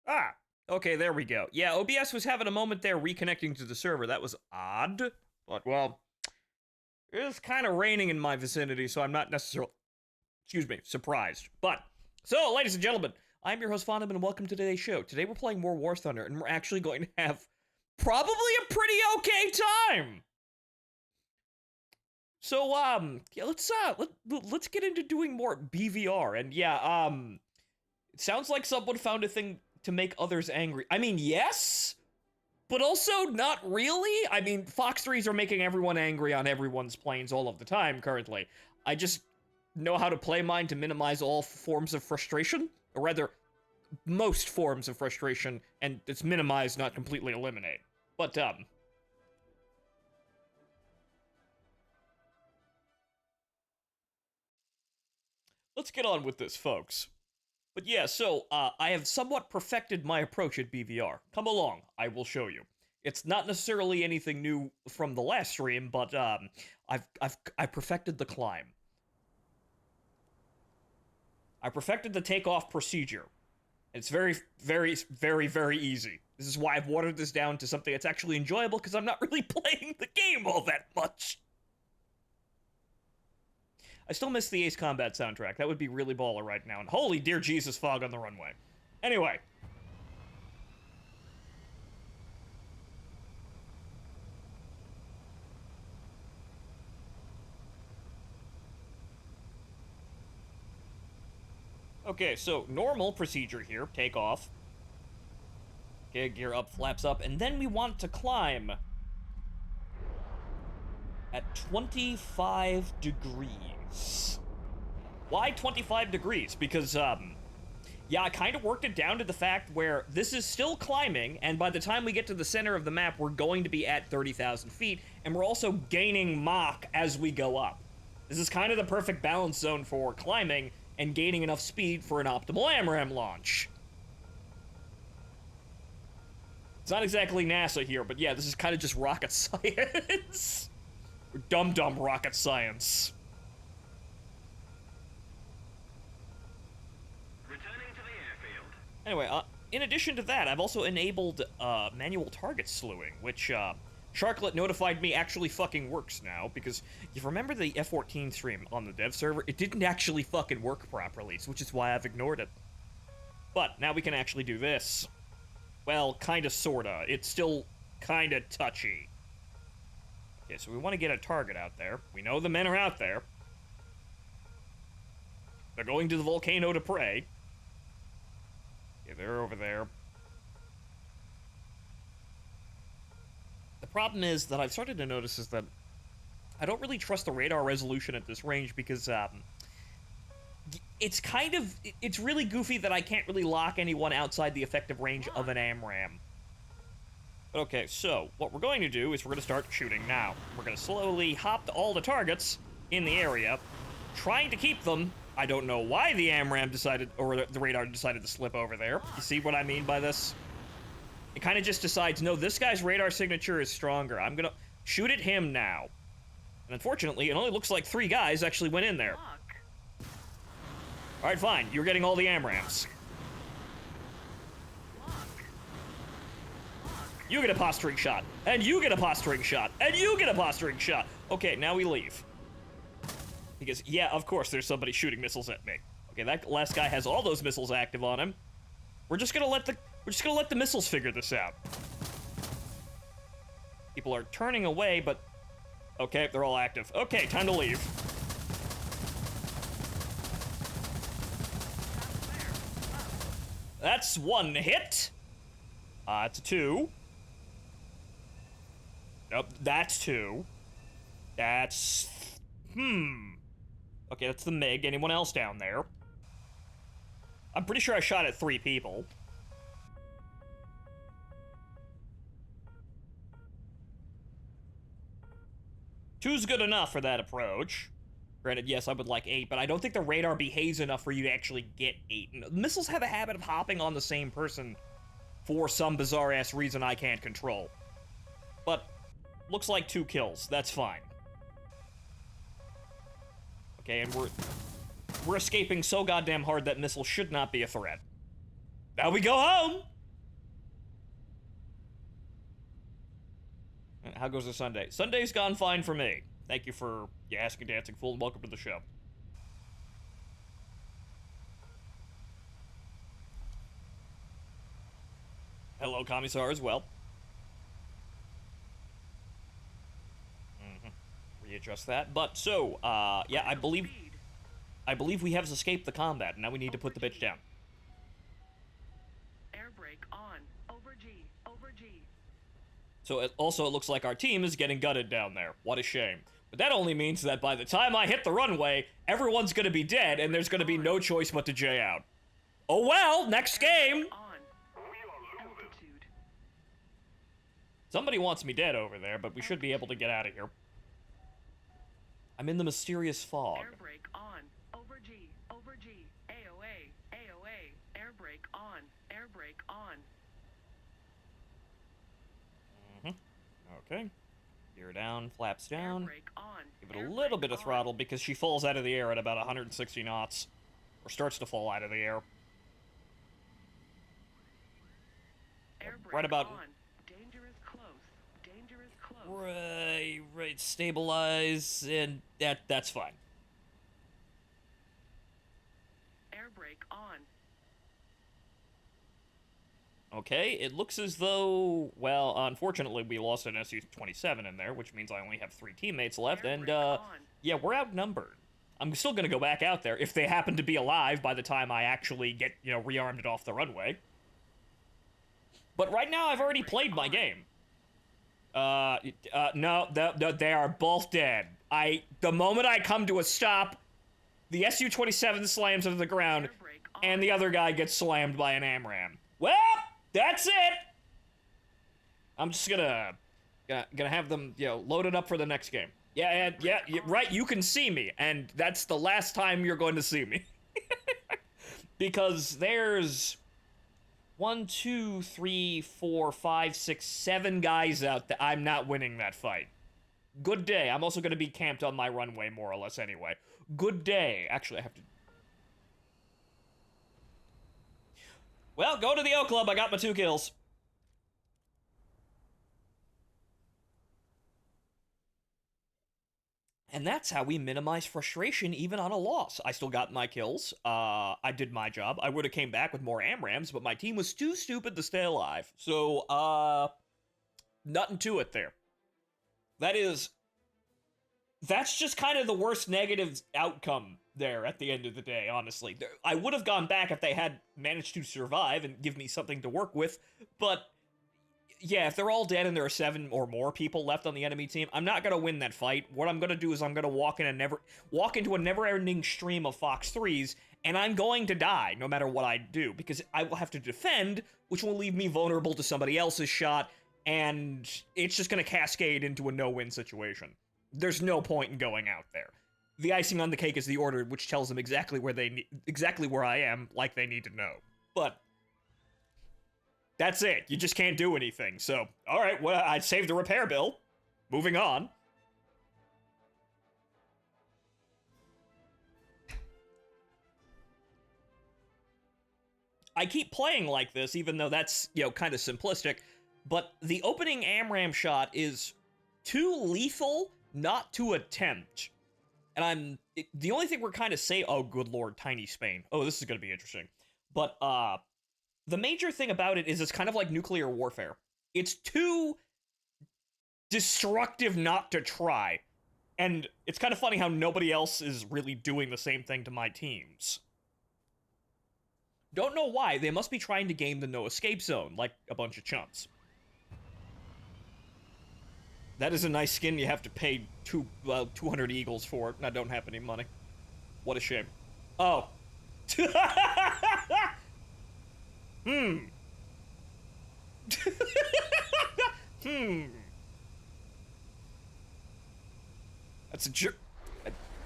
Ah, okay, there we go. Yeah, OBS was having a moment there reconnecting to the server. That was odd. But, well, it's kind of raining in my vicinity, so I'm not necessarily, excuse me, surprised. But, so, ladies and gentlemen, I'm your host, Phontomen, and welcome to today's show. Today we're playing more War Thunder, and we're actually going to have probably a pretty okay time. So, yeah, let's get into doing more BVR, and yeah, it sounds like someone found a thing to make others angry. I mean, yes, but also not really. I mean, Fox 3s are making everyone angry on everyone's planes all of the time currently. I just know how to play mine to minimize all forms of frustration, or rather, most forms of frustration, and it's minimize, not completely eliminate. But, let's get on with this, folks. But yeah, so I have somewhat perfected my approach at BVR. Come along, I will show you. It's not necessarily anything new from the last stream, but I perfected the climb. I perfected the takeoff procedure. It's very, very, very, very easy. This is why I've watered this down to something that's actually enjoyable, because I'm not really playing the game all that much. I still miss the Ace Combat soundtrack. That would be really baller right now. And holy dear Jesus, fog on the runway. Anyway. Okay, so normal procedure here. Take off. Okay, gear up, flaps up. And then we want to climb at 25 degrees. Why 25 degrees? Because, yeah, I kind of worked it down to the fact where this is still climbing, and by the time we get to the center of the map, we're going to be at 30,000 feet, and we're also gaining Mach as we go up. This is kind of the perfect balance zone for climbing and gaining enough speed for an optimal AMRAAM launch. It's not exactly NASA here, but yeah, this is kind of just rocket science. Dumb rocket science. Anyway, in addition to that, I've also enabled manual target slewing, which Sharklet notified me actually fucking works now, because you remember the F14 stream on the dev server? It didn't actually fucking work properly, which is why I've ignored it. But now we can actually do this. Well, kinda sorta. It's still kinda touchy. Okay, so we want to get a target out there. We know the men are out there. They're going to the volcano to pray. Yeah, they're over there. The problem is that I've started to notice is that I don't really trust the radar resolution at this range because, it's kind of, it's really goofy that I can't really lock anyone outside the effective range of an AMRAAM. Okay, so what we're going to do is we're going to start shooting now. We're going to slowly hop to all the targets in the area, trying to keep them. I don't know why the AMRAAM decided, or the radar decided to slip over there. You see what I mean by this? It kind of just decides, no, this guy's radar signature is stronger. I'm going to shoot at him now. And unfortunately, it only looks like 3 guys actually went in there. Alright, fine. You're getting all the AMRAAMs. You get a posturing shot, and you get a posturing shot, and you get a posturing shot. Okay, now we leave. Because, yeah, of course, there's somebody shooting missiles at me. Okay, that last guy has all those missiles active on him. We're just gonna let the missiles figure this out. People are turning away, but okay, they're all active. Okay, time to leave. That's 1 hit. It's a 2. Nope, that's 2. That's... Okay, that's the MiG. Anyone else down there? I'm pretty sure I shot at 3 people. Two's good enough for that approach. Granted, yes, I would like 8, but I don't think the radar behaves enough for you to actually get 8. And missiles have a habit of hopping on the same person for some bizarre-ass reason I can't control. But, looks like 2 kills. That's fine. Okay, and we're escaping so goddamn hard that missile should not be a threat. Now we go home! How goes the Sunday? Sunday's gone fine for me. Thank you for asking, Dancing Fool, and welcome to the show. Hello, Commissar, as well. Readjust that. But, so, yeah, I believe we have escaped the combat, and now we need to put the bitch down. Air brake on. Over G. Over G. So, it looks like our team is getting gutted down there. What a shame. But that only means that by the time I hit the runway, everyone's gonna be dead, and there's gonna be no choice but to J out. Oh well, next game! Somebody wants me dead over there, but we should be able to get out of here. I'm in the mysterious fog. Air brake on. Over G. Over G. AOA. AOA. Air brake on. Air brake on. Okay. Gear down, flaps down. Air brake on. Give it a little bit of throttle because she falls out of the air at about 160 knots. Or starts to fall out of the air. Air brake Right about... on. Dangerous close. Dangerous close. Right, stabilize, and that's fine. Air brake on. Okay, it looks as though, well, unfortunately, we lost an SU-27 in there, which means I only have 3 teammates left, and, yeah, we're outnumbered. I'm still gonna go back out there, if they happen to be alive by the time I actually get, rearmed and off the runway. But right now, I've already played my game. No, they are both dead. The moment I come to a stop, the SU-27 slams into the ground, and the other guy gets slammed by an AMRAAM. Well, that's it! I'm just gonna have them, loaded up for the next game. Yeah, right, you can see me, and that's the last time you're going to see me. Because there's 1, 2, 3, 4, 5, 6, 7 guys out there. I'm not winning that fight. Good day. I'm also going to be camped on my runway, more or less, anyway. Good day. Actually, I have to... Well, go to the O Club. I got my 2 kills. And that's how we minimize frustration even on a loss. I still got my kills. I did my job. I would have came back with more AMRAAMs, but my team was too stupid to stay alive. So, nothing to it there. That's just kind of the worst negative outcome there at the end of the day, honestly. I would have gone back if they had managed to survive and give me something to work with, but... yeah, if they're all dead and there are 7 or more people left on the enemy team, I'm not gonna win that fight. What I'm gonna do is I'm gonna walk into a never-ending stream of Fox 3s, and I'm going to die no matter what I do, because I will have to defend, which will leave me vulnerable to somebody else's shot, and it's just gonna cascade into a no-win situation. There's no point in going out there. The icing on the cake is the order, which tells them exactly where I am, like they need to know. But that's it. You just can't do anything. So, alright, well, I saved the repair bill. Moving on. I keep playing like this, even though that's, kind of simplistic, but the opening AMRAAM shot is too lethal not to attempt. And the only thing we're kind of oh, good lord, Tiny Spain. Oh, this is gonna be interesting. But, the major thing about it is it's kind of like nuclear warfare. It's too destructive not to try. And it's kind of funny how nobody else is really doing the same thing to my teams. Don't know why. They must be trying to game the no escape zone, like a bunch of chumps. That is a nice skin. You have to pay 200 eagles for it, and I don't have any money. What a shame. Oh.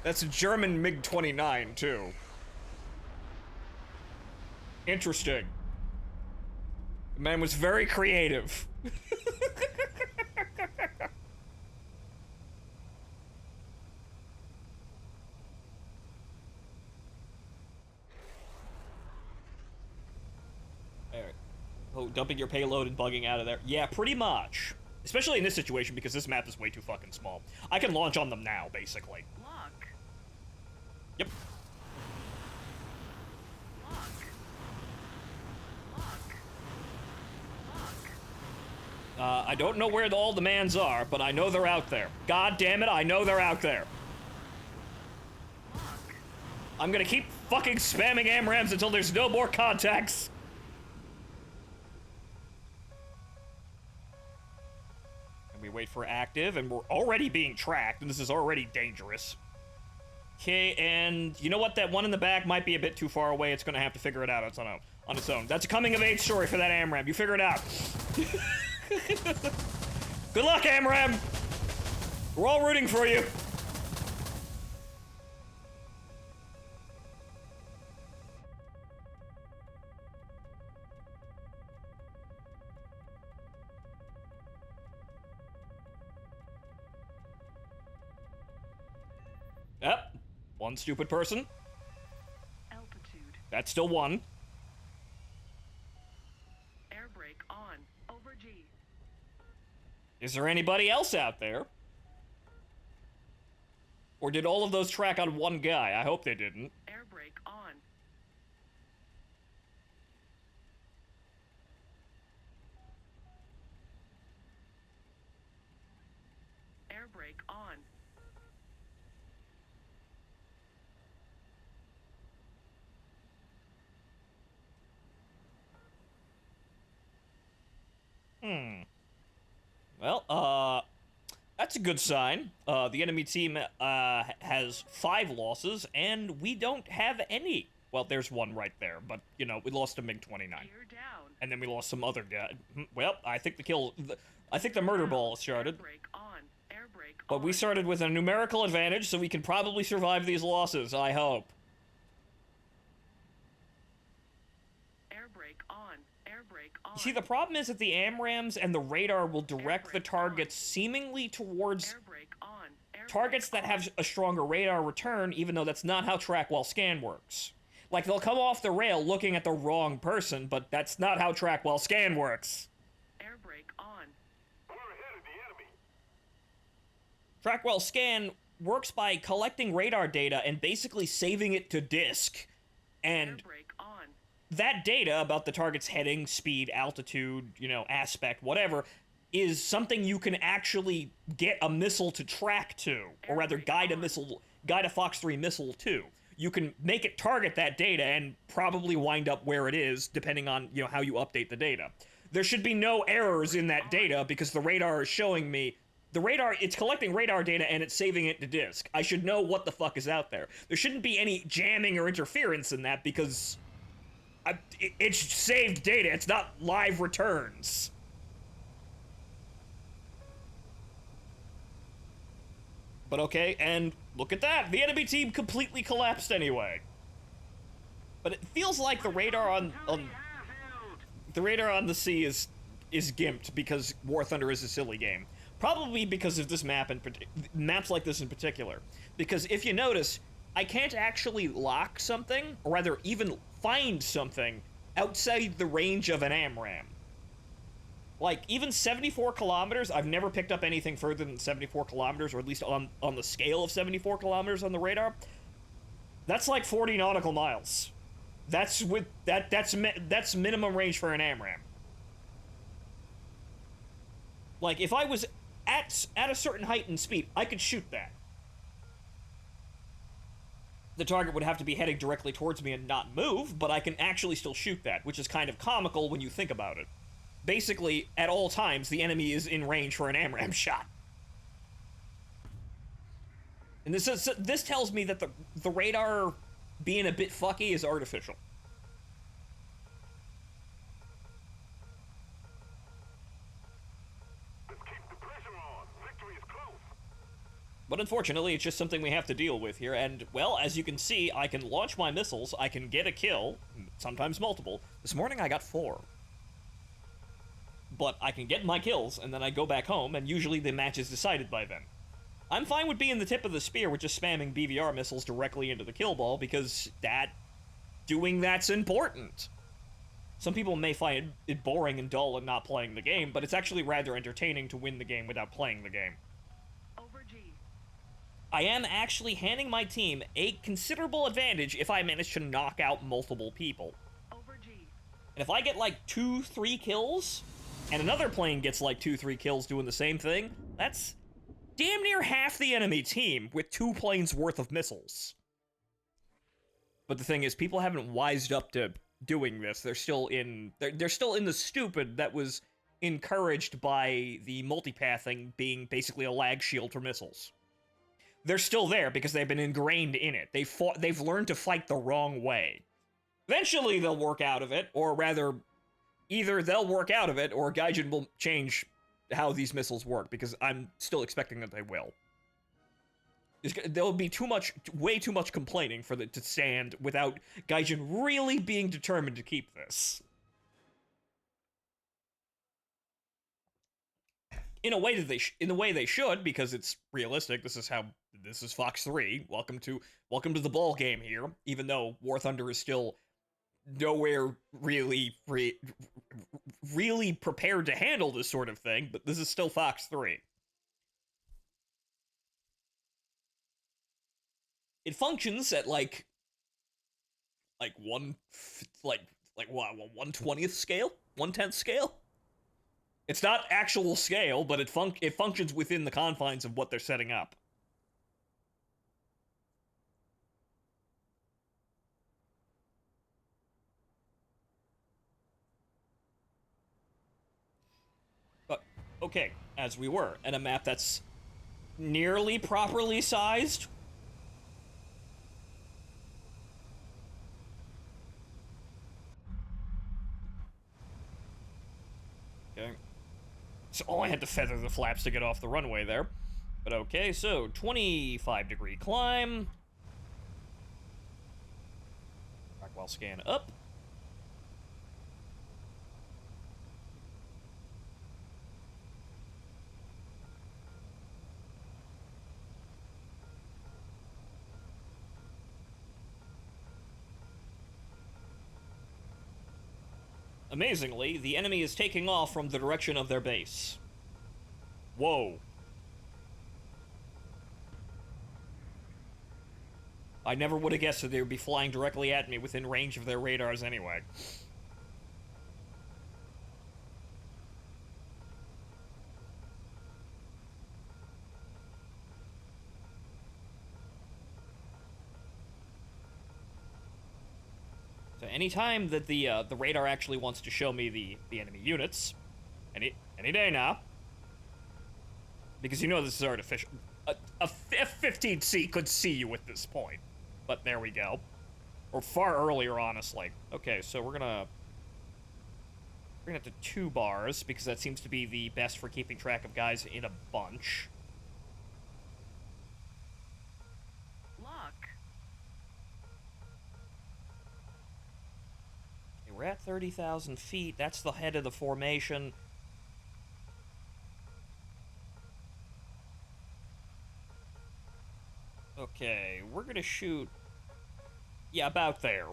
That's a German MiG-29, too. Interesting. The man was very creative. Oh, dumping your payload and bugging out of there. Yeah, pretty much. Especially in this situation, because this map is way too fucking small. I can launch on them now, basically. Lock. Yep. Lock. Lock. Lock. I don't know where all the mans are, but I know they're out there. God damn it, I know they're out there. Lock. I'm gonna keep fucking spamming AMRAMs until there's no more contacts. And we wait for active, and we're already being tracked, and this is already dangerous. Okay, and you know what? That one in the back might be a bit too far away. It's gonna have to figure it out on its own. That's a coming-of-age story for that AMRAM. You figure it out. Good luck, AMRAM! We're all rooting for you. Yep. One stupid person. Altitude. That's still one. Air brake on. Over G. Is there anybody else out there? Or did all of those track on one guy? I hope they didn't. Air brake on. Air brake on. Well, that's a good sign. The enemy team, has 5 losses, and we don't have any. Well, there's one right there, but, you know, we lost a MiG-29. Gear down. And then we lost some other guy. Well, I think the murder ball started. Air brake on. Air brake But on. we started with a numerical advantage, so we can probably survive these losses, I hope. Air brake on. Air brake on. You see, the problem is that the AMRAMs and the radar will direct the targets seemingly towards Air brake on. Air targets brake that on. have a stronger radar return, even though that's not how track while scan works. Like, they'll come off the rail looking at the wrong person, but that's not how track while scan works. Air brake on. We're ahead of the enemy. Track while scan works by collecting radar data and basically saving it to disk. Air And brake on. that data about the target's heading, speed, altitude, you know, aspect, whatever, is something you can actually get a missile to track to, or rather guide a Fox 3 missile to. You can make it target that data and probably wind up where it is, depending on, you know, how you update the data. There should be no errors in that data because the radar is showing me it's collecting radar data and it's saving it to disk. I should know what the fuck is out there. There shouldn't be any jamming or interference in that because it's saved data. It's not live returns. But okay, and look at that. The enemy team completely collapsed anyway. But it feels like the radar on the sea is gimped because War Thunder is a silly game. Probably because of this map and maps like this in particular. Because if you notice, I can't actually lock something, or rather even find something outside the range of an AMRAM. Like, even 74 kilometers, I've never picked up anything further than 74 kilometers, or at least on the scale of 74 kilometers on the radar. That's like 40 nautical miles. That's minimum range for an AMRAM. Like, if I was at a certain height and speed, I could shoot that. The target would have to be heading directly towards me and not move, but I can actually still shoot that, which is kind of comical when you think about it. Basically, at all times, the enemy is in range for an AMRAM shot. And this tells me that the radar being a bit fucky is artificial. Let's keep the pressure on. Victory is close. But unfortunately, it's just something we have to deal with here, and, well, as you can see, I can launch my missiles, I can get a kill, sometimes multiple. This morning I got 4. But I can get my kills, and then I go back home, and usually the match is decided by then. I'm fine with being the tip of the spear with just spamming BVR missiles directly into the kill ball, because doing that's important. Some people may find it boring and dull and not playing the game, but it's actually rather entertaining to win the game without playing the game. Over G. I am actually handing my team a considerable advantage if I manage to knock out multiple people. Over G. And if I get like 2-3 kills, and another plane gets like 2-3 kills doing the same thing, that's damn near half the enemy team with 2 planes worth of missiles. But the thing is, people haven't wised up to doing this. They're still in the stupid that was encouraged by the multipathing being basically a lag shield for missiles. They're still there because they've been ingrained in it. They've learned to fight the wrong way. Eventually they'll work out of it, or rather, either they'll work out of it, or Gaijin will change how these missiles work, because I'm still expecting that they will. There'll be way too much complaining for it to stand without Gaijin really being determined to keep this. In a way they should, because it's realistic. This is Fox 3. Welcome to the ball game here. Even though War Thunder is still nowhere really prepared to handle this sort of thing, but this is still Fox 3. It functions at like 1/20th scale, 1/10th scale. It's not actual scale, but it functions within the confines of what they're setting up. But okay, as we were, and a map that's nearly properly sized. Okay. So I had to feather the flaps to get off the runway there. But okay, so 25-degree climb. Rockwell scan up. Amazingly, the enemy is taking off from the direction of their base. Whoa. I never would have guessed that they would be flying directly at me within range of their radars anyway. So anytime that the radar actually wants to show me the enemy units, any day now, because you know this is artificial. A F-15C could see you at this point, but there we go, or far earlier, honestly. Okay, so we're gonna bring it to 2 bars because that seems to be the best for keeping track of guys in a bunch. We're at 30,000 feet. That's the head of the formation. Okay, we're gonna shoot... Yeah, about there.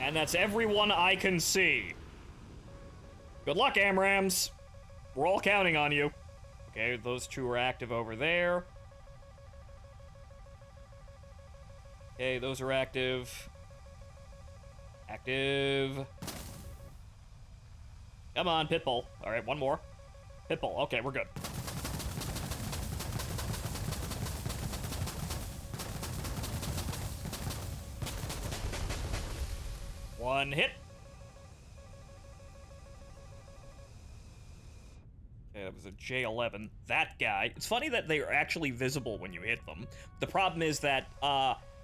And that's everyone I can see. Good luck, AMRAAMs. We're all counting on you. Okay, those 2 are active over there. Okay, those are active. Active. Come on, Pitbull. All right, 1 more. Pitbull. Okay, we're good. One hit. Okay, that was a J-11. That guy. It's funny that they are actually visible when you hit them. The problem is that,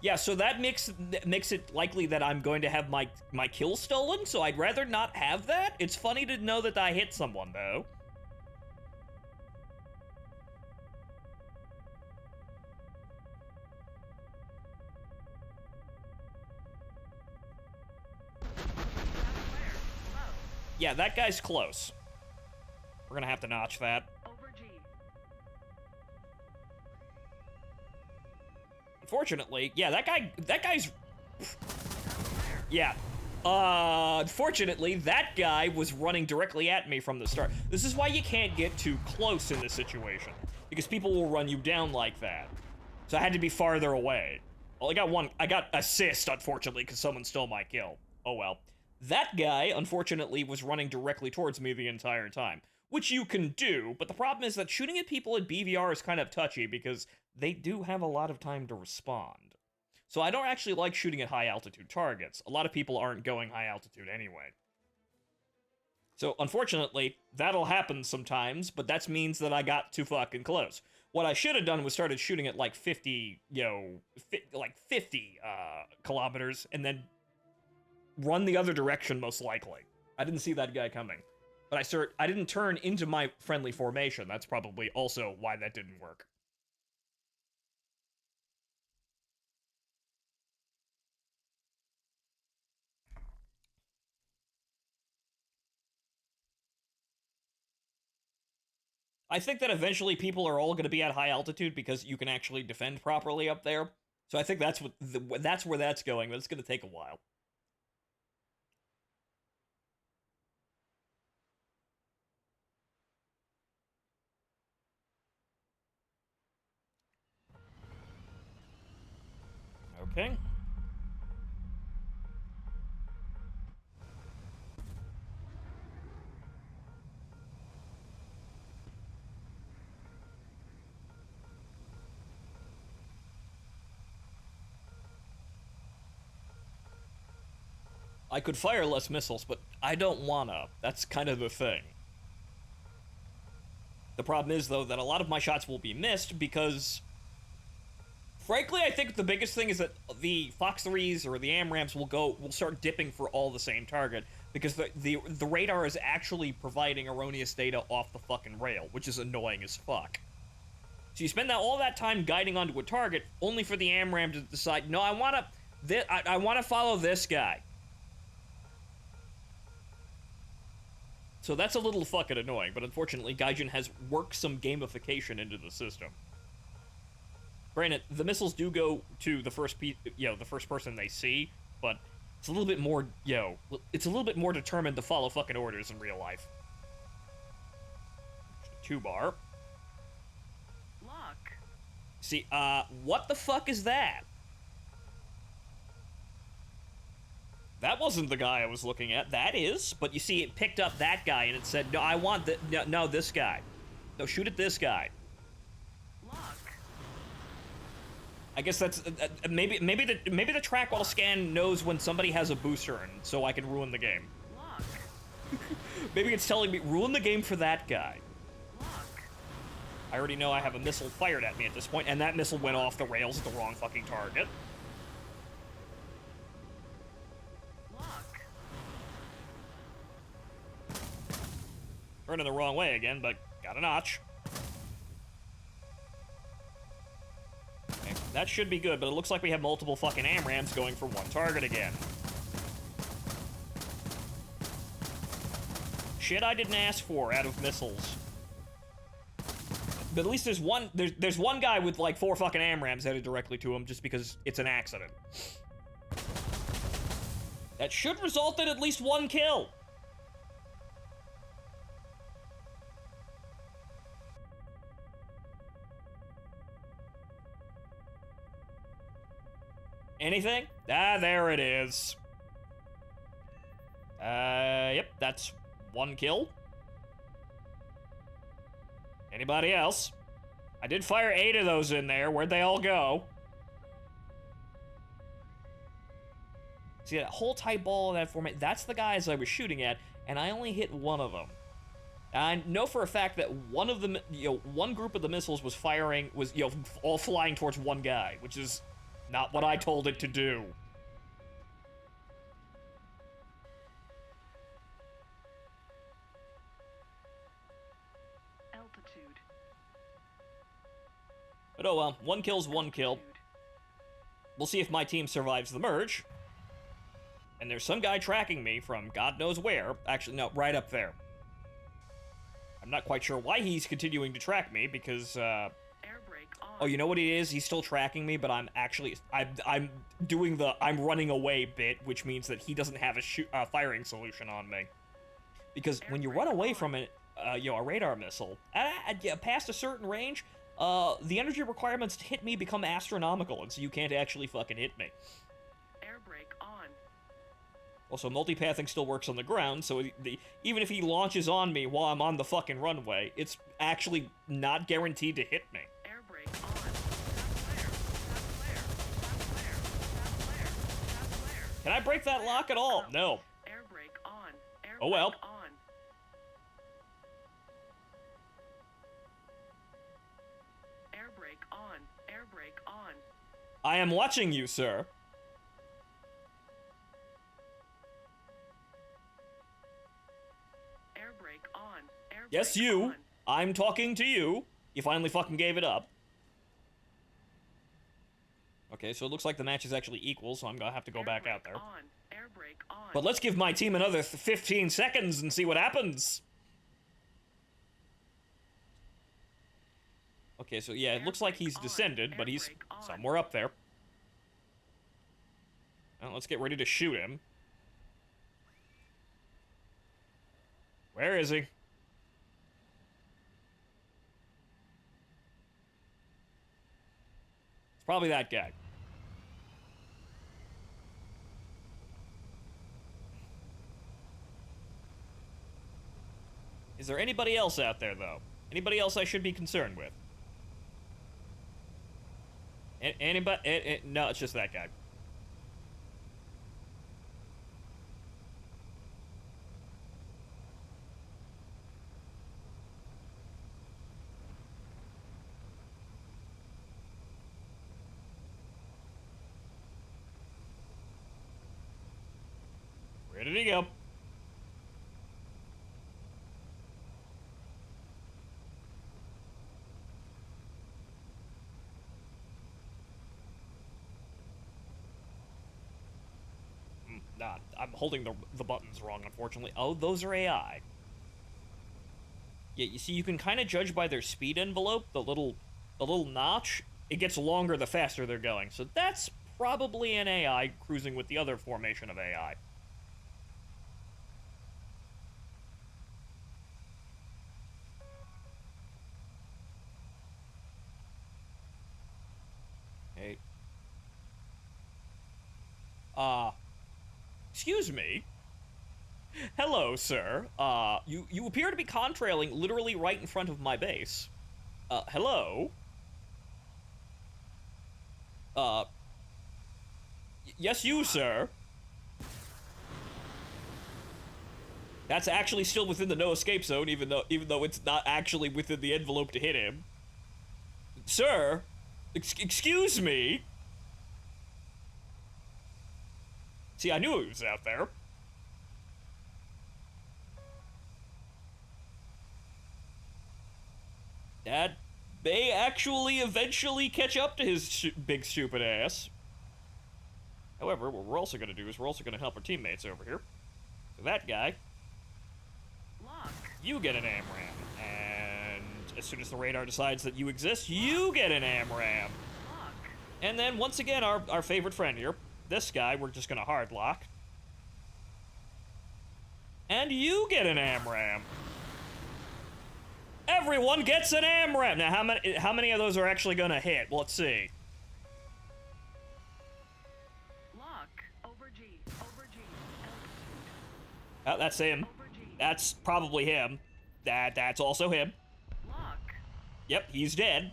yeah, so that makes it likely that I'm going to have my kill stolen, so I'd rather not have that. It's funny to know that I hit someone, though. Yeah, that guy's close. We're gonna have to notch that. Over G. Unfortunately, yeah, that guy's... Yeah. Unfortunately, that guy was running directly at me from the start. This is why you can't get too close in this situation, because people will run you down like that. So I had to be farther away. Well, I got assist, unfortunately, because someone stole my kill. Oh well. That guy, unfortunately, was running directly towards me the entire time, which you can do, but the problem is that shooting at people at BVR is kind of touchy because they do have a lot of time to respond. So I don't actually like shooting at high-altitude targets. A lot of people aren't going high-altitude anyway. So, unfortunately, that'll happen sometimes, but that means that I got too fucking close. What I should have done was started shooting at, like, 50, like 50 kilometers, and then run the other direction, most likely. I didn't see that guy coming. But I didn't turn into my friendly formation. That's probably also why that didn't work. I think that eventually people are all going to be at high altitude because you can actually defend properly up there. So I think that's where that's going, but it's going to take a while. Okay. I could fire less missiles, but I don't wanna. That's kind of the thing. The problem is, though, that a lot of my shots will be missed because... Frankly, I think the biggest thing is that the Fox 3s or the AMRAAMs will start dipping for all the same target because the radar is actually providing erroneous data off the fucking rail, which is annoying as fuck. So you spend all that time guiding onto a target only for the AMRAAM to decide, no, I wanna follow this guy. So that's a little fucking annoying, but unfortunately, Gaijin has worked some gamification into the system. Granted, the missiles do go to the first person they see, but it's a little bit more, it's a little bit more determined to follow fucking orders in real life. 2-bar. Lock. See, what the fuck is that? That wasn't the guy I was looking at. That is, but you see, it picked up that guy and it said, no, I want no, this guy. No, shoot at this guy. Lock. I guess that's maybe the track wall scan knows when somebody has a booster, and so I can ruin the game. Lock. Maybe it's telling me ruin the game for that guy. Lock. I already know I have a missile fired at me at this point, and that missile went off the rails at the wrong fucking target. Lock. Running the wrong way again, but got a notch. Okay, that should be good, but it looks like we have multiple fucking AMRAAMs going for one target again. Shit I didn't ask for out of missiles. But at least there's one guy with like 4 fucking AMRAAMs headed directly to him just because it's an accident. That should result in at least 1 kill. Anything? Ah, there it is. Yep, that's 1 kill. Anybody else? I did fire 8 of those in there. Where'd they all go? See, that whole tight ball in that format, that's the guys I was shooting at, and I only hit 1 of them. I know for a fact that one of the, one group of the missiles was firing, all flying towards one guy, which is not what I told it to do. Altitude. But oh well, 1 kill's 1 kill. We'll see if my team survives the merge. And there's some guy tracking me from God knows where. Actually, no, right up there. I'm not quite sure why he's continuing to track me, because, Air brake on. oh, you know what it is? He's still tracking me, but I'm actually, I'm doing the I'm running away bit, which means that he doesn't have a firing solution on me. Because when you run away from a radar missile, past a certain range, the energy requirements to hit me become astronomical, and so you can't actually fucking hit me. Air brake on. Also, multipathing still works on the ground, so even if he launches on me while I'm on the fucking runway, it's actually not guaranteed to hit me. Air brake on. Tap flare. Tap flare. Tap flare. Tap flare. Tap flare. Can I break that lock at all? No. Air brake on. Air Oh well. brake on. Air brake on. Air brake on. I am watching you, sir. Air brake on. Air Yes, brake you. on. I'm talking to you. You finally fucking gave it up. Okay, so it looks like the match is actually equal, so I'm gonna have to go Air back brake out there. On. Air brake on. But let's give my team another 15 seconds and see what happens. Okay, so yeah, it looks like he's descended, but he's somewhere up there. Well, let's get ready to shoot him. Where is he? It's probably that guy. Is there anybody else out there, though? Anybody else I should be concerned with? Anybody? No, it's just that guy. Where did he go? Nah, I'm holding the buttons wrong, unfortunately. Oh, those are AI. Yeah, you see, you can kind of judge by their speed envelope, the little notch. It gets longer the faster they're going. So that's probably an AI cruising with the other formation of AI. Hey. Excuse me. Hello, sir. You appear to be contrailing literally right in front of my base. Hello? Yes, you, sir. That's actually still within the no escape zone, even though it's not actually within the envelope to hit him. Sir, excuse me. See, I knew he was out there. That may actually eventually catch up to his big stupid ass. However, what we're also going to do is we're also going to help our teammates over here. So that guy, Lock. you get an AMRAM. And as soon as the radar decides that you exist, you get an AMRAM. Lock. And then, once again, our favorite friend here, this guy, we're just going to hard lock. And you get an AMRAM. Everyone gets an AMRAM. Now, how many of those are actually going to hit? Well, let's see. Lock. Over G. Over G. Oh, that's him. Over G. That's probably him. That's also him. Lock. Yep, he's dead.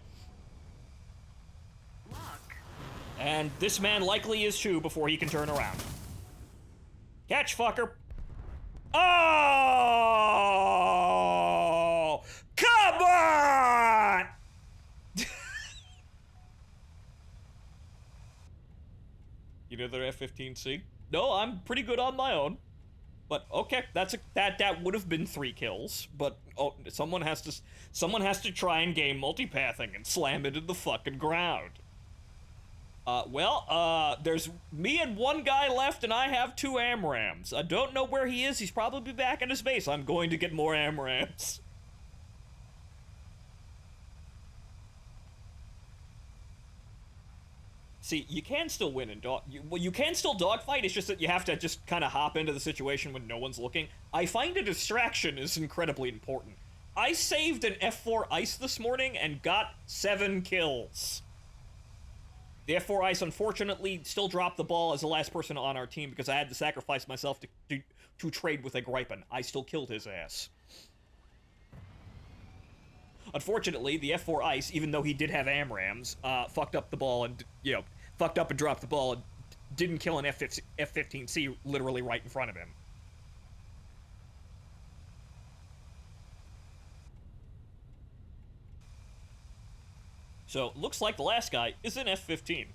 Lock. And this man likely is too before he can turn around. Catch, fucker. Oh! Come on! You know their F-15C? No, I'm pretty good on my own. But okay, that would have been 3 kills. But oh, someone has to try and game multipathing and slam it in the fucking ground. There's me and one guy left, and I have 2 AMRAMs. I don't know where he is. He's probably back in his base. I'm going to get more AMRAMs. See, you can still win in you can still dogfight, it's just that you have to just kind of hop into the situation when no one's looking. I find a distraction is incredibly important. I saved an F4 ice this morning and got 7 kills. The F4 ice, unfortunately, still dropped the ball as the last person on our team because I had to sacrifice myself to trade with a Gripen. I still killed his ass. Unfortunately, the F4 ice, even though he did have AMRAMs, fucked up the ball and, fucked up and dropped the ball and didn't kill an F-15C literally right in front of him. So, looks like the last guy is an F-15.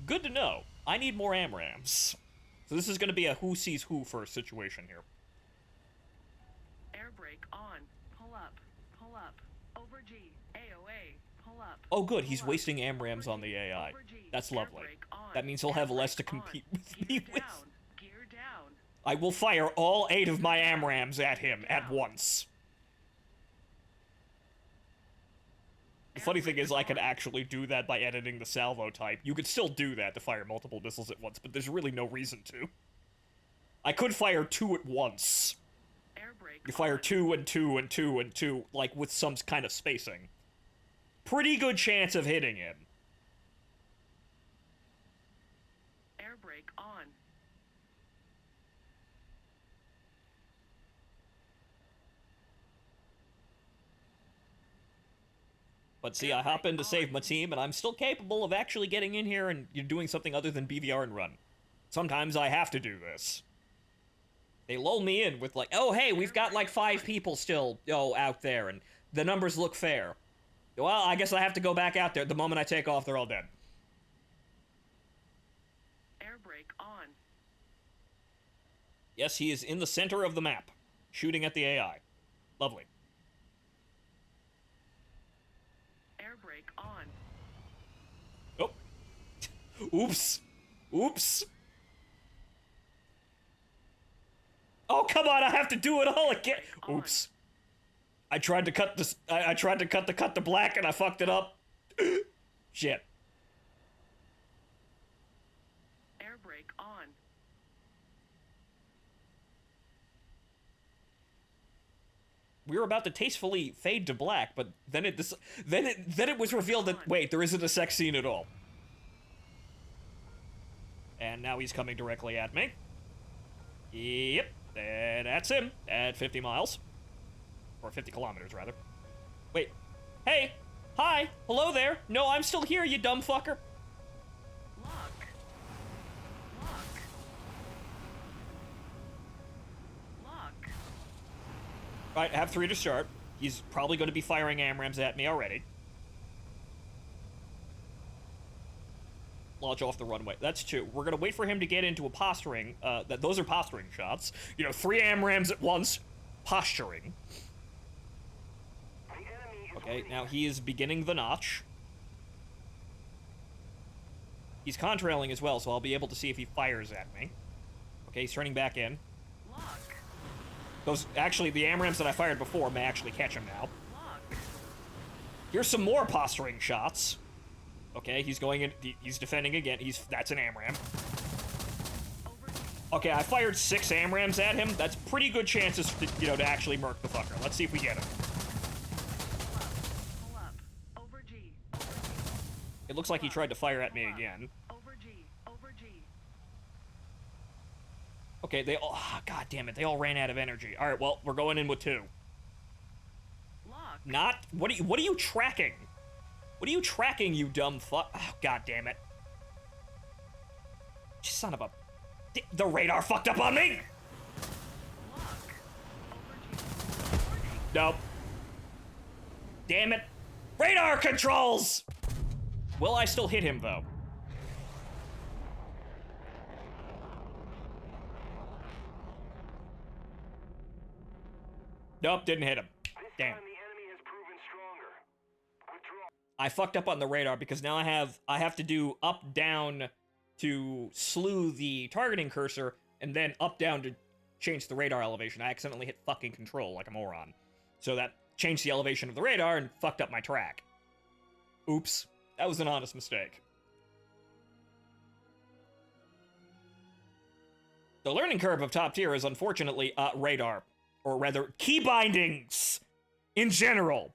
Good to know. I need more AMRAMs. So this is going to be a who sees who first situation here. Air brake on. Pull up. Pull up. Over G. AOA. Pull up. Oh good, he's wasting AMRAMs on the AI. That's lovely. That means he'll have less to compete with me with. Gear down. I will fire all 8 of my AMRAMs at him at once. The funny thing is, I could actually do that by editing the salvo type. You could still do that to fire multiple missiles at once, but there's really no reason to. I could fire 2 at once. You fire 2 and 2 and 2 and 2, like with some kind of spacing. Pretty good chance of hitting him. Air brake on. But see, I hop in to save my team, and I'm still capable of actually getting in here and doing something other than BVR and run. Sometimes I have to do this. They lull me in with like, oh hey, we've got like 5 people still, out there, and the numbers look fair. Well, I guess I have to go back out there. The moment I take off, they're all dead. Air brake on. Yes, he is in the center of the map, shooting at the AI. Lovely. Air brake on. Oh. Oops. Oops. Oh, come on, I have to do it all again. Oops. I tried to cut this. I tried to cut the black and I fucked it up. Shit. Air brake on. We were about to tastefully fade to black, but then it was revealed that wait, there isn't a sex scene at all. And now he's coming directly at me. Yep, that's him at 50 miles. Or 50 kilometers, rather. Wait. Hey! Hi! Hello there! No, I'm still here, you dumb fucker! Lock. Lock. Lock. Alright, I have 3 to start. He's probably going to be firing AMRAMs at me already. Launch off the runway. That's 2. We're going to wait for him to get into a posturing. Those are posturing shots. 3 AMRAMs at once. Posturing. Okay, now he is beginning the notch. He's contrailing as well, so I'll be able to see if he fires at me. Okay, he's turning back in. Lock. Actually, the AMRAMs that I fired before may actually catch him now. Lock. Here's some more posturing shots. Okay, he's going in, he's defending again. That's an AMRAM. Okay, I fired 6 AMRAMs at him. That's pretty good chances, to actually murk the fucker. Let's see if we get him. It looks like he tried to fire at me again. Over G. Over G. Okay, god damn it, they all ran out of energy. Alright, well, we're going in with 2. Lock. What are you tracking? What are you tracking, you dumb fuck? Oh, god damn it. Son of a... The radar fucked up on me! Lock. Over G. Nope. Damn it. Radar controls! Will I still hit him, though? Nope, didn't hit him. Damn. I fucked up on the radar because now I have to do up down to slew the targeting cursor and then up down to change the radar elevation. I accidentally hit fucking control like a moron. So that changed the elevation of the radar and fucked up my track. Oops. That was an honest mistake. The learning curve of top tier is unfortunately radar, or rather key bindings in general.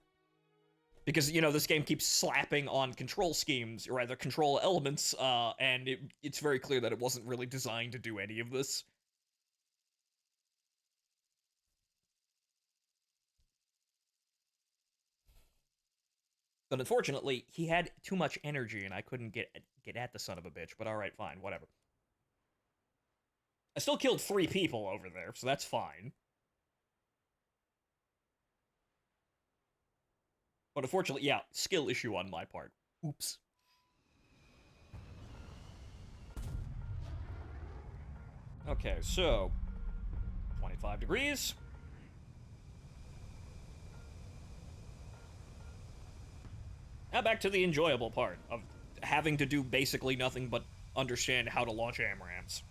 Because, you know, this game keeps slapping on control schemes, or rather control elements, and it's very clear that it wasn't really designed to do any of this. But unfortunately, he had too much energy, and I couldn't get at the son of a bitch, but alright, fine, whatever. I still killed 3 people over there, so that's fine. But unfortunately, yeah, skill issue on my part. Oops. Okay, so 25 degrees. Now back to the enjoyable part of having to do basically nothing but understand how to launch AMRAAMs.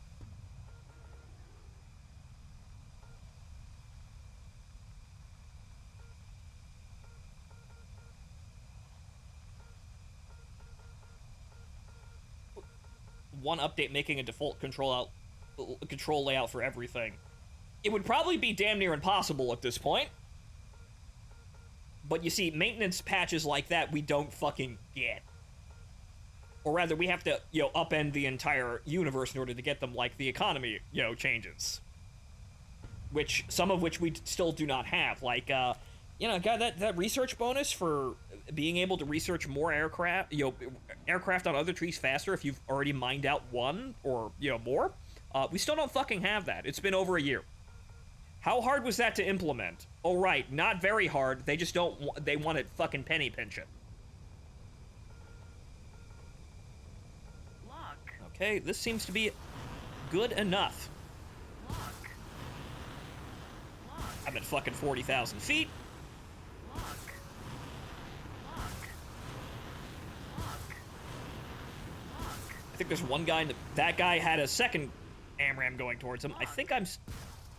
One update making a default control layout for everything. It would probably be damn near impossible at this point. But you see, maintenance patches like that we don't fucking get. Or rather, we have to, you know, upend the entire universe in order to get them, like the economy, you know, changes. Some of which we still do not have. Like, you know, God, that research bonus for being able to research more aircraft, you know, aircraft on other trees faster if you've already mined out one or, you know, more. We still don't fucking have that. It's been over a year. How hard was that to implement? Oh, right, not very hard. They just don't, they want to fucking penny pinch it. Lock. Okay, this seems to be good enough. Lock. Lock. I'm at fucking 40,000 feet. Lock. Lock. Lock. Lock. I think there's one guy, that guy had a second AMRAAM going towards him. I think I'm...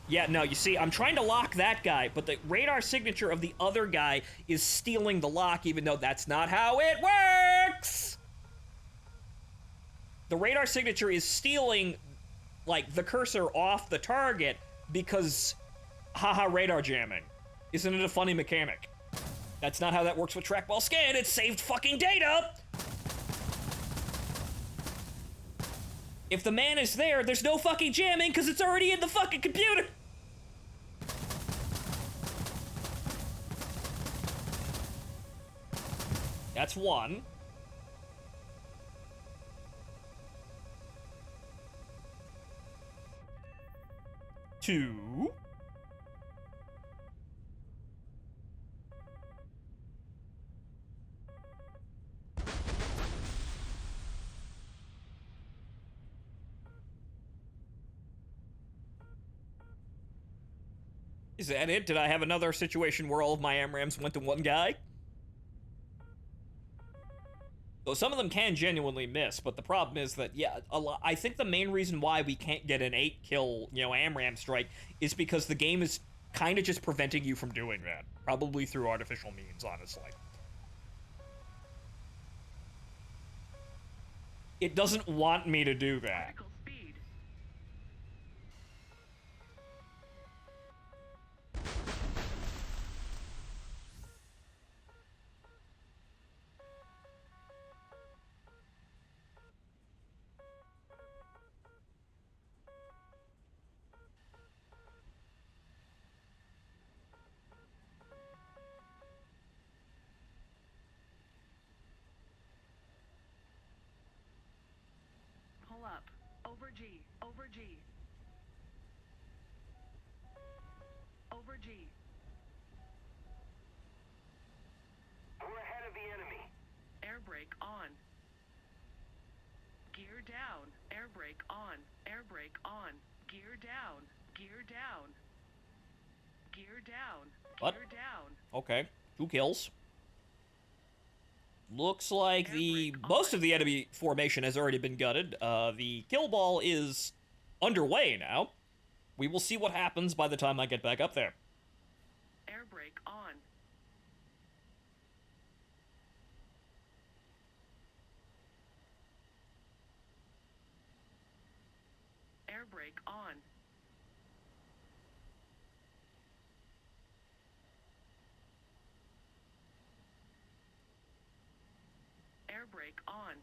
Yeah, no, you see, I'm trying to lock that guy, but the radar signature of the other guy is stealing the lock, even though that's not how it works! The radar signature is stealing, like, the cursor off the target because, haha, radar jamming. Isn't it a funny mechanic? That's not how that works with trackball scan, it's saved fucking data! If the man is there, there's no fucking jamming because it's already in the fucking computer! That's one. Two. Is that it? Did I have another situation where all of my AMRAAMs went to one guy? Though some of them can genuinely miss, but the problem is that, yeah, I think the main reason why we can't get an 8-kill, you know, AMRAAM strike is because the game is kind of just preventing you from doing that. Probably through artificial means, honestly. It doesn't want me to do that. Critical speed. Pull up. Over G. Over G. Over G. We're ahead of the enemy. Air brake on. Gear down. Air brake on. Air brake on. Gear down. Gear down. Gear down. What? Gear down. Okay, 2 kills. Looks like most of the enemy formation has already been gutted. The kill ball is underway now. We will see what happens by the time I get back up there. Air brake on. Air brake on. Air brake on.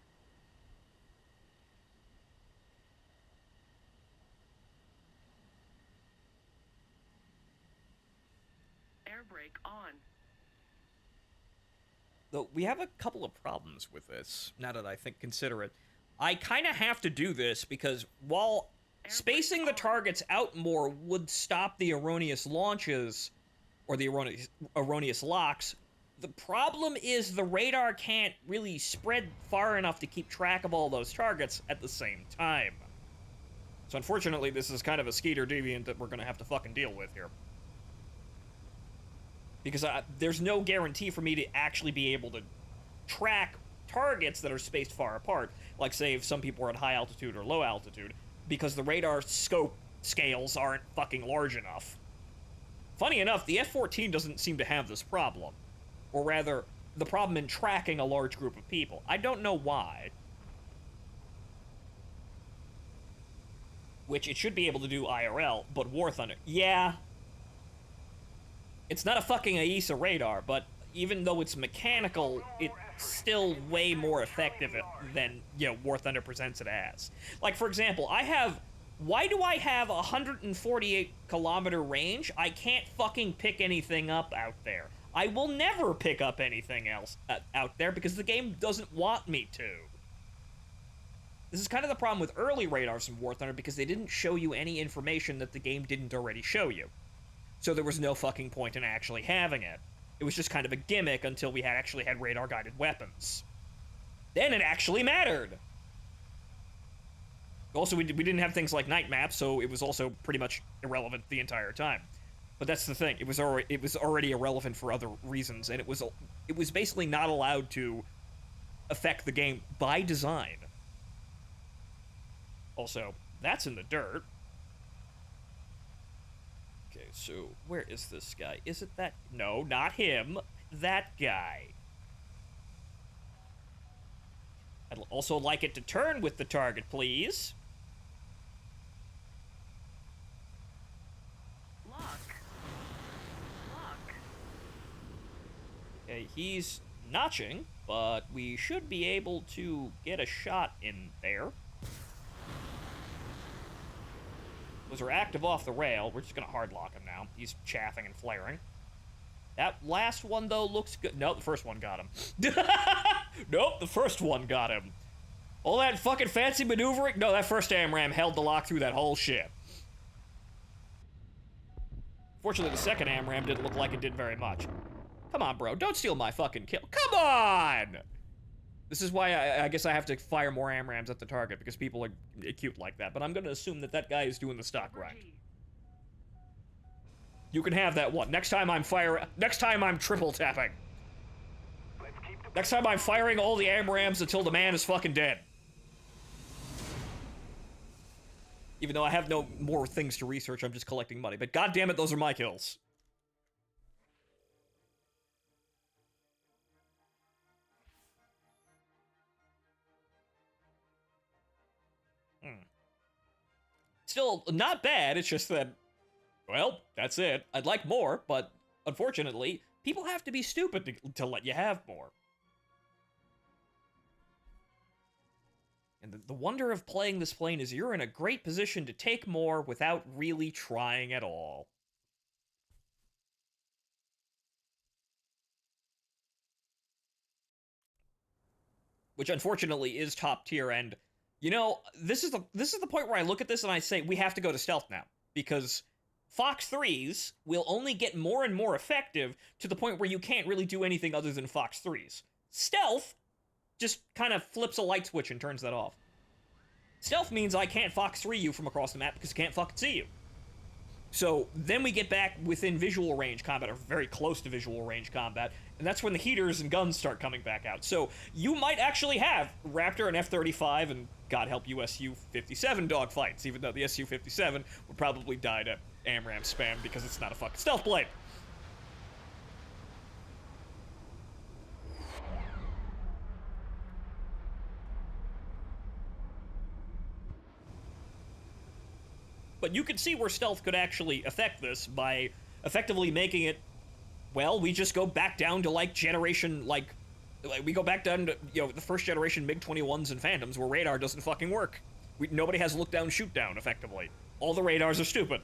Air brake on. Though we have a couple of problems with this, now that I consider it. I kind of have to do this because while spacing the targets out more would stop the erroneous launches, or the erroneous locks, the problem is the radar can't really spread far enough to keep track of all those targets at the same time. So unfortunately, this is kind of a Skeeter deviant that we're gonna have to fucking deal with here. Because there's no guarantee for me to actually be able to track targets that are spaced far apart, like say if some people are at high altitude or low altitude, because the radar scope scales aren't fucking large enough. Funny enough, the F-14 doesn't seem to have this problem. Or rather, the problem in tracking a large group of people. I don't know why. Which it should be able to do IRL, but War Thunder, yeah. It's not a fucking AESA radar, but even though it's mechanical, it's still way more effective than, you know, War Thunder presents it as. Like, for example, why do I have a 148-kilometer range? I can't fucking pick anything up out there. I will never pick up anything else out there because the game doesn't want me to. This is kind of the problem with early radars in War Thunder because they didn't show you any information that the game didn't already show you. So there was no fucking point in actually having it. It was just kind of a gimmick until we actually had radar-guided weapons. Then it actually mattered! Also, we didn't have things like night maps, so it was also pretty much irrelevant the entire time. But that's the thing, it was already irrelevant for other reasons, and it was basically not allowed to affect the game by design. Also, that's in the dirt. Okay, so where is this guy? Is it that? No, not him. That guy. I'd also like it to turn with the target, please. Lock. Okay, he's notching, but we should be able to get a shot in there. Those are active off the rail. We're just gonna hard lock him now. He's chaffing and flaring. That last one, though, looks good. Nope, the first one got him. Nope, the first one got him. All that fucking fancy maneuvering? No, that first AMRAAM held the lock through that whole shit. Fortunately, the second AMRAAM didn't look like it did very much. Come on, bro. Don't steal my fucking kill. Come on! This is why I guess I have to fire more AMRAAMs at the target, because people are cute like that. But I'm gonna assume that that guy is doing the stock grind. You can have that one. Next time I'm triple tapping. Next time I'm firing all the AMRAAMs until the man is fucking dead. Even though I have no more things to research, I'm just collecting money. But goddammit, those are my kills. Still, not bad, it's just that, well, that's it. I'd like more, but unfortunately, people have to be stupid to let you have more. And the wonder of playing this plane is you're in a great position to take more without really trying at all. Which unfortunately is top tier, and you know, this is the point where I look at this and I say we have to go to stealth now, because Fox 3s will only get more and more effective to the point where you can't really do anything other than Fox 3s. Stealth just kind of flips a light switch and turns that off. Stealth means I can't Fox 3 you from across the map because I can't fucking see you. So then we get back within visual range combat, or very close to visual range combat, and that's when the heaters and guns start coming back out. So you might actually have Raptor and F-35 and, God help you, Su-57 dogfights, even though the Su-57 would probably die to AMRAAM spam because it's not a fucking stealth blade. But you can see where stealth could actually affect this by effectively making it, well, we just go back down to, like, generation, like we go back down to, you know, the first generation MiG-21s and Phantoms where radar doesn't fucking work. Nobody has look-down, shoot-down, effectively. All the radars are stupid.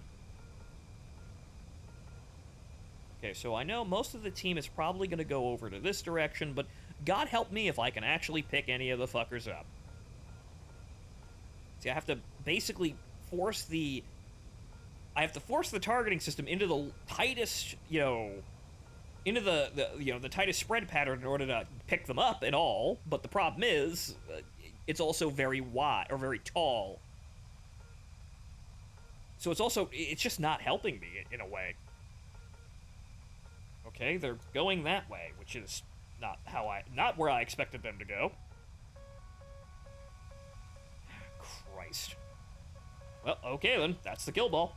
Okay, so I know most of the team is probably going to go over to this direction, but God help me if I can actually pick any of the fuckers up. See, I have to basically force the... I have to force the targeting system into the tightest, you know... into the tightest spread pattern in order to pick them up and all, but the problem is, it's also very wide, or very tall. So it's just not helping me, in a way. Okay, they're going that way, which is not where I expected them to go. Christ. Well, okay then, that's the kill ball.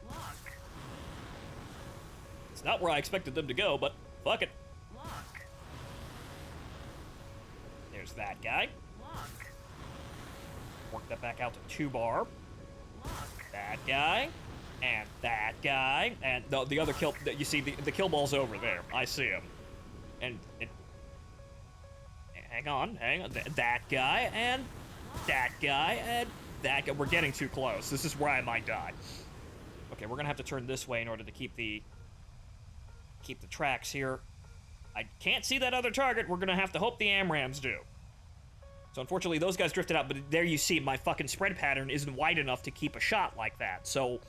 Lock. It's not where I expected them to go, but fuck it. Lock. There's that guy. Lock. Work that back out to 2-bar. Lock. That guy. And that guy. And the other kill... You see, the kill ball's over there. I see him. And it... Hang on. That guy, and that guy, and that guy. We're getting too close. This is where I might die. Okay, we're gonna have to turn this way in order to keep the tracks here. I can't see that other target. We're gonna have to hope the AMRAAMs do. So unfortunately, those guys drifted out, but there you see, my fucking spread pattern isn't wide enough to keep a shot like that, so...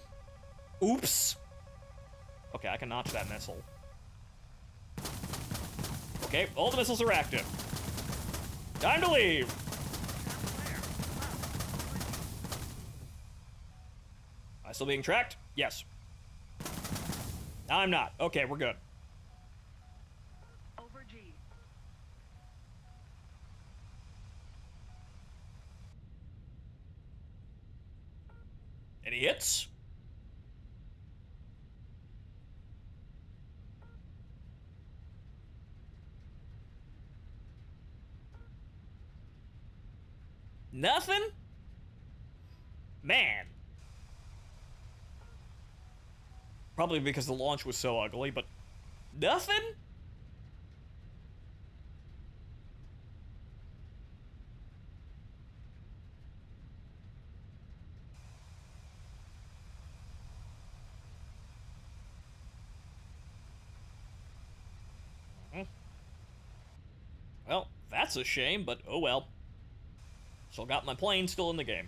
Oops. Okay, I can notch that missile. Okay, all the missiles are active. Time to leave! Am I still being tracked? Yes. I'm not. Okay, we're good. Over G. Any hits? Nothing? Man. Probably because the launch was so ugly, but nothing? Well, that's a shame, but oh well. Still got my plane still in the game.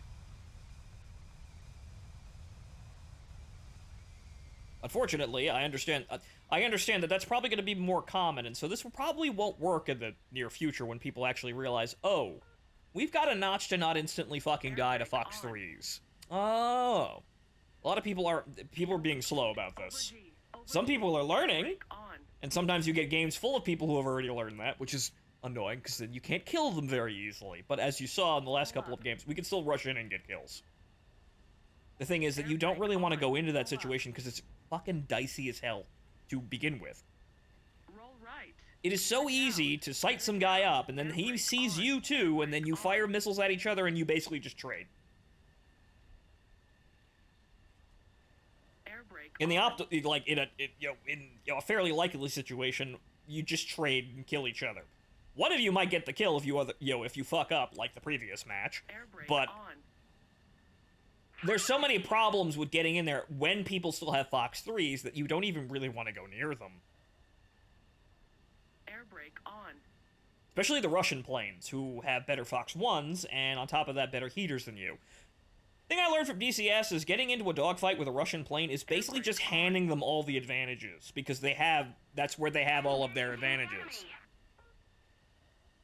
Unfortunately, I understand that that's probably going to be more common, and so this probably won't work in the near future when people actually realize, oh, we've got a notch to not instantly fucking die to Fox 3s. Oh. A lot of people are being slow about this. Some people are learning, and sometimes you get games full of people who have already learned that, which is annoying, because then you can't kill them very easily. But as you saw in the last couple of games, we can still rush in and get kills. The thing is that you don't really want to go into that situation because it's fucking dicey as hell to begin with. Roll right. It is so easy to sight some guy up, and then he sees you too, and then you fire missiles at each other, and you basically just trade. Air brake. In the a fairly likely situation, you just trade and kill each other. One of you might get the kill if you fuck up like the previous match, Air brake but on. there's so many problems with getting in there when people still have Fox 3s that you don't even really want to go near them. Air brake on. Especially the Russian planes, who have better Fox 1s, and on top of that, better heaters than you. Thing I learned from DCS is getting into a dogfight with a Russian plane is basically just handing them all the advantages, because that's where they have all of their advantages.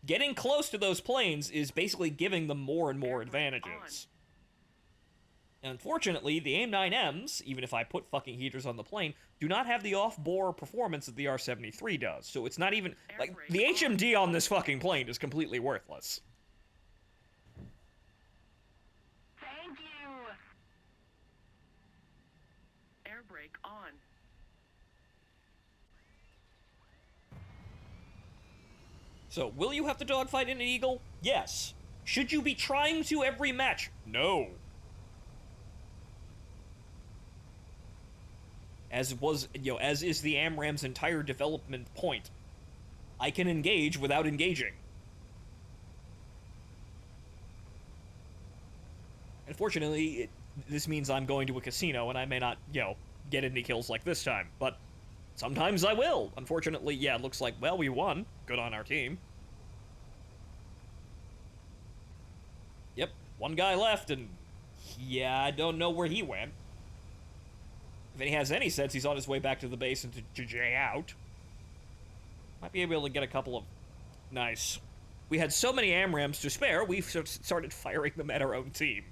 Getting close to those planes is basically giving them more and more advantages. And unfortunately, the AIM-9Ms, even if I put fucking heaters on the plane, do not have the off-bore performance that the R-73 does. So it's not even... Like, the HMD on this fucking plane is completely worthless. Thank you. Air brake on. So, will you have to dogfight in an Eagle? Yes. Should you be trying to every match? No. As is the AMRAAM's entire development point. I can engage without engaging. Unfortunately, this means I'm going to a casino and I may not, get any kills like this time, but sometimes I will. Unfortunately, yeah, it looks like, well, we won. Good on our team. Yep, one guy left, and yeah, I don't know where he went. If he has any sense, he's on his way back to the base and to J out. Might be able to get a couple of... Nice. We had so many AMRAAMs to spare, we started firing them at our own team.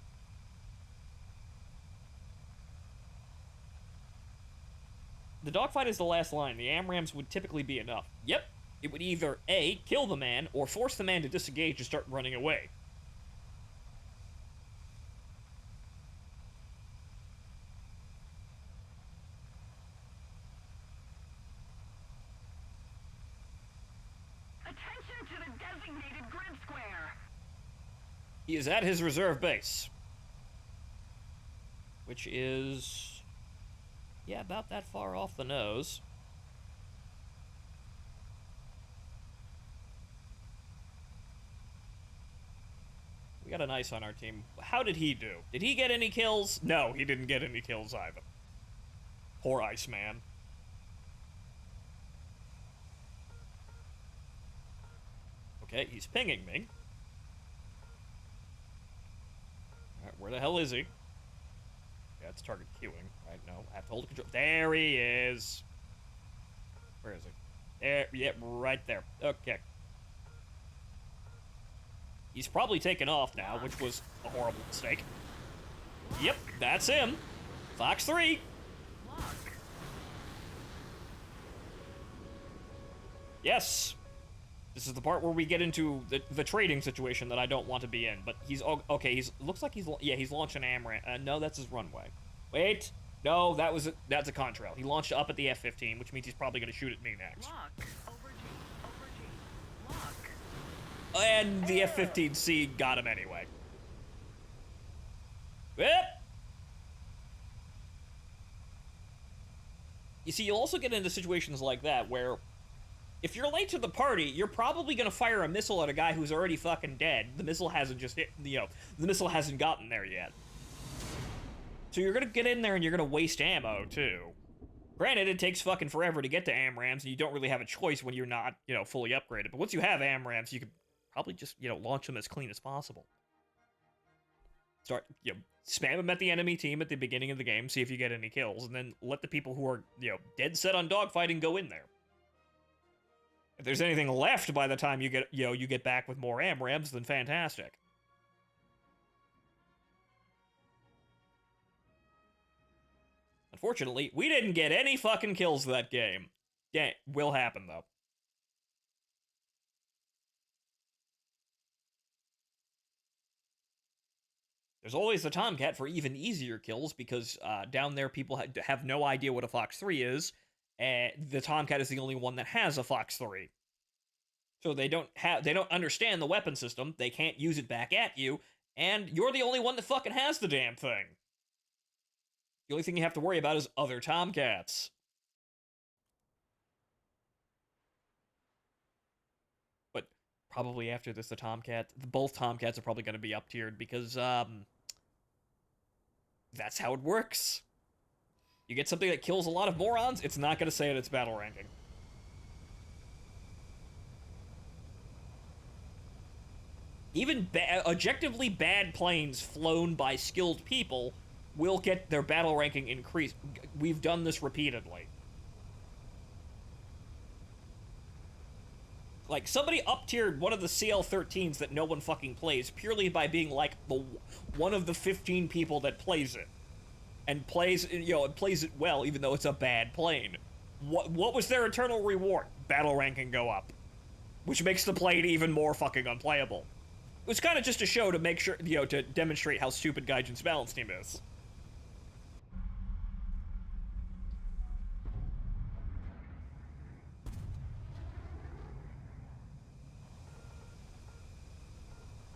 The dogfight is the last line. The AMRAAMs would typically be enough. Yep. It would either A, kill the man, or force the man to disengage and start running away. Attention to the designated grid square. He is at his reserve base. Which is... yeah, about that far off the nose. We got an ice on our team. How did he do? Did he get any kills? No, he didn't get any kills either. Poor Iceman. Okay, he's pinging me. Alright, where the hell is he? Yeah, it's target queuing. Right, no, I have to hold control. There he is. Where is he? There, yep, right there. Okay. He's probably taken off now, which was a horrible mistake. Yep, that's him. Fox 3. Lock. Yes. This is the part where we get into the trading situation that I don't want to be in. But he's okay. Looks like he's launched an AMRAAM. No, that's his runway. Wait, no, that's a contrail. He launched up at the F-15, which means he's probably going to shoot at me next. Lock. Over G. Lock. And the F-15C got him anyway. Yep. You see, you'll also get into situations like that where if you're late to the party, you're probably gonna fire a missile at a guy who's already fucking dead. The missile hasn't just hit, the missile hasn't gotten there yet. So you're gonna get in there and you're gonna waste ammo, too. Granted, it takes fucking forever to get to AMRAAMs, and you don't really have a choice when you're not, fully upgraded. But once you have AMRAAMs, you can probably just, launch them as clean as possible. Start, spam them at the enemy team at the beginning of the game, see if you get any kills, and then let the people who are, dead set on dogfighting go in there. If there's anything left by the time you get back with more AMRAAMs, then fantastic. Unfortunately, we didn't get any fucking kills that game. Yeah, will happen though. There's always the Tomcat for even easier kills because down there people have no idea what a Fox 3 is. The Tomcat is the only one that has a Fox 3. So they don't understand the weapon system, they can't use it back at you, and you're the only one that fucking has the damn thing. The only thing you have to worry about is other Tomcats. But probably after this, both Tomcats are probably going to be up-tiered because, that's how it works. You get something that kills a lot of morons, it's not going to say in its battle ranking. Even objectively bad planes flown by skilled people will get their battle ranking increased. We've done this repeatedly. Like, somebody up-tiered one of the CL-13s that no one fucking plays purely by being, like, one of the 15 people that plays it. And plays, you know, and plays it well, even though it's a bad plane. What was their eternal reward? Battle ranking go up. Which makes the plane even more fucking unplayable. It was kind of just a show to make sure, you know, to demonstrate how stupid Gaijin's balance team is.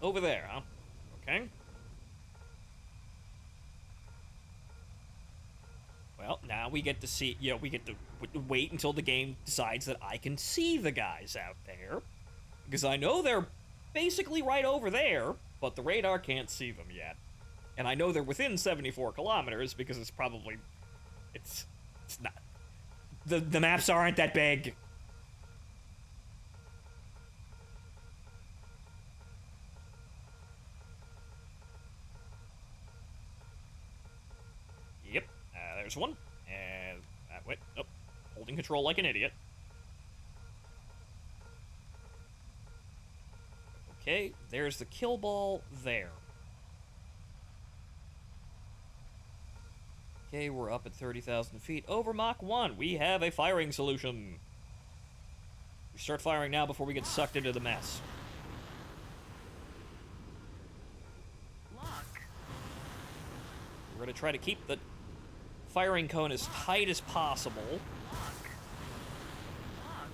Over there, huh? Okay. Well, now we get to see, you know, we get to wait until the game decides that I can see the guys out there. Because I know they're basically right over there, but the radar can't see them yet. And I know they're within 74 kilometers because it's probably... It's not... The maps aren't that big. Yep, there's one. And that went... Oh, holding control like an idiot. Okay, there's the kill ball there. Okay, we're up at 30,000 feet. Over Mach 1, we have a firing solution. We start firing now before we get sucked into the mess. Lock. We're going to try to keep the firing cone as tight as possible. Lock. Lock.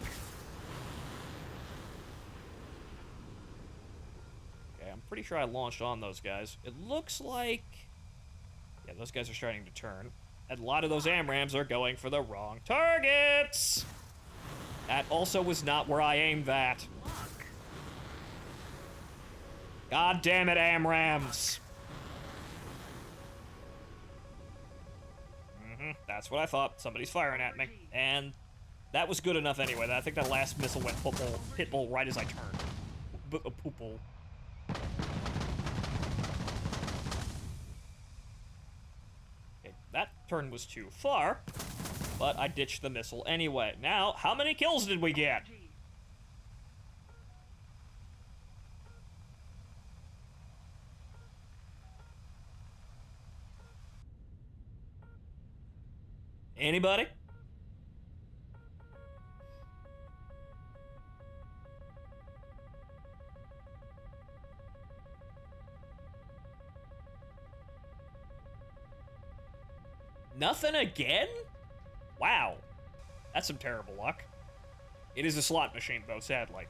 Okay, I'm pretty sure I launched on those guys. It looks like... Yeah, those guys are starting to turn. And a lot of those AMRAAMs are going for the wrong targets! That also was not where I aimed that. Lock. God damn it, AMRAAMs! That's what I thought. Somebody's firing at me. And that was good enough anyway. I think that last missile went pitbull right as I turned. Poople. Okay, that turn was too far, but I ditched the missile anyway. Now, how many kills did we get? G. Anybody? Nothing again? Wow. That's some terrible luck. It is a slot machine, though, sadly.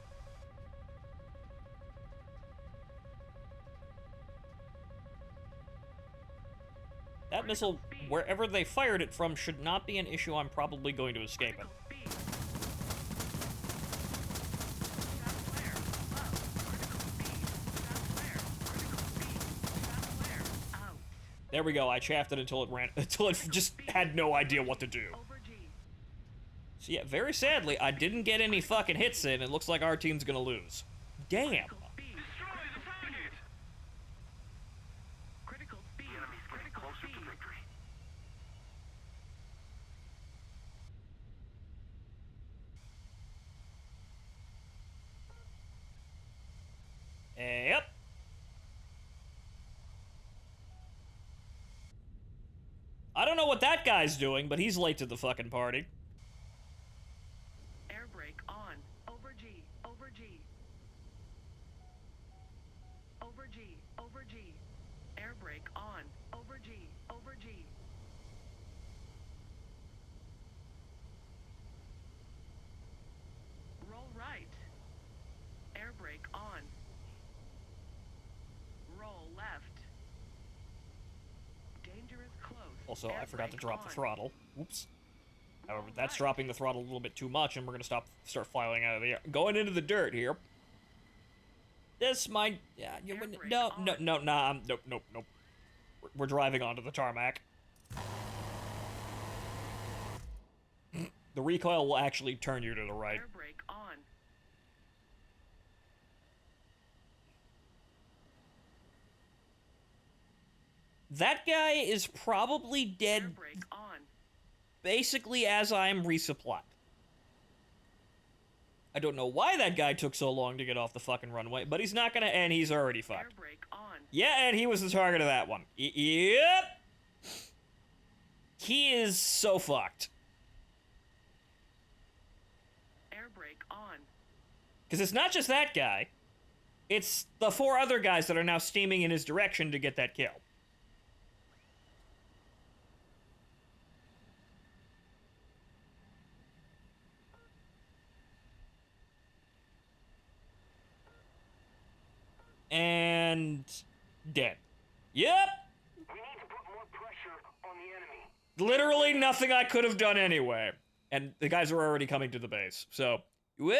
That missile, wherever they fired it from, should not be an issue. I'm probably going to escape it. Critical speed. Shot flare. Shot flare. Out. There we go. I chaffed it until it just had no idea what to do. Over G. So yeah, very sadly, I didn't get any fucking hits in. It looks like our team's gonna lose. Damn. Critical speed. Critical speed. Critical speed. Yep. I don't know what that guy's doing, but he's late to the fucking party. Air brake on. Over G. Over G. Over G. Over G. Air brake on. Over G. Over G. Roll right. Air brake on. Roll left. Dangerous close. Also, I Air forgot to brake drop the on. throttle. Oops. However, Roll that's right. dropping the throttle a little bit too much, and we're gonna start flying out of the air. Going into the dirt here. This might... Yeah, you Air wouldn't... brake No, on. no, no, nah, nope, nope, nope. We're driving onto the tarmac. The recoil will actually turn you to the right. Air brake on. That guy is probably Air dead brake on. basically as I'm resupplied. I don't know why that guy took so long to get off the fucking runway, but he's not gonna, and he's already Air fucked. brake on. Yeah, and he was the target of that one. Yep! He is so fucked. Air brake on. Because it's not just that guy, it's the 4 other guys that are now steaming in his direction to get that kill. And dead. Yep. We need to put more pressure on the enemy. Literally nothing I could have done anyway. And the guys were already coming to the base. So, whip.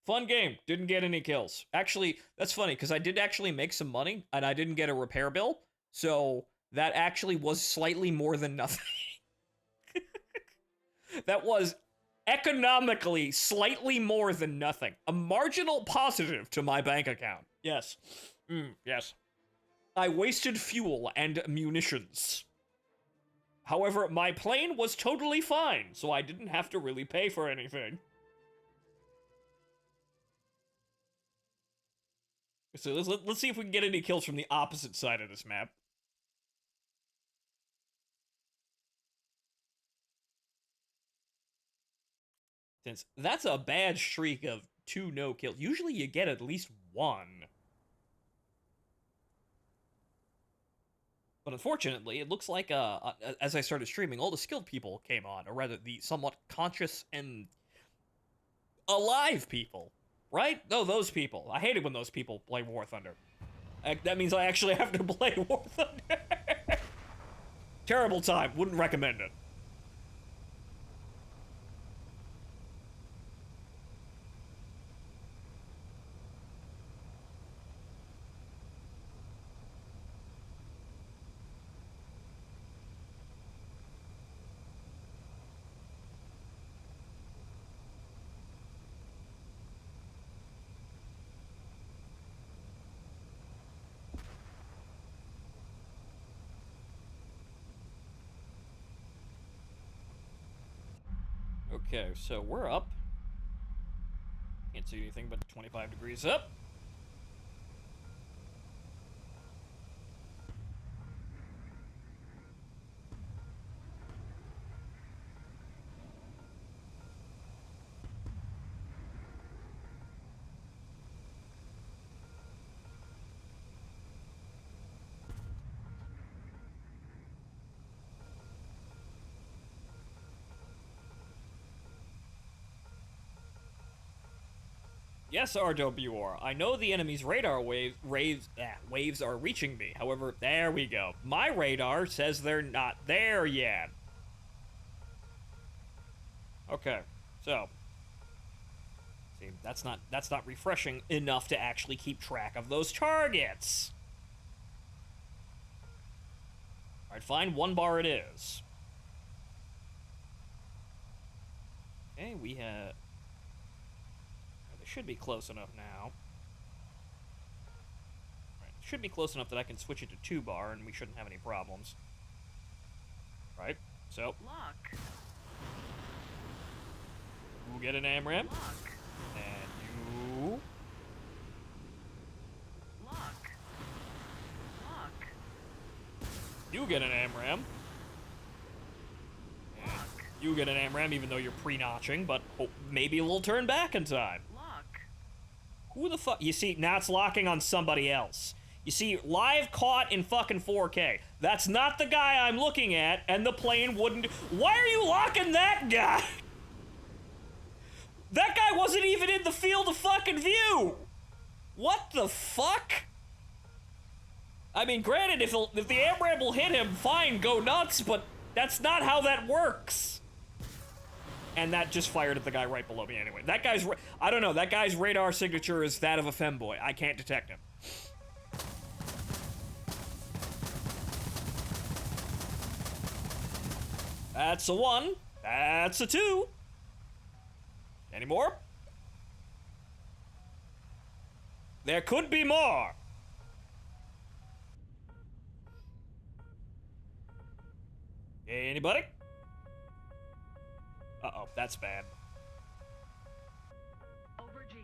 Fun game. Didn't get any kills. Actually, that's funny because I did actually make some money and I didn't get a repair bill. So that actually was slightly more than nothing. That was economically slightly more than nothing. A marginal positive to my bank account. Yes. Yes. I wasted fuel and munitions. However, my plane was totally fine, so I didn't have to really pay for anything. So let's see if we can get any kills from the opposite side of this map. Since that's a bad streak of 2 no kills. Usually you get at least 1. But unfortunately, it looks like as I started streaming, all the skilled people came on, or rather the somewhat conscious and alive people. Right? No, those people. I hate it when those people play War Thunder. That means I actually have to play War Thunder. Terrible time. Wouldn't recommend it. Okay, so we're up. Can't see anything but 25 degrees up. Yes, RWR, I know the enemy's radar waves are reaching me. However, there we go. My radar says they're not there yet. Okay, so see, that's not refreshing enough to actually keep track of those targets. All right, fine, 1 bar it is. Okay, we have. Should be close enough now. Right. Should be close enough that I can switch it to 2 bar and we shouldn't have any problems. Right? So. Lock. You get an AMRAM. Lock. And you. Lock. Lock. You get an AMRAM. And you get an AMRAM even though you're pre-notching, but maybe we'll turn back in time. Who the fuck? You see, now it's locking on somebody else. You see, live caught in fucking 4K. That's not the guy I'm looking at, and the plane wouldn't. Why are you locking that guy? That guy wasn't even in the field of fucking view. What the fuck? I mean, granted, if the AMRAM will hit him, fine, go nuts, but that's not how that works. And that just fired at the guy right below me anyway. That guy's, I don't know, that guy's radar signature is that of a femboy. I can't detect him. That's a 1. That's a 2. Any more? There could be more. Anybody? Uh-oh, that's bad. Over G.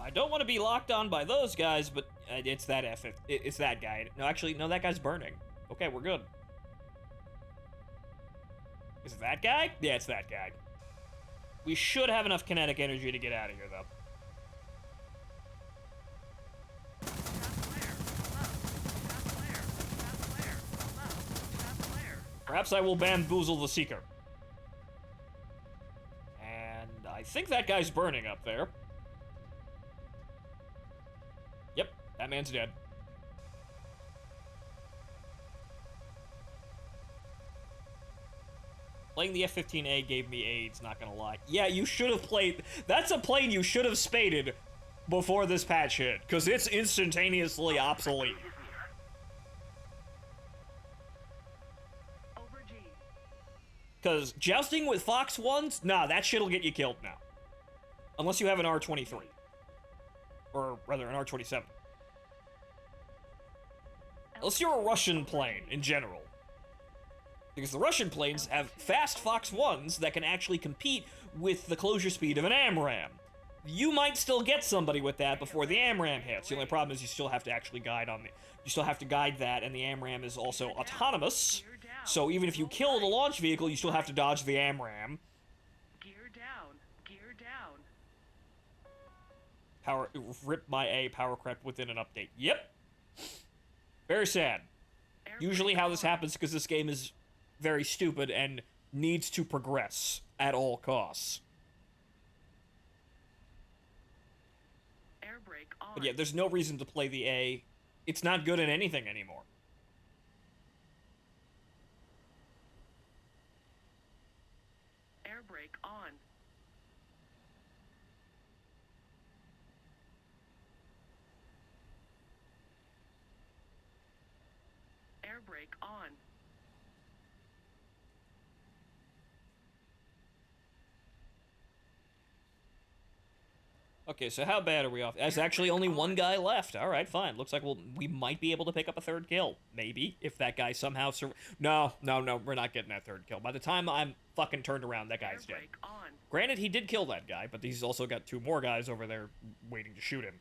I don't want to be locked on by those guys, but it's that it's that guy. No, actually, no, that guy's burning. Okay, we're good. Is it that guy? Yeah, it's that guy. We should have enough kinetic energy to get out of here, though. Perhaps I will bamboozle the Seeker. And I think that guy's burning up there. Yep, that man's dead. Playing the F-15A gave me AIDS, not gonna lie. Yeah, you should have played... That's a plane you should have spaded before this patch hit, because it's instantaneously obsolete. Over G. Because jousting with Fox 1s, nah, that shit'll get you killed now. Unless you have an R-23. Or, rather, an R-27. Unless you're a Russian plane, in general. Because the Russian planes have fast Fox 1s that can actually compete with the closure speed of an AMRAAM. You might still get somebody with that before the AMRAAM hits. The only problem is you still have to actually guide on the... You still have to guide that, and the AMRAAM is also autonomous. So even if you kill the launch vehicle, you still have to dodge the AMRAAM. Gear down. Gear down. Power... Rip my A, power crept within an update. Yep. Very sad. Usually how this happens, because this game is very stupid and needs to progress at all costs. Air brake on. But yeah, there's no reason to play the A. It's not good in anything anymore. Air brake on. Air brake on. Okay, so how bad are we off? There's actually only one guy left. All right, fine. Looks like we might be able to pick up a third kill. Maybe, if that guy somehow No, we're not getting that third kill. By the time I'm fucking turned around, that guy's dead. Air brake on. Granted, he did kill that guy, but he's also got 2 more guys over there waiting to shoot him.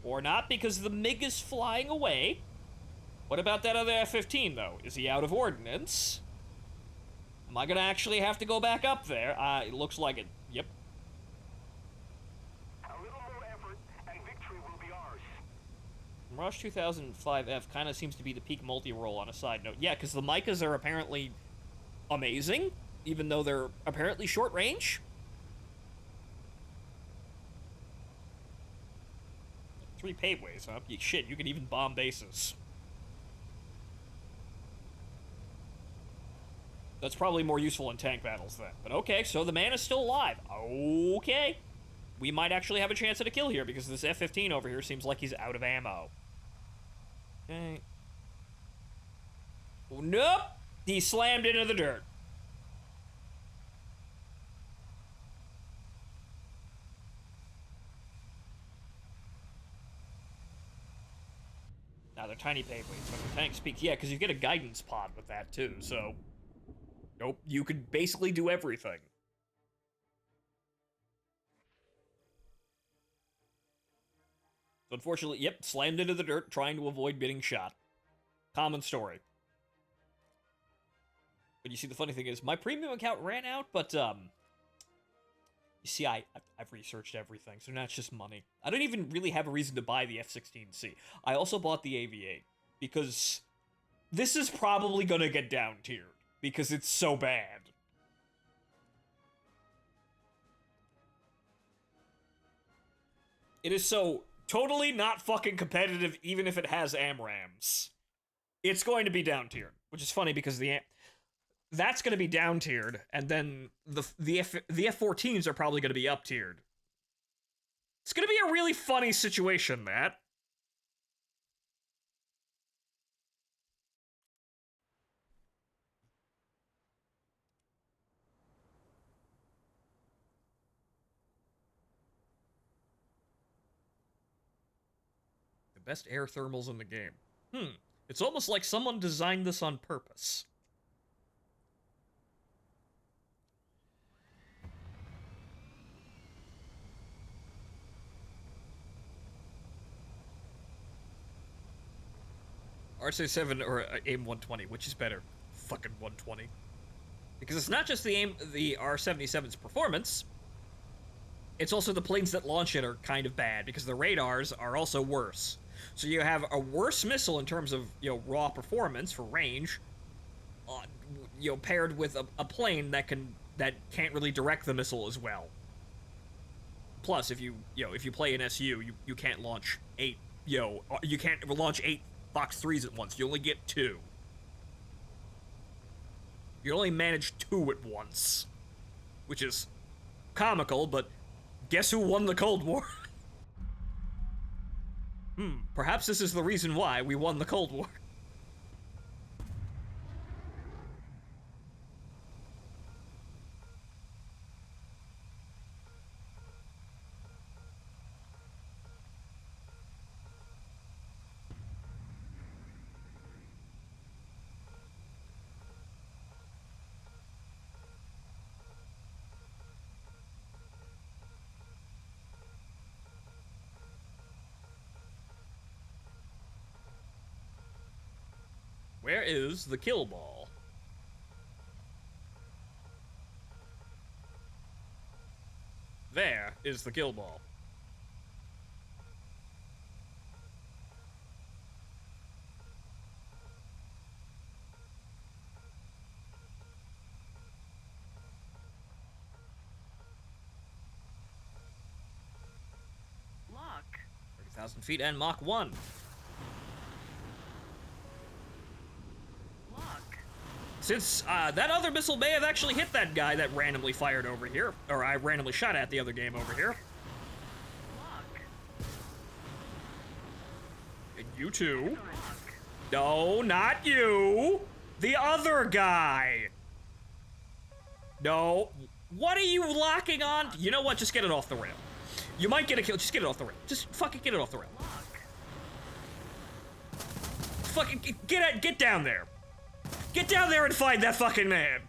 Or not, because the MiG is flying away. What about that other F-15, though? Is he out of ordnance? Am I gonna actually have to go back up there? It looks like it. Yep. A little more effort, and victory will be ours. Mirage 2005F kind of seems to be the peak multi-role on a side note. Yeah, because the Micas are apparently amazing, even though they're apparently short range. 3 paveways, huh? Shit, you can even bomb bases. That's probably more useful in tank battles then. But okay, so the man is still alive. Okay. We might actually have a chance at a kill here because this F-15 over here seems like he's out of ammo. Okay. Oh, nope! He slammed into the dirt. Now they're tiny paveways, but the tanks peak. Yeah, because you get a guidance pod with that too, so... Nope, you could basically do everything. So unfortunately, yep, slammed into the dirt trying to avoid getting shot. Common story. But you see, the funny thing is, my premium account ran out, but, you see, I've researched everything, so now it's just money. I don't even really have a reason to buy the F-16C. I also bought the AV-8, because this is probably gonna get down-tiered. Because it's so bad. It is so totally not fucking competitive, even if it has AMRAAMs. It's going to be down-tiered, which is funny because that's going to be down-tiered, and then the F-14s are probably going to be up-tiered. It's going to be a really funny situation, that. Best air thermals in the game. It's almost like someone designed this on purpose. RC7 or AIM 120, which is better? Fucking 120. Because it's not just the R77's performance, it's also the planes that launch it are kind of bad, because the radars are also worse. So you have a worse missile in terms of, raw performance for range, paired with a plane that can't really direct the missile as well. Plus, if you play an SU, you can't launch you can't launch 8 Fox 3s at once. You only get 2. You only manage 2 at once, which is comical, but guess who won the Cold War? Perhaps this is the reason why we won the Cold War. Where is the kill ball? There is the kill ball. Lock. 30,000 feet and Mach 1. Since that other missile may have actually hit that guy that randomly fired over here, or I randomly shot at the other game over here. Lock. And you too. No, not you. The other guy. No. What are you locking on? You know what? Just get it off the rail. You might get a kill. Just get it off the rail. Just fucking get it off the rail. Fucking get down there. Get down there and find that fucking man!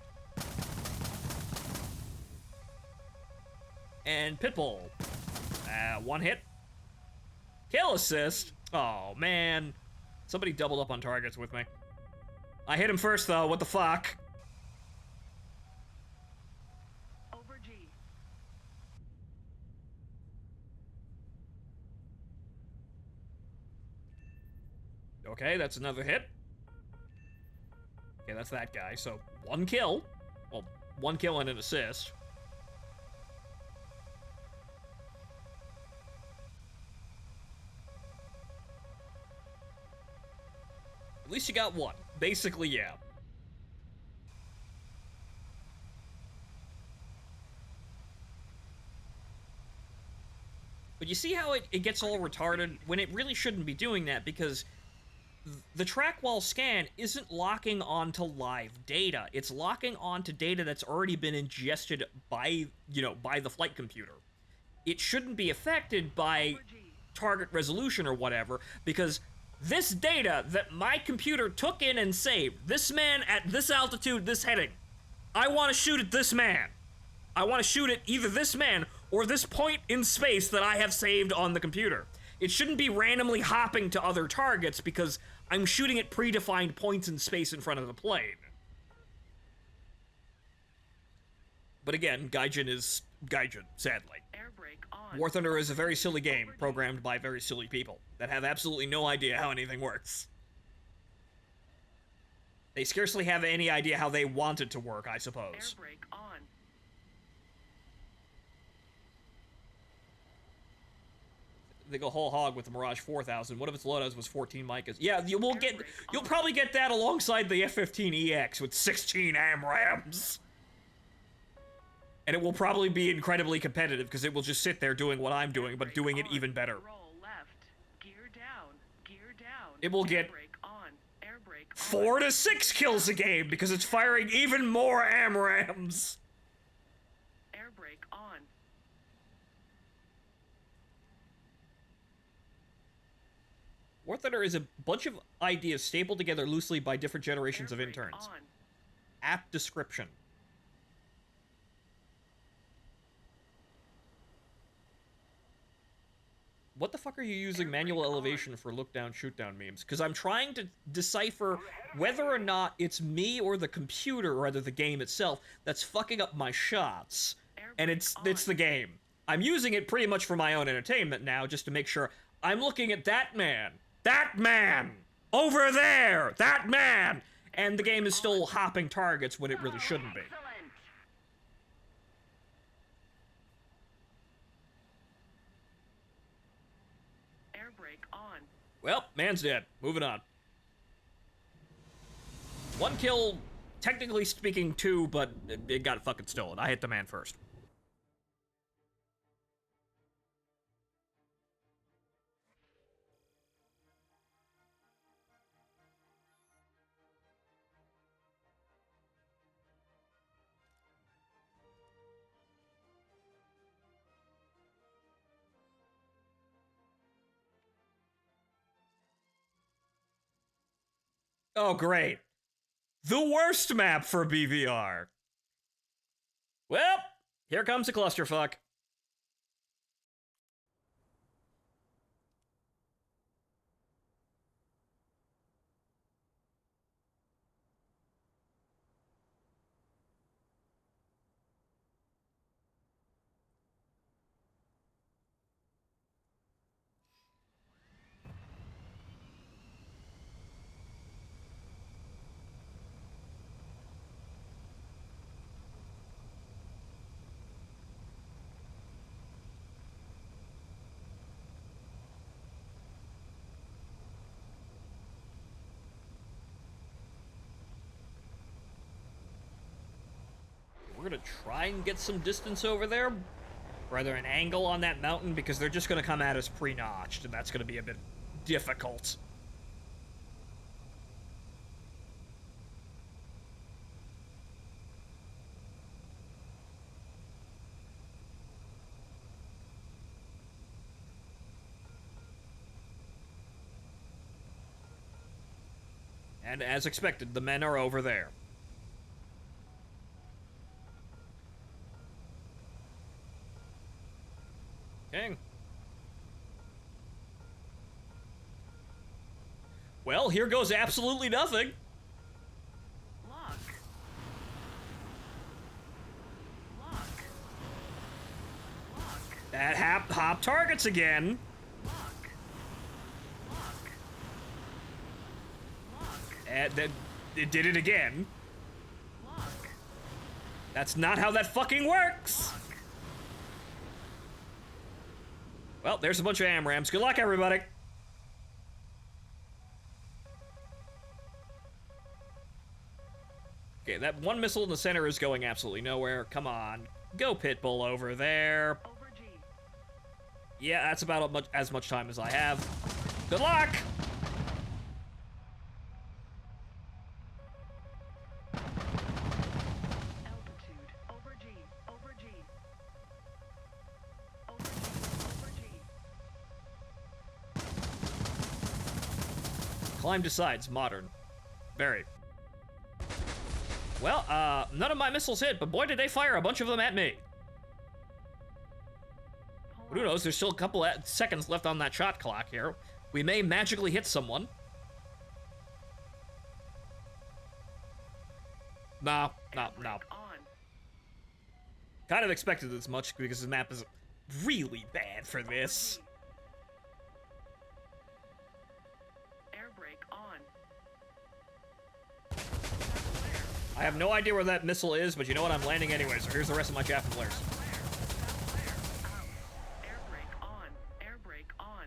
And Pitbull. 1 hit. Kill assist. Oh, man. Somebody doubled up on targets with me. I hit him first, though. What the fuck? Over G. Okay, that's another hit. Okay, that's that guy. So, 1 kill. Well, 1 kill and an assist. At least you got 1. Basically, yeah. But you see how it gets all retarded when it really shouldn't be doing that, because the track while scan isn't locking onto live data. It's locking onto data that's already been ingested by, by the flight computer. It shouldn't be affected by target resolution or whatever, because this data that my computer took in and saved, this man at this altitude, this heading, I want to shoot at this man. I want to shoot at either this man or this point in space that I have saved on the computer. It shouldn't be randomly hopping to other targets because I'm shooting at predefined points in space in front of the plane. But again, Gaijin is Gaijin, sadly. Air brake on. War Thunder is a very silly game, programmed by very silly people that have absolutely no idea how anything works. They scarcely have any idea how they want it to work, I suppose. Air brake on. They go whole hog with the Mirage 4000. One of its loadouts was 14 Micas. Yeah, you'll probably get that alongside the F-15EX with 16 AMRAAMs. And it will probably be incredibly competitive because it will just sit there doing what I'm doing, but doing it even better. Roll left. Gear down. Gear down. It will get Air brake on. Air brake on. 4 to 6 kills a game because it's firing even more AMRAAMs. Air brake on. War Thunder is a bunch of ideas stapled together loosely by different generations of Air brake interns. on. Apt description. What the fuck are you using Air manual brake elevation for look down, shoot down memes? Because I'm trying to decipher whether or not it's me or the computer, or rather the game itself, that's fucking up my shots. Air And brake it's on. the game. I'm using it pretty much for my own entertainment now, just to make sure I'm looking at that man. That man! Over there! That man! And the game is still hopping targets when it really shouldn't be. Excellent. Air brake on. Well, man's dead. Moving on. One kill, technically speaking two, but it got fucking stolen. I hit the man first. Oh, great. The worst map for BVR. Well, here comes a clusterfuck. We're gonna try and get some distance over there. Rather, an angle on that mountain, because they're just gonna come at us pre-notched, and that's gonna be a bit difficult. And as expected, the men are over there. Okay. Well, here goes absolutely nothing. Lock. Lock. Lock. That hop targets again. Lock. Lock. Lock. And then it did it again. Lock. That's not how that fucking works. Lock. Well, there's a bunch of AMRAMs. Good luck, everybody. Okay, that one missile in the center is going absolutely nowhere. Come on. Go Pitbull over there. Over G. Yeah, that's about as much time as I have. Good luck! Altitude. Over G. Over G. Over G. Over G. Climb to sides. Modern. Very. Well, none of my missiles hit, but boy did they fire a bunch of them at me. But who knows, there's still a couple of seconds left on that shot clock here. We may magically hit someone. No. On. Kind of expected this much because the map is really bad for this. Air brake on. I have no idea where that missile is, but you know what? I'm landing anyway, so here's the rest of my chaff and flares. Out. Air brake on. Air brake on.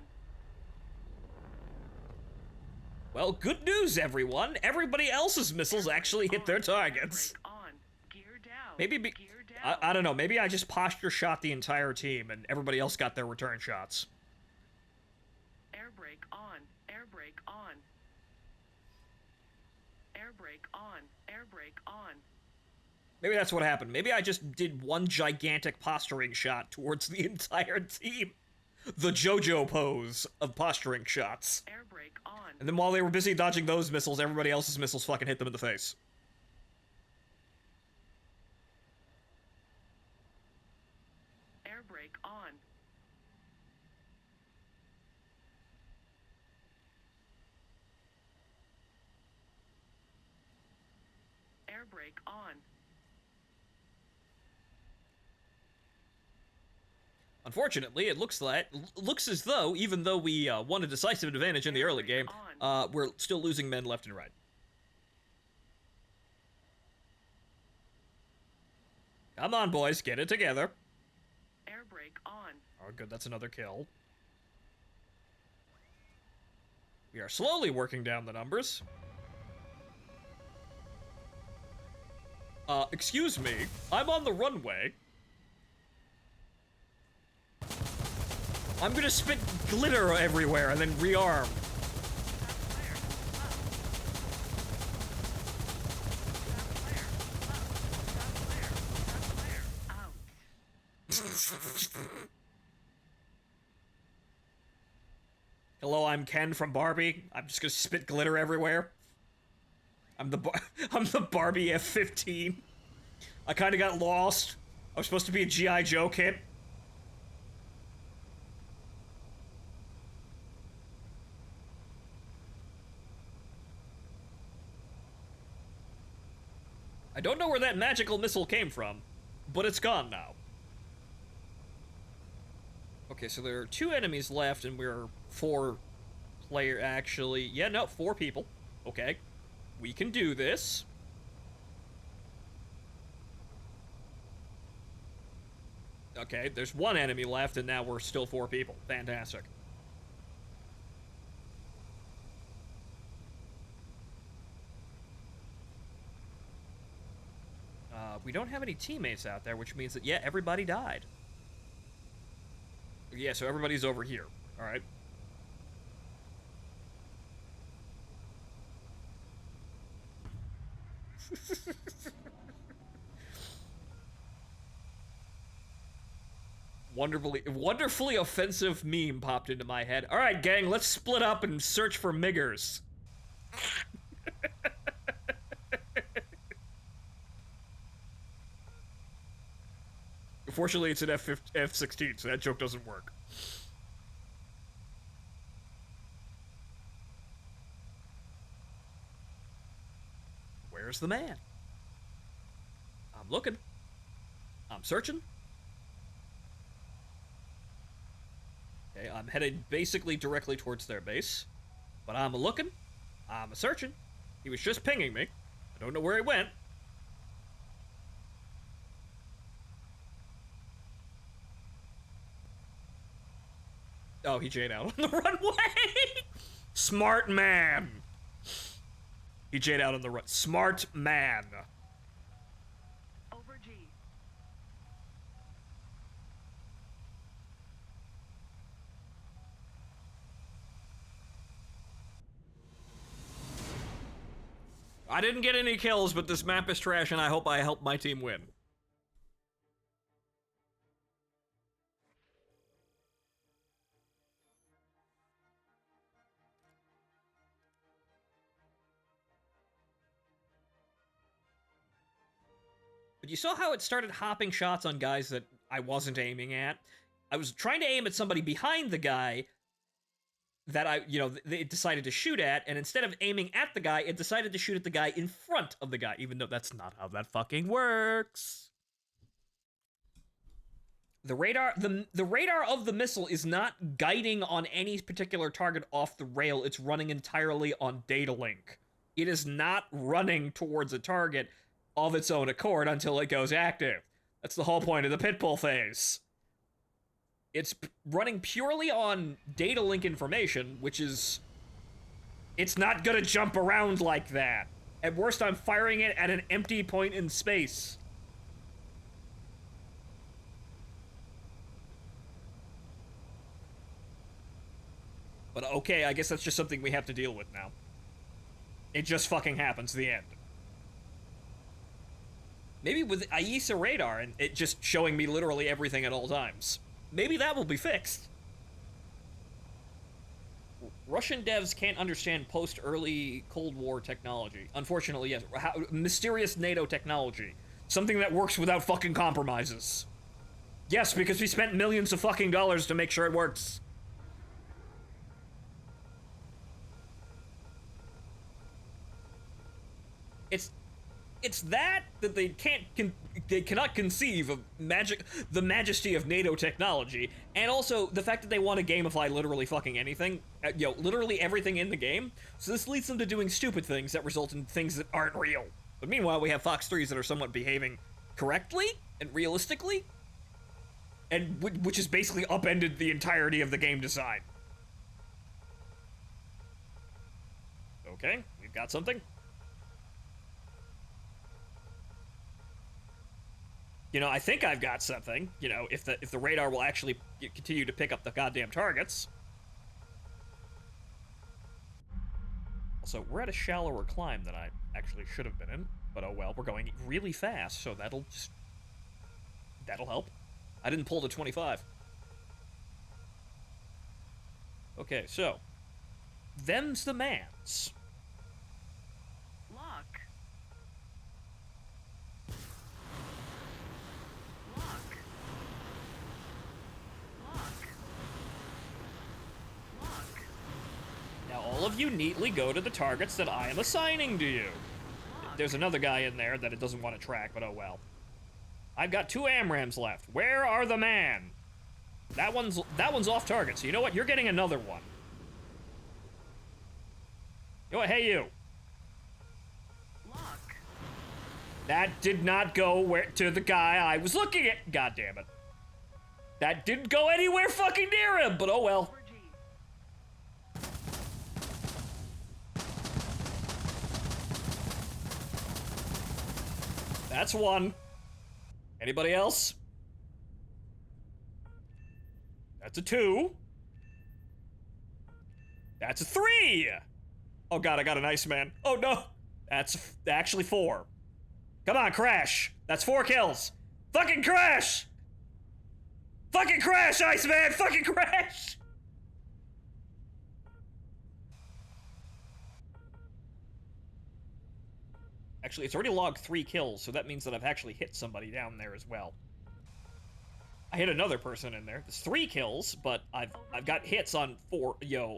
Well, good news, everyone. Everybody else's missiles actually hit their targets. Air brake on. Gear down. Maybe Gear down. I don't know. Maybe I just posture shot the entire team, and everybody else got their return shots. Air brake on. Air brake on. Air brake on. Air brake on. Maybe that's what happened. Maybe I just did one gigantic posturing shot towards the entire team. The JoJo pose of posturing shots. Air brake on. And then while they were busy dodging those missiles, everybody else's missiles fucking hit them in the face. Air brake on. Air brake on. Unfortunately, it looks as though, even though we won a decisive advantage in the early game, we're still losing men left and right. Come on, boys, get it together. Air brake on. Oh, good, that's another kill. We are slowly working down the numbers. Excuse me, I'm on the runway. I'm gonna spit glitter everywhere and then rearm. Hello, I'm Ken from Barbie. I'm just gonna spit glitter everywhere. I'm the Barbie F-15. I kinda got lost. I was supposed to be a G.I. Joe kid. I don't know where that magical missile came from, but it's gone now. Okay, so there are 2 enemies left, and we're 4 player, actually. Yeah, no, 4 people. Okay. We can do this. Okay, there's 1 enemy left, and now we're still 4 people. Fantastic. We don't have any teammates out there, which means that, yeah, everybody died. Yeah, so everybody's over here. Alright. Wonderfully offensive meme popped into my head. Alright, gang, let's split up and search for Miggers. Unfortunately, it's an F-16, so that joke doesn't work. Where's the man? I'm looking. I'm searching. Okay, I'm headed basically directly towards their base. But I'm looking. I'm searching. He was just pinging me. I don't know where he went. Oh, he J'd out on the runway! Smart man! He J'd out on the run. Smart man. Over G. I didn't get any kills, but this map is trash, and I hope I help my team win. But you saw how it started hopping shots on guys that I wasn't aiming at? I was trying to aim at somebody behind the guy that they decided to shoot at, and instead of aiming at the guy, it decided to shoot at the guy in front of the guy, even though that's not how that fucking works. The radar of the missile is not guiding on any particular target off the rail. It's running entirely on data link. It is not running towards a target of its own accord until it goes active. That's the whole point of the pitbull phase. It's running purely on data link information, which is... It's not gonna jump around like that. At worst, I'm firing it at an empty point in space. But okay, I guess that's just something we have to deal with now. It just fucking happens, the end. Maybe with AISA radar and it just showing me literally everything at all times. Maybe that will be fixed. Russian devs can't understand post-early Cold War technology. Unfortunately, yes. Mysterious NATO technology. Something that works without fucking compromises. Yes, because we spent millions of fucking dollars to make sure it works. It's that they cannot conceive of the majesty of NATO technology, and also the fact that they want to gamify literally fucking anything, literally everything in the game. So this leads them to doing stupid things that result in things that aren't real. But meanwhile, we have Fox 3s that are somewhat behaving correctly and realistically, and which has basically upended the entirety of the game design. Okay, we've got something. You know, I think I've got something. You know, if the radar will actually continue to pick up the goddamn targets. Also, we're at a shallower climb than I actually should have been in, but oh well, we're going really fast, so that'll help. I didn't pull to 25. Okay, so them's the mans. Lock. Now all of you neatly go to the targets that I am assigning to you. There's another guy in there that it doesn't want to track, but oh well. I've got 2 AMRAAMs left. Where are the man? That one's off target, so you know what? You're getting another one. You know what? Hey, you. Lock. That did not go to the guy I was looking at. God damn it. That didn't go anywhere fucking near him, but oh well. Over G. That's one. Anybody else? That's a 2. That's a 3. Oh god, I got an Iceman. Oh no. That's actually 4. Come on, crash. That's 4 kills. Fucking crash! Fucking crash, Iceman! Fucking crash! Actually, it's already logged 3 kills, so that means that I've actually hit somebody down there as well. I hit another person in there. There's 3 kills, but I've got hits on 4,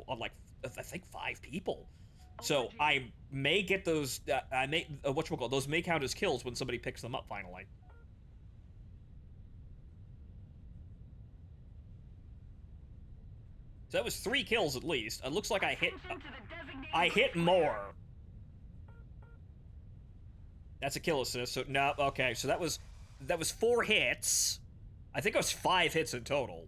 on like, I think 5 people. So I may get those, those may count as kills when somebody picks them up finally. So that was 3 kills at least. It looks like I hit more. That's a kill assist, so no, okay, so that was 4 hits. I think it was 5 hits in total.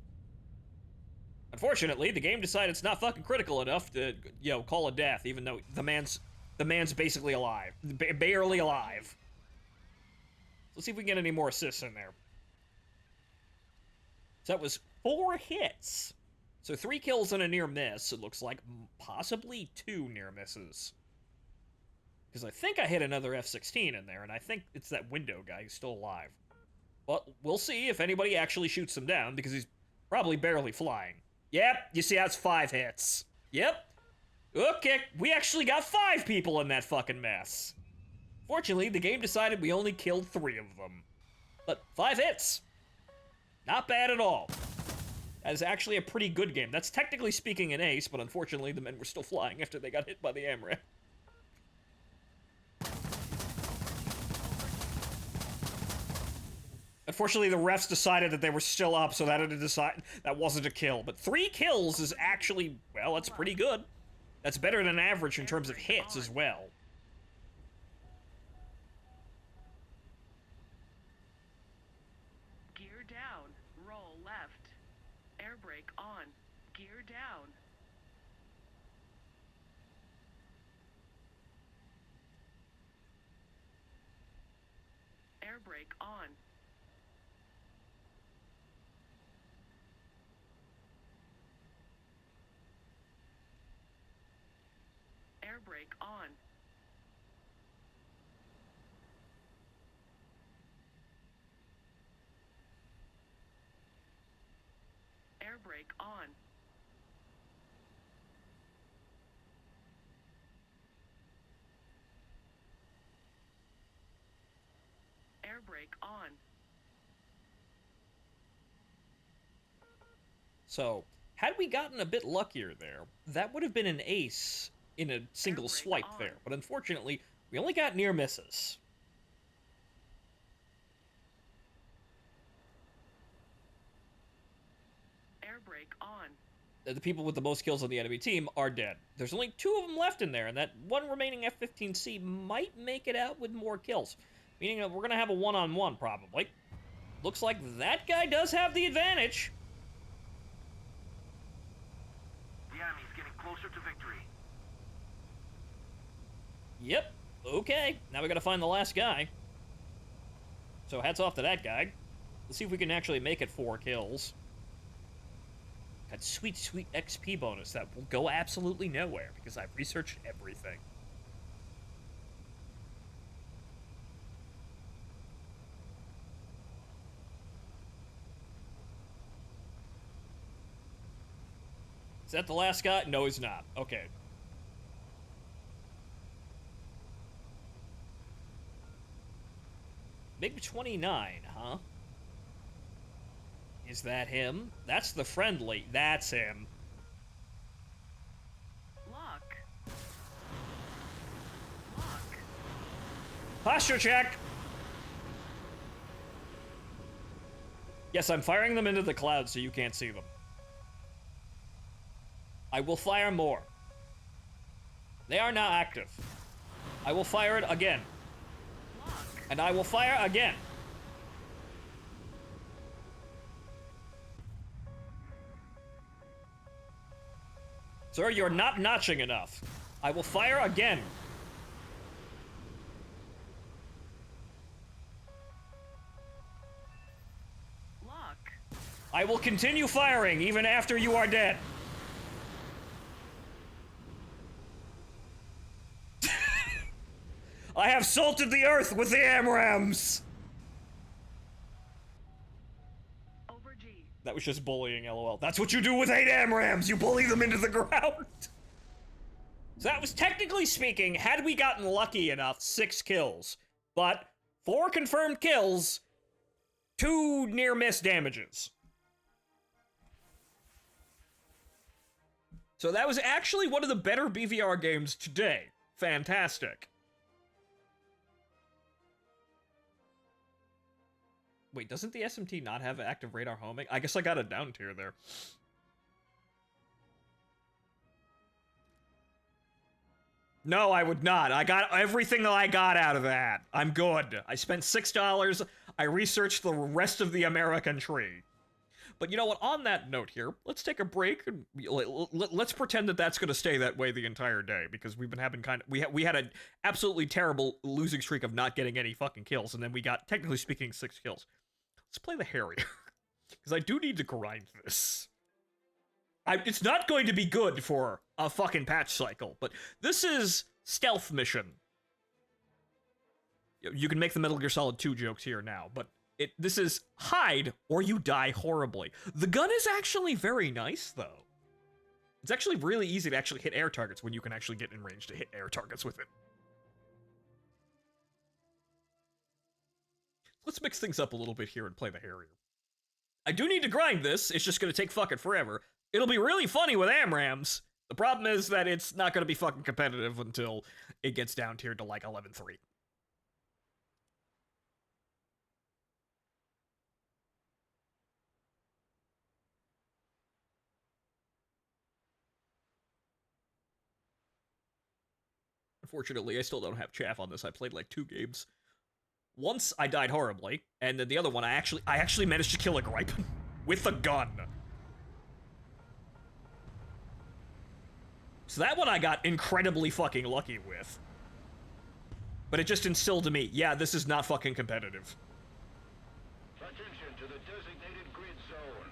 Unfortunately, the game decided it's not fucking critical enough to, call a death, even though the man's basically alive. Barely alive. Let's see if we can get any more assists in there. So that was 4 hits. So 3 kills and a near miss, it looks like. Possibly 2 near misses. Because I think I hit another F-16 in there, and I think it's that window guy who's still alive. But we'll see if anybody actually shoots him down, because he's probably barely flying. Yep, you see that's 5 hits. Yep. Okay, we actually got 5 people in that fucking mess. Fortunately, the game decided we only killed 3 of them. But 5 hits. Not bad at all. That is actually a pretty good game. That's technically speaking an ace, but unfortunately the men were still flying after they got hit by the AMRAAM. Unfortunately, the refs decided that they were still up, so that wasn't a kill. But 3 kills is actually, well, that's pretty good. That's better than average in terms of hits as well. Gear down. Roll left. Air brake on. Gear down. Air brake on. Air brake on. Air brake on. brake on. So, had we gotten a bit luckier there, that would have been an ace in a single Air brake swipe on. there. But unfortunately, we only got near misses. Air brake on. The people with the most kills on the enemy team are dead. There's only 2 of them left in there, and that one remaining F-15C might make it out with more kills. Meaning that we're going to have a one-on-one, probably. Looks like that guy does have the advantage. The enemy's getting closer to victory. Yep. Okay. Now we got to find the last guy. So hats off to that guy. Let's see if we can actually make it 4 kills. That sweet, sweet XP bonus that will go absolutely nowhere because I've researched everything. Is that the last guy? No, he's not. Okay. MiG-29, huh? Is that him? That's the friendly. That's him. Lock. Lock. Posture check! Yes, I'm firing them into the clouds so you can't see them. I will fire more. They are now active. I will fire it again. Lock. And I will fire again. Sir, you're not notching enough. I will fire again. Lock. I will continue firing even after you are dead. I have salted the earth with the AMRAAMs! Over G. That was just bullying, lol. That's what you do with 8 AMRAAMs! You bully them into the ground! So that was, technically speaking, had we gotten lucky enough, 6 kills. But 4 confirmed kills, 2 near-miss damages. So that was actually one of the better BVR games today. Fantastic. Wait, doesn't the SMT not have active radar homing? I guess I got a down tier there. No, I would not. I got everything that I got out of that. I'm good. I spent $6. I researched the rest of the American tree. But you know what? On that note here, let's take a break and let's pretend that that's going to stay that way the entire day because we've been having we had an absolutely terrible losing streak of not getting any fucking kills, and then we got, technically speaking, 6 kills. Let's play the Harrier because I do need to grind this. It's not going to be good for a fucking patch cycle, but this is stealth mission. You can make the Metal Gear Solid 2 jokes here now, but this is hide or you die horribly. The gun is actually very nice, though. It's actually really easy to actually hit air targets when you can actually get in range to hit air targets with it. Let's mix things up a little bit here and play the Harrier. I do need to grind this. It's just going to take fucking forever. It'll be really funny with AMRAAMs. The problem is that it's not going to be fucking competitive until it gets down tiered to like 11-3. Unfortunately, I still don't have chaff on this. I played like 2 games. Once I died horribly, and then the other one I actually managed to kill a Gripen with a gun. So that one I got incredibly fucking lucky with. But it just instilled in me, yeah, this is not fucking competitive. Attention to the designated grid zone.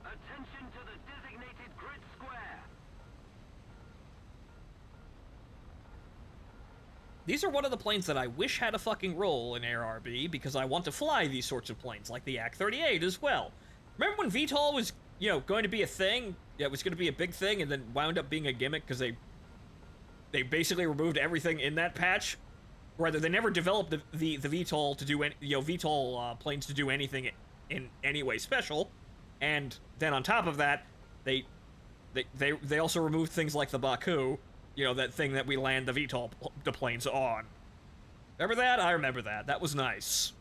Attention to the designated grid square. These are one of the planes that I wish had a fucking role in ARB because I want to fly these sorts of planes, like the AK-38 as well. Remember when VTOL was, you know, going to be a thing? Yeah, it was going to be a big thing and then wound up being a gimmick because they basically removed everything in that patch? Rather, they never developed the VTOL to do any, VTOL planes to do anything in any way special, and then on top of that, they also removed things like the Baku, that thing that we land the VTOL the planes on. Remember that? I remember that. That was nice.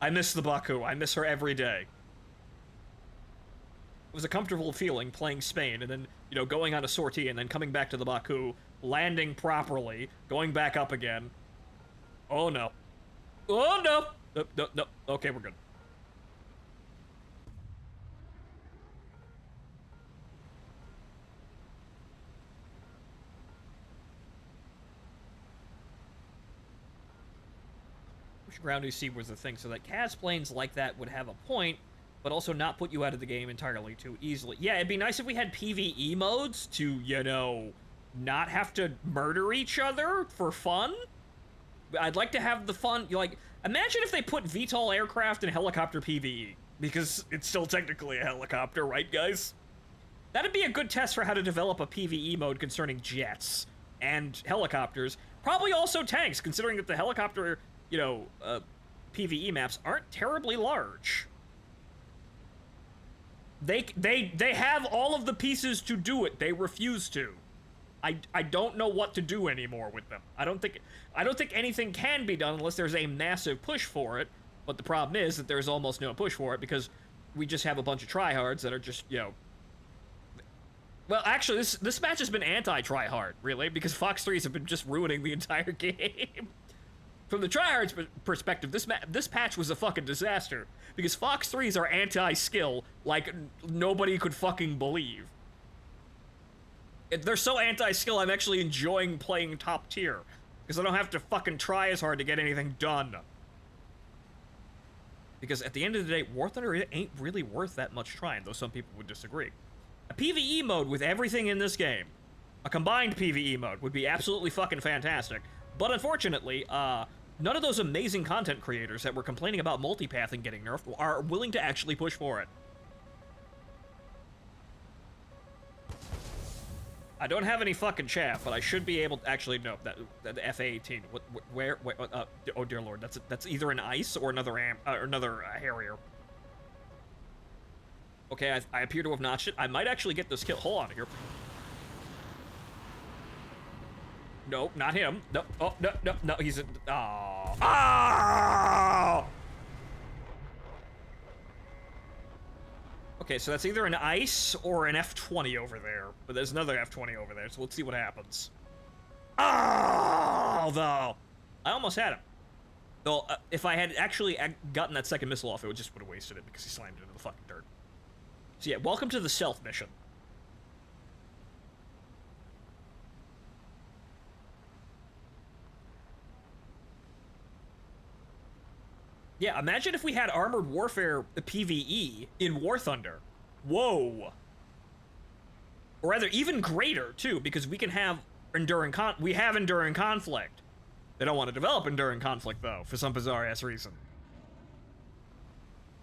I miss the Baku. I miss her every day. It was a comfortable feeling playing Spain and then, going on a sortie and then coming back to the Baku, landing properly, going back up again. Oh no. Oh no! No. Okay, we're good. Ground UC was the thing, so that CAS planes like that would have a point, but also not put you out of the game entirely too easily. Yeah, it'd be nice if we had PvE modes to, not have to murder each other for fun. I'd like to have the fun, imagine if they put VTOL aircraft in helicopter PvE, because it's still technically a helicopter, right, guys? That'd be a good test for how to develop a PvE mode concerning jets and helicopters. Probably also tanks, considering that the helicopter PvE maps aren't terribly large. They have all of the pieces to do it. They refuse to. I don't know what to do anymore with them. I don't think anything can be done unless there's a massive push for it. But the problem is that there's almost no push for it because we just have a bunch of tryhards that are just, Well, actually, this match has been anti-tryhard, really, because Fox 3s have been just ruining the entire game. From the tryhard's perspective, this patch was a fucking disaster, because Fox 3s are anti-skill like nobody could fucking believe. They're so anti-skill, I'm actually enjoying playing top tier, because I don't have to fucking try as hard to get anything done. Because at the end of the day, War Thunder ain't really worth that much trying, though some people would disagree. A PvE mode with everything in this game, a combined PvE mode, would be absolutely fucking fantastic. But unfortunately, none of those amazing content creators that were complaining about multipathing getting nerfed are willing to actually push for it. I don't have any fucking chat, but I should be able to actually no. That the FA-18. Where? Oh dear lord, that's either an ice or another Harrier. Okay, I appear to have notched it. I might actually get this kill. Hold on here. No, not him. No. Oh no. He's a. Oh. Oh! Okay, so that's either an ice or an F-20 over there. But there's another F-20 over there, so let's see what happens. Oh, though. I almost had him. Though, if I had actually gotten that second missile off, it just would have wasted it because he slammed it into the fucking dirt. So yeah, welcome to the stealth mission. Yeah, imagine if we had Armored Warfare PvE in War Thunder. Whoa. Or rather, even greater, too, because we can have enduring conflict. They don't want to develop enduring conflict, though, for some bizarre-ass reason.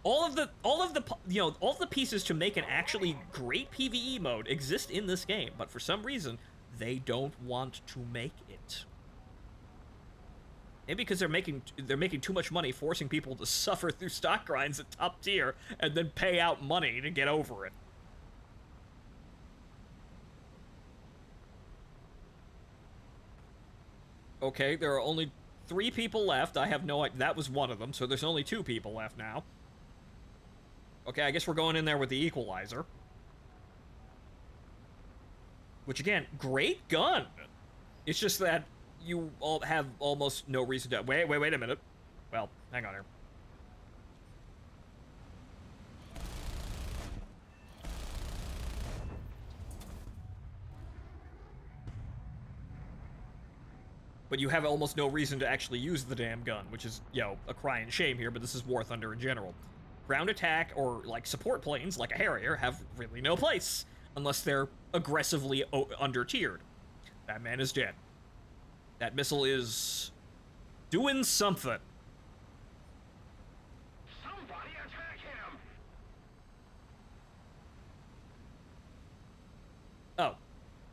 All of the pieces to make an actually great PvE mode exist in this game, but for some reason, they don't want to make it. Maybe because they're making too much money, forcing people to suffer through stock grinds at top tier and then pay out money to get over it. Okay, there are only 3 people left. I have no idea. That was one of them, so there's only 2 people left now. Okay, I guess we're going in there with the equalizer. Which, again, great gun. It's just that you all have almost no reason to... Wait a minute. Well, hang on here. But you have almost no reason to actually use the damn gun, which is, a crying shame here, but this is War Thunder in general. Ground attack or, support planes, like a Harrier, have really no place, unless they're aggressively under-tiered. That man is dead. That missile is doing something. Somebody attack him! Oh,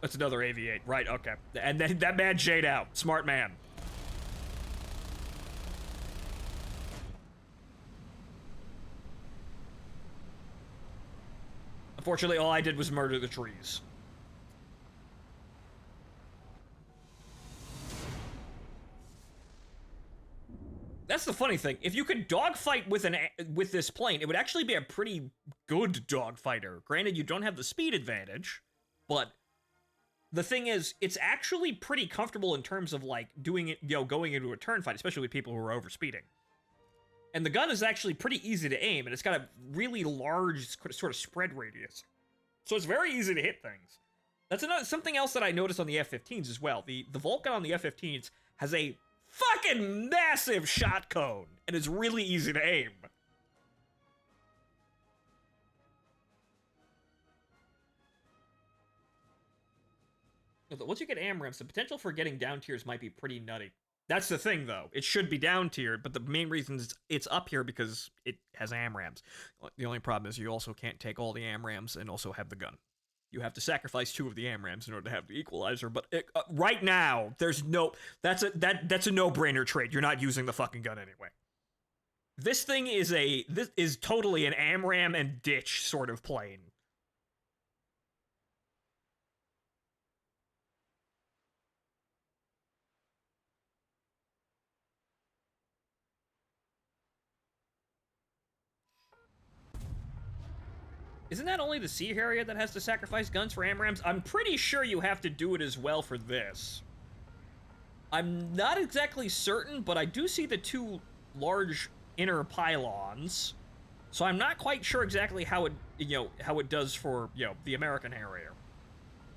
that's another AV-8. Right, okay. And then that man Jade out. Smart man. Unfortunately, all I did was murder the trees. That's the funny thing. If you could dogfight with this plane, it would actually be a pretty good dogfighter. Granted, you don't have the speed advantage, but the thing is, it's actually pretty comfortable in terms of, like, doing it, going into a turn fight, especially with people who are overspeeding. And the gun is actually pretty easy to aim, and it's got a really large sort of spread radius. So it's very easy to hit things. That's something else that I noticed on the F-15s as well. The Vulcan on the F-15s has a fucking massive shot cone, and it's really easy to aim. Once you get AMRAAMs, the potential for getting down tiers might be pretty nutty. That's the thing, though. It should be down tiered, but the main reason it's up here because it has AMRAAMs. The only problem is you also can't take all the AMRAAMs and also have the gun. You have to sacrifice 2 of the AMRAAMs in order to have the equalizer, but right now, there's no... That's a no-brainer trade. You're not using the fucking gun anyway. This thing is totally an AMRAAM and ditch sort of plane. Isn't that only the Sea Harrier that has to sacrifice guns for AMRAAMs? I'm pretty sure you have to do it as well for this. I'm not exactly certain, but I do see the 2 large inner pylons. So I'm not quite sure exactly how it does for, the American Harrier.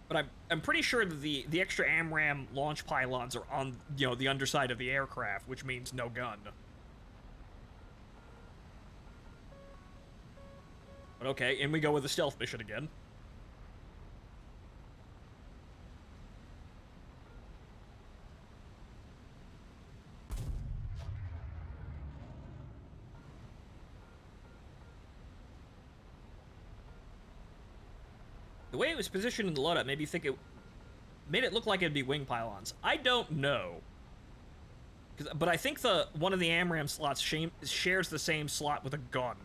But I'm pretty sure that the extra AMRAAM launch pylons are on, the underside of the aircraft, which means no gun. But okay, and we go with the stealth mission again. The way it was positioned in the loadout made me think made it look like it'd be wing pylons. I don't know. But I think one of the AMRAAM slots shares the same slot with a gun.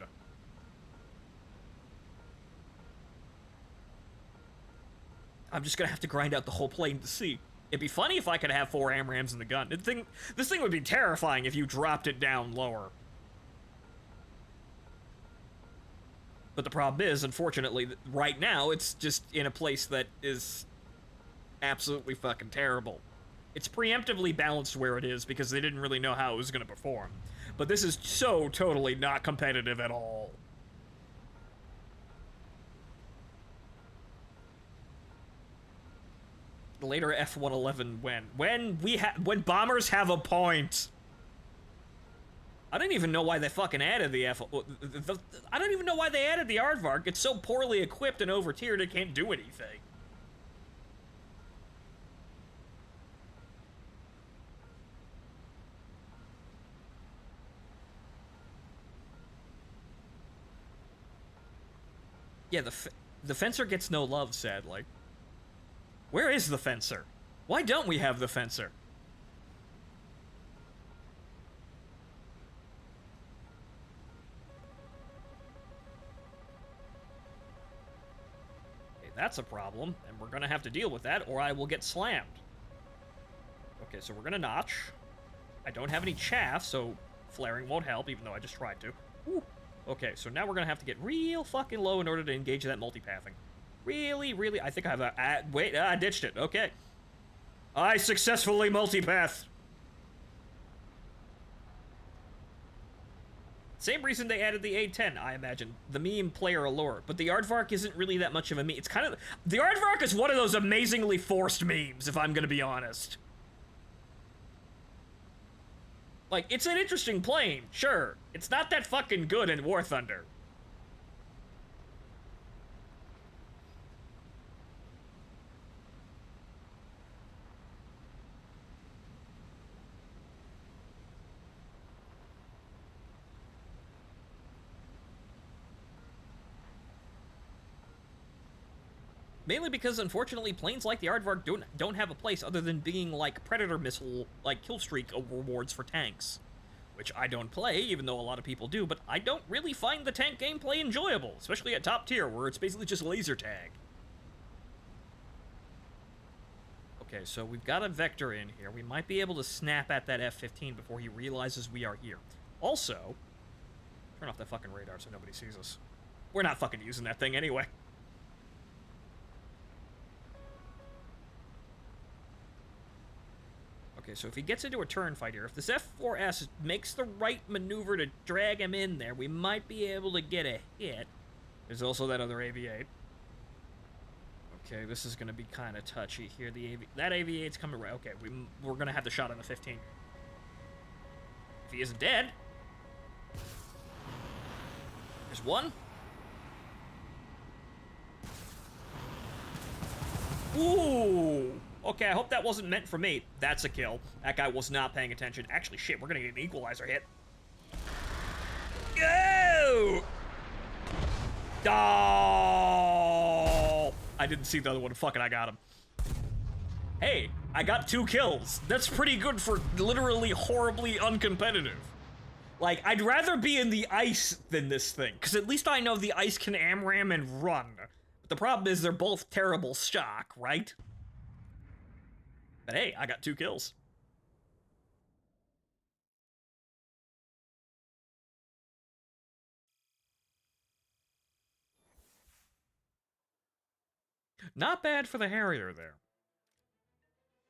I'm just gonna have to grind out the whole plane to see. It'd be funny if I could have 4 AMRAAMs in the gun. This thing would be terrifying if you dropped it down lower. But the problem is, unfortunately, right now, it's just in a place that is absolutely fucking terrible. It's preemptively balanced where it is because they didn't really know how it was gonna perform. But this is so totally not competitive at all. Later F-111 when bombers have a point. I don't even know why they fucking added I don't even know why they added the Aardvark. It's so poorly equipped and over-tiered it can't do anything. Yeah, the Fencer gets no love, sadly. Where is the Fencer? Why don't we have the Fencer? Okay, that's a problem, and we're gonna have to deal with that, or I will get slammed. Okay, so we're gonna notch. I don't have any chaff, so flaring won't help, even though I just tried to. Woo. Okay, so now we're gonna have to get real fucking low in order to engage that multipathing. Really, I think I have wait, I ditched it, okay. I successfully multipath. Same reason they added the A-10, I imagine. The meme player allure. But the Aardvark isn't really that much of a meme. It's kind of... The Aardvark is one of those amazingly forced memes, if I'm gonna be honest. Like, it's an interesting plane, sure. It's not that fucking good in War Thunder. Mainly because, unfortunately, planes like the Aardvark don't have a place other than being, like, Predator missile, like, killstreak rewards for tanks. which I don't play, even though a lot of people do, but I don't really find the tank gameplay enjoyable, especially at top tier, where it's basically just laser tag. Okay, so we've got a Vector in here. We might be able to snap at that F-15 before he realizes we are here. Also, turn off that fucking radar so nobody sees us. We're not fucking using that thing anyway. Okay, so if he gets into a turn fight here, if this F-4S makes the right maneuver to drag him in there, we might be able to get a hit. There's also that other AV-8. Okay, this is going to be kind of touchy here. That AV-8's coming right. Okay, we're going to have the shot on the 15. If he isn't dead. There's one. Ooh! Okay, I hope that wasn't meant for me. That's a kill. That guy was not paying attention. Actually, shit, we're gonna get an equalizer hit. Go! Oh! I didn't see the other one. Fucking, I got him. Hey, I got 2 kills. That's pretty good for literally horribly uncompetitive. Like, I'd rather be in the ice than this thing, because at least I know the ice can AMRAM and run. But the problem is they're both terrible shock, right? But hey, I got 2 kills. Not bad for the Harrier there.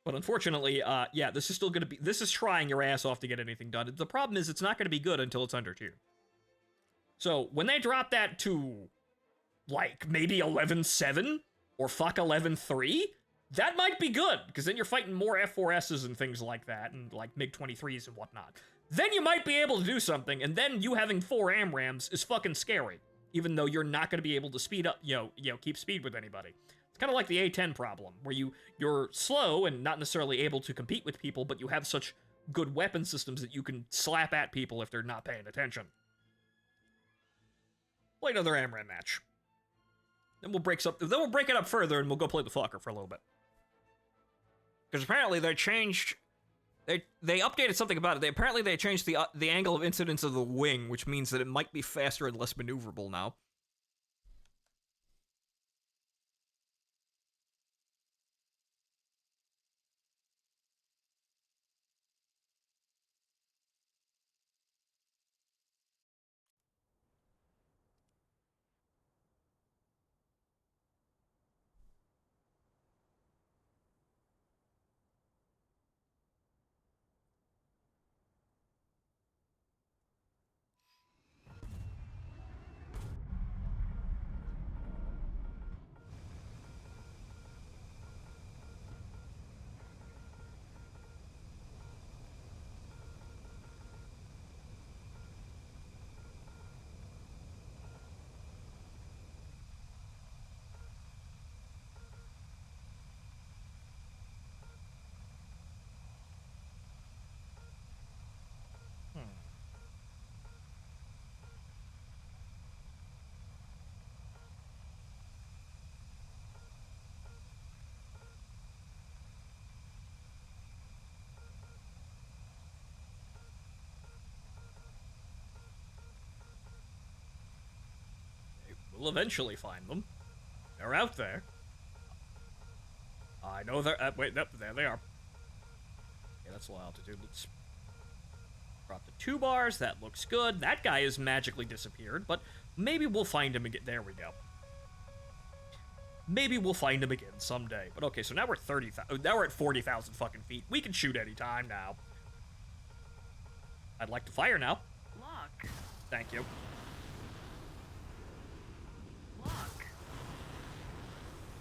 But unfortunately, yeah, this is still gonna be, this is trying your ass off to get anything done. The problem is it's not gonna be good until it's under 2. So, when they drop that to, like, maybe 11-7, or fuck 11-3, that might be good, because then you're fighting more F-4Ss and things like that, and, like, MiG-23s and whatnot. Then you might be able to do something, and then you having 4 AMRAMs is fucking scary, even though you're not gonna be able to speed up, keep speed with anybody. It's kind of like the A-10 problem, where you're slow and not necessarily able to compete with people, but you have such good weapon systems that you can slap at people if they're not paying attention. Play another AMRAM match. Then we'll break it up further and we'll go play the fucker for a little bit. Because apparently they changed, they updated something about it. Apparently they changed the angle of incidence of the wing, which means that it might be faster and less maneuverable now. We'll eventually find them. They're out there. I know they're... wait, there they are. Okay, that's low altitude. Let's drop the 2 bars. That looks good. That guy has magically disappeared, but maybe we'll find him again. There we go. Maybe we'll find him again someday. But okay, so now we're 30,000. Now we're at 40,000 fucking feet. We can shoot any time now. I'd like to fire now. Lock. Thank you. Lock.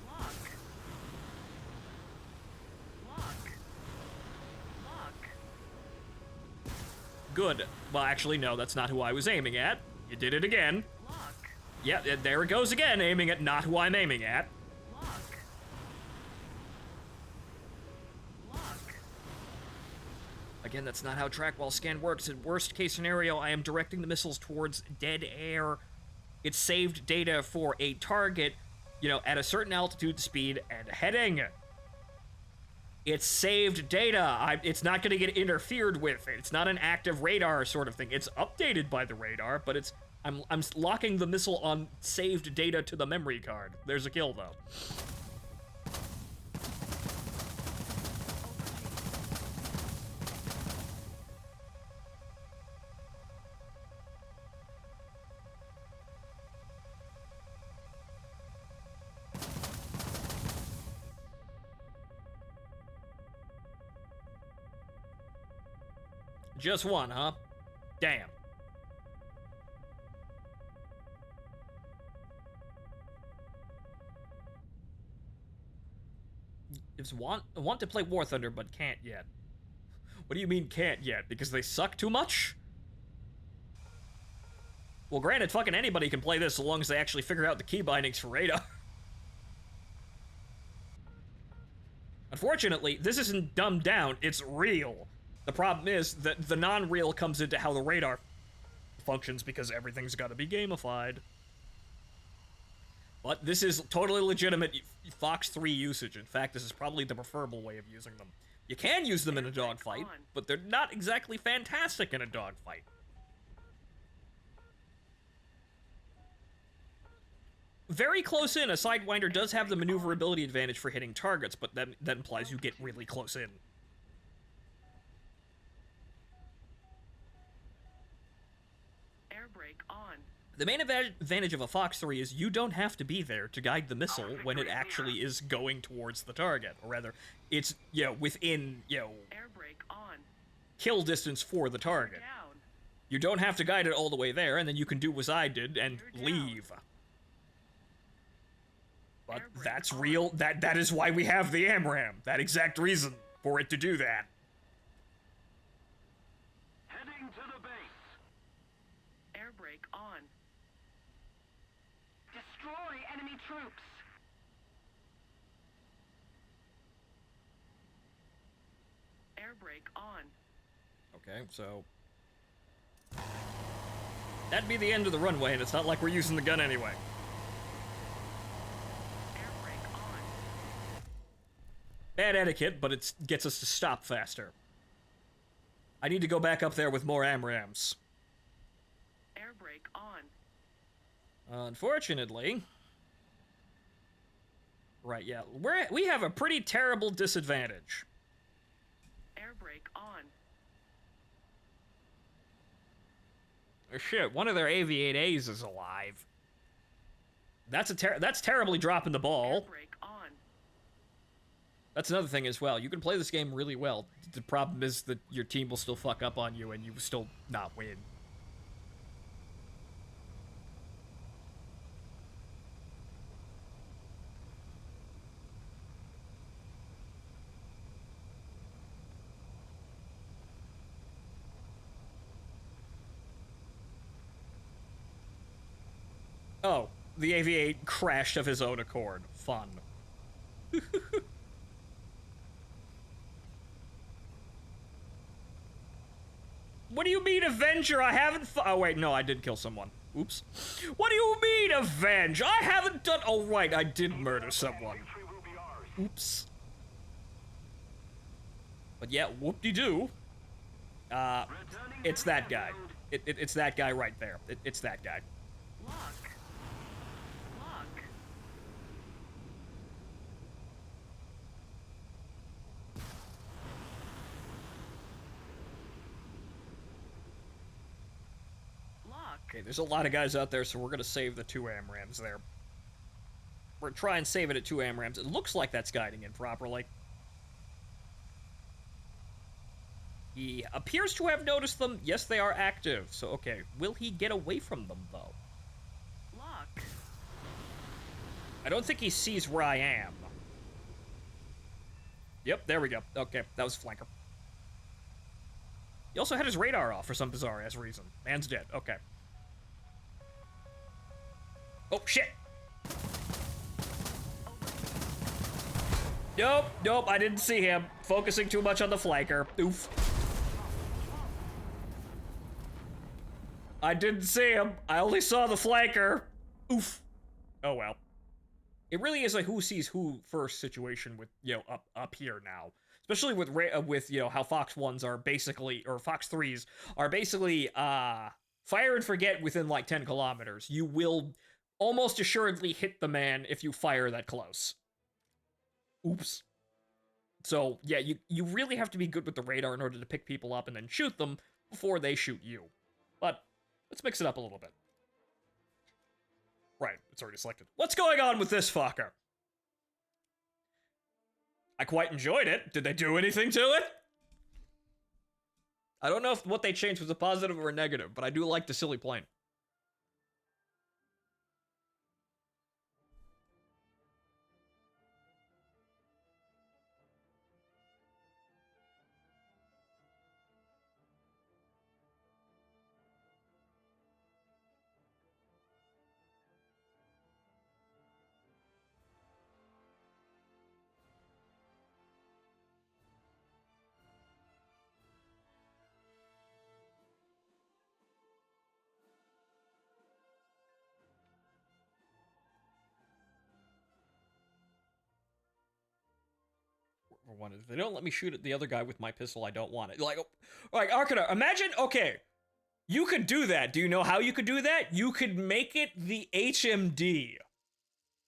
Lock. Lock. Lock. Good. Well, actually, no, that's not who I was aiming at. You did it again. Lock. Yeah, there it goes again, aiming at not who I'm aiming at. Lock. Lock. Again, that's not how track while scan works. In worst case scenario, I am directing the missiles towards dead air. It's saved data for a target, at a certain altitude, speed, and heading. It's saved data. It's not going to get interfered with. It's not an active radar sort of thing. It's updated by the radar, but it's... I'm locking the missile on saved data to the memory card. There's a kill, though. Just one, huh? Damn. It's want to play War Thunder, but can't yet. What do you mean can't yet? Because they suck too much? Well, granted, fucking anybody can play this so long as they actually figure out the key bindings for radar. Unfortunately, this isn't dumbed down, it's real. The problem is that the non-real comes into how the radar functions because everything's gotta be gamified. But this is totally legitimate Fox 3 usage. In fact, this is probably the preferable way of using them. You can use them in a dogfight, but they're not exactly fantastic in a dogfight. Very close in, a Sidewinder does have the maneuverability advantage for hitting targets, but that implies you get really close in. Air brake on. The main advantage of a Fox 3 is you don't have to be there to guide the missile when it actually is going towards the target. Or rather, it's, within, Air brake on. kill distance for the target. Down. You don't have to guide it all the way there, and then you can do as I did and leave. But that's real. That is why we have the AMRAM. That exact reason for it to do that. Heading to the base. Air brake on. Destroy enemy troops. Air brake on. Okay, so... that'd be the end of the runway, and it's not like we're using the gun anyway. Air brake on. Bad etiquette, but it gets us to stop faster. I need to go back up there with more AMRAMs. Air brake on. Unfortunately... right, yeah. We have a pretty terrible disadvantage. Air brake on. Oh, shit, one of their AV-8As is alive. That's terribly dropping the Air ball. brake on. That's another thing as well. You can play this game really well. The problem is that your team will still fuck up on you and you will still not win. Oh, the AV-8 crashed of his own accord. Fun. What do you mean, Avenger? I haven't oh, wait, no, I did kill someone. Oops. What do you mean, Avenge? I haven't done- oh, right, I did murder someone. Victory will be ours. Oops. But yeah, whoop-de-doo. Returning It's to the that guy. field. It's that guy right there. It's that guy. Lock. Lock. Lock. Okay, there's a lot of guys out there, so we're gonna save the 2 AMRAMs there. We're trying to save it at 2 AMRAMs. It looks like that's guiding in properly. He appears to have noticed them. Yes, they are active. So, okay. Will he get away from them, though? Lock. I don't think he sees where I am. Yep, there we go. Okay, that was flanker. He also had his radar off for some bizarre-ass reason. Man's dead. Okay. Oh, shit! Nope, nope, I didn't see him. Focusing too much on the flanker. Oof. I didn't see him. I only saw the flanker. Oof. Oh well. It really is a who sees who first situation with, up here now. Especially with how Fox 1s are basically, or Fox 3s are basically fire and forget within like 10 kilometers. You will almost assuredly hit the man if you fire that close. Oops. So, yeah, you really have to be good with the radar in order to pick people up and then shoot them before they shoot you. But let's mix it up a little bit. Right, it's already selected. What's going on with this fucker? I quite enjoyed it. Did they do anything to it? I don't know if what they changed was a positive or a negative, but I do like the silly plane. For one, if they don't let me shoot at the other guy with my pistol, I don't want it. Like Arcana, imagine, okay, you could do that. Do you know how you could do that? You could make it the HMD.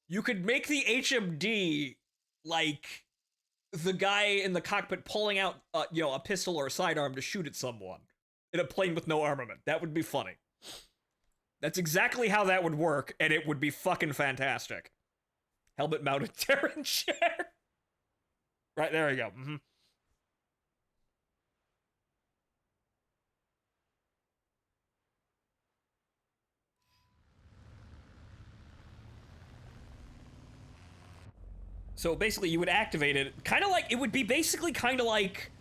You could make the HMD like the guy in the cockpit pulling out, a pistol or a sidearm to shoot at someone in a plane with no armament. That would be funny. That's exactly how that would work, and it would be fucking fantastic. Helmet-mounted Terran chair. Right, there we go. Mm-hmm. So basically, you would activate it, kind of like, it would be basically kind of like,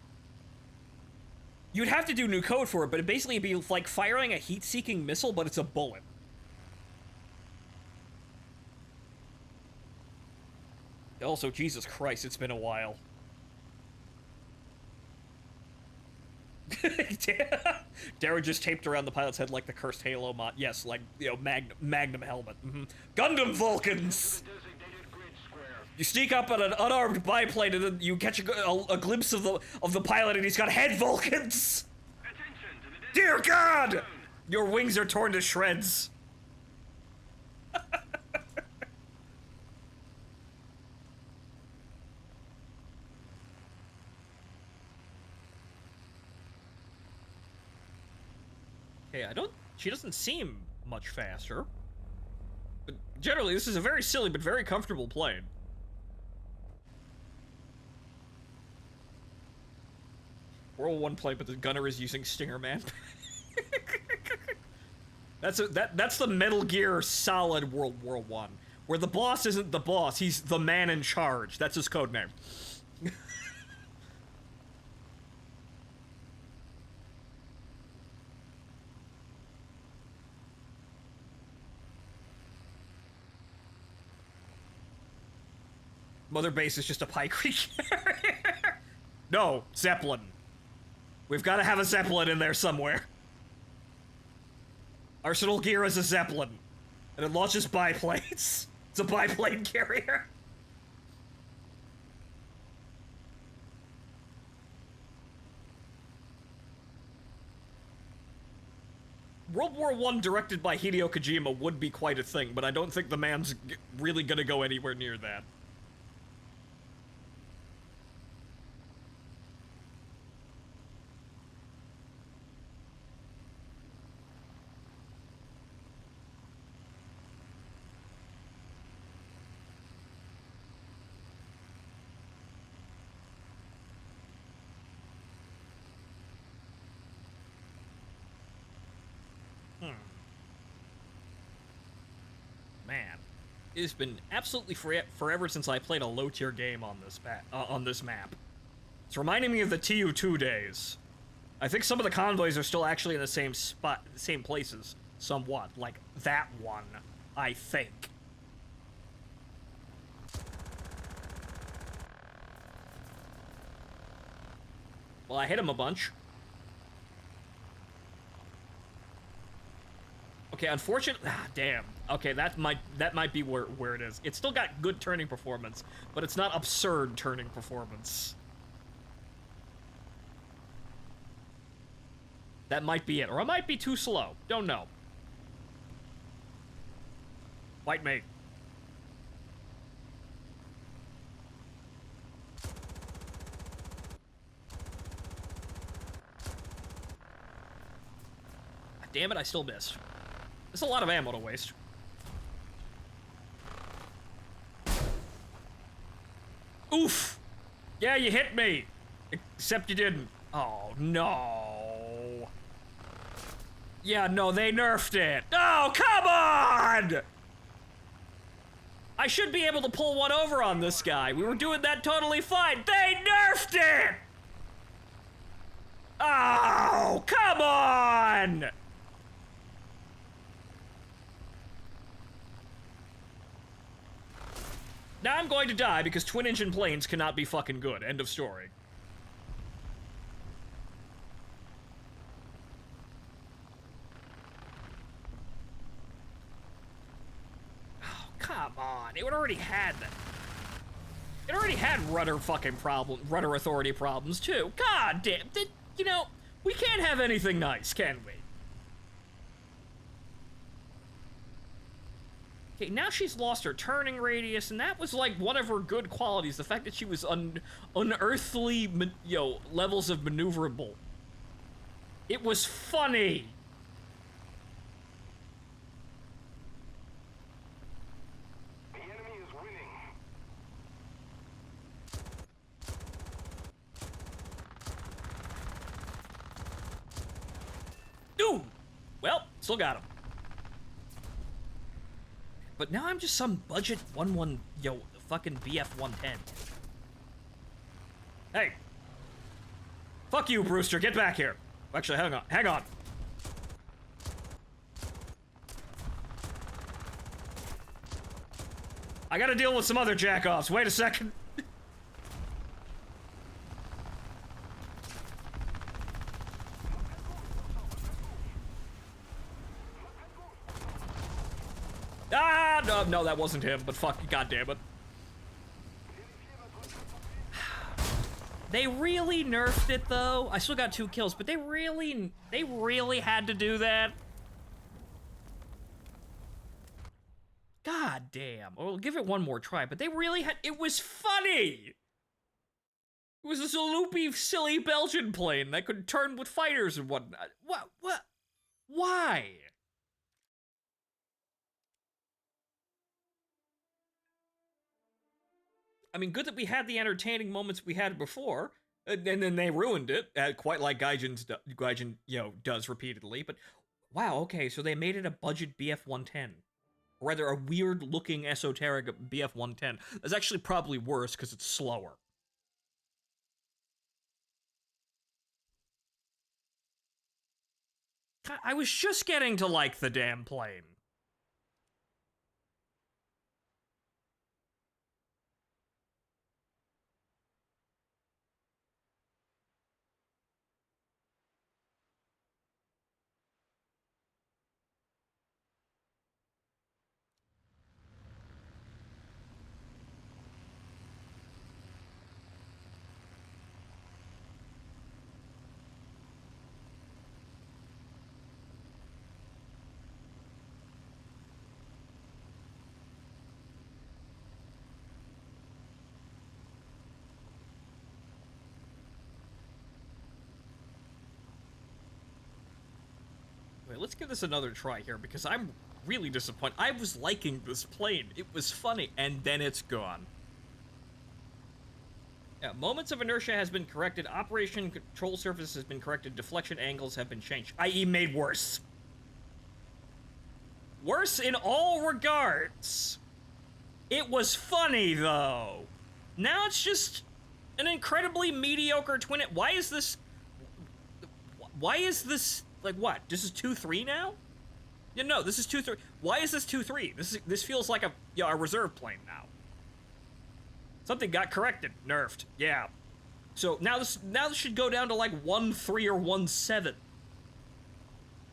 you'd have to do new code for it, but it'd basically be like firing a heat-seeking missile, but it's a bullet. Also, Jesus Christ, it's been a while. Dara just taped around the pilot's head like the cursed Halo mod. Yes, like, Magnum helmet. Mm-hmm. Gundam Vulcans! You sneak up on an unarmed biplane and then you catch a glimpse of the pilot and he's got head Vulcans! Dear God! Your wings are torn to shreds. Okay, she doesn't seem much faster. But generally, this is a very silly but very comfortable plane. World War I plane, but the gunner is using Stinger Man. That's the Metal Gear Solid World War I, where the boss isn't the boss, he's the man in charge. That's his code name. Mother Base is just a Pike carrier. No, Zeppelin. We've got to have a Zeppelin in there somewhere. Arsenal Gear is a Zeppelin. And it launches biplanes. It's a biplane carrier. World War I directed by Hideo Kojima would be quite a thing, but I don't think the man's really gonna go anywhere near that. Man, it has been absolutely forever since I played a low-tier game on this map. It's reminding me of the TU2 days. I think some of the convoys are still actually in the same spot, same places, somewhat. Like that one, I think. Well, I hit him a bunch. Okay, Okay, unfortunately, damn. Okay, that might be where it is. It's still got good turning performance, but it's not absurd turning performance. That might be it, or it might be too slow. Don't know. Fight me. Damn it, I still missed. That's a lot of ammo to waste. Oof! Yeah, you hit me! Except you didn't. Oh, no. Yeah, no, they nerfed it. Oh, come on! I should be able to pull one over on this guy. We were doing that totally fine. They nerfed it! Oh, come on! Now I'm going to die because twin-engine planes cannot be fucking good. End of story. Oh, come on. It already had that. It already had rudder authority problems, too. God damn. You know, we can't have anything nice, can we? Okay, now she's lost her turning radius, and that was like one of her good qualities, the fact that she was unearthly, levels of maneuverable. It was funny. The enemy is winning. Ooh! Well, still got him. But now I'm just some budget fucking BF-110. Hey! Fuck you, Brewster, get back here! Actually, hang on. I gotta deal with some other jackoffs, wait a second. No, that wasn't him, but fuck, goddammit. They really nerfed it, though. I still got 2 kills, but they really had to do that. God damn. Well, give it one more try, but they really had, it was funny! It was this loopy, silly Belgian plane that could turn with fighters and whatnot. What? Why? I mean, good that we had the entertaining moments we had before, and then they ruined it, quite like Gaijin, does repeatedly, but wow, okay, so they made it a budget BF-110. Or rather, a weird-looking, esoteric BF-110. That's actually probably worse, because it's slower. I was just getting to like the damn plane. Wait, let's give this another try here, because I'm really disappointed. I was liking this plane. It was funny, and then it's gone. Yeah, moments of inertia has been corrected, operation control surface has been corrected, deflection angles have been changed, i.e. made worse. Worse in all regards. It was funny, though. Now it's just an incredibly mediocre twin. Why is this, like, what? This is 2-3 now? Yeah, no, this is 2-3. Why is this 2-3? This feels like a reserve plane now. Something got corrected, nerfed. Yeah. So now this should go down to like 1-3 or 1-7.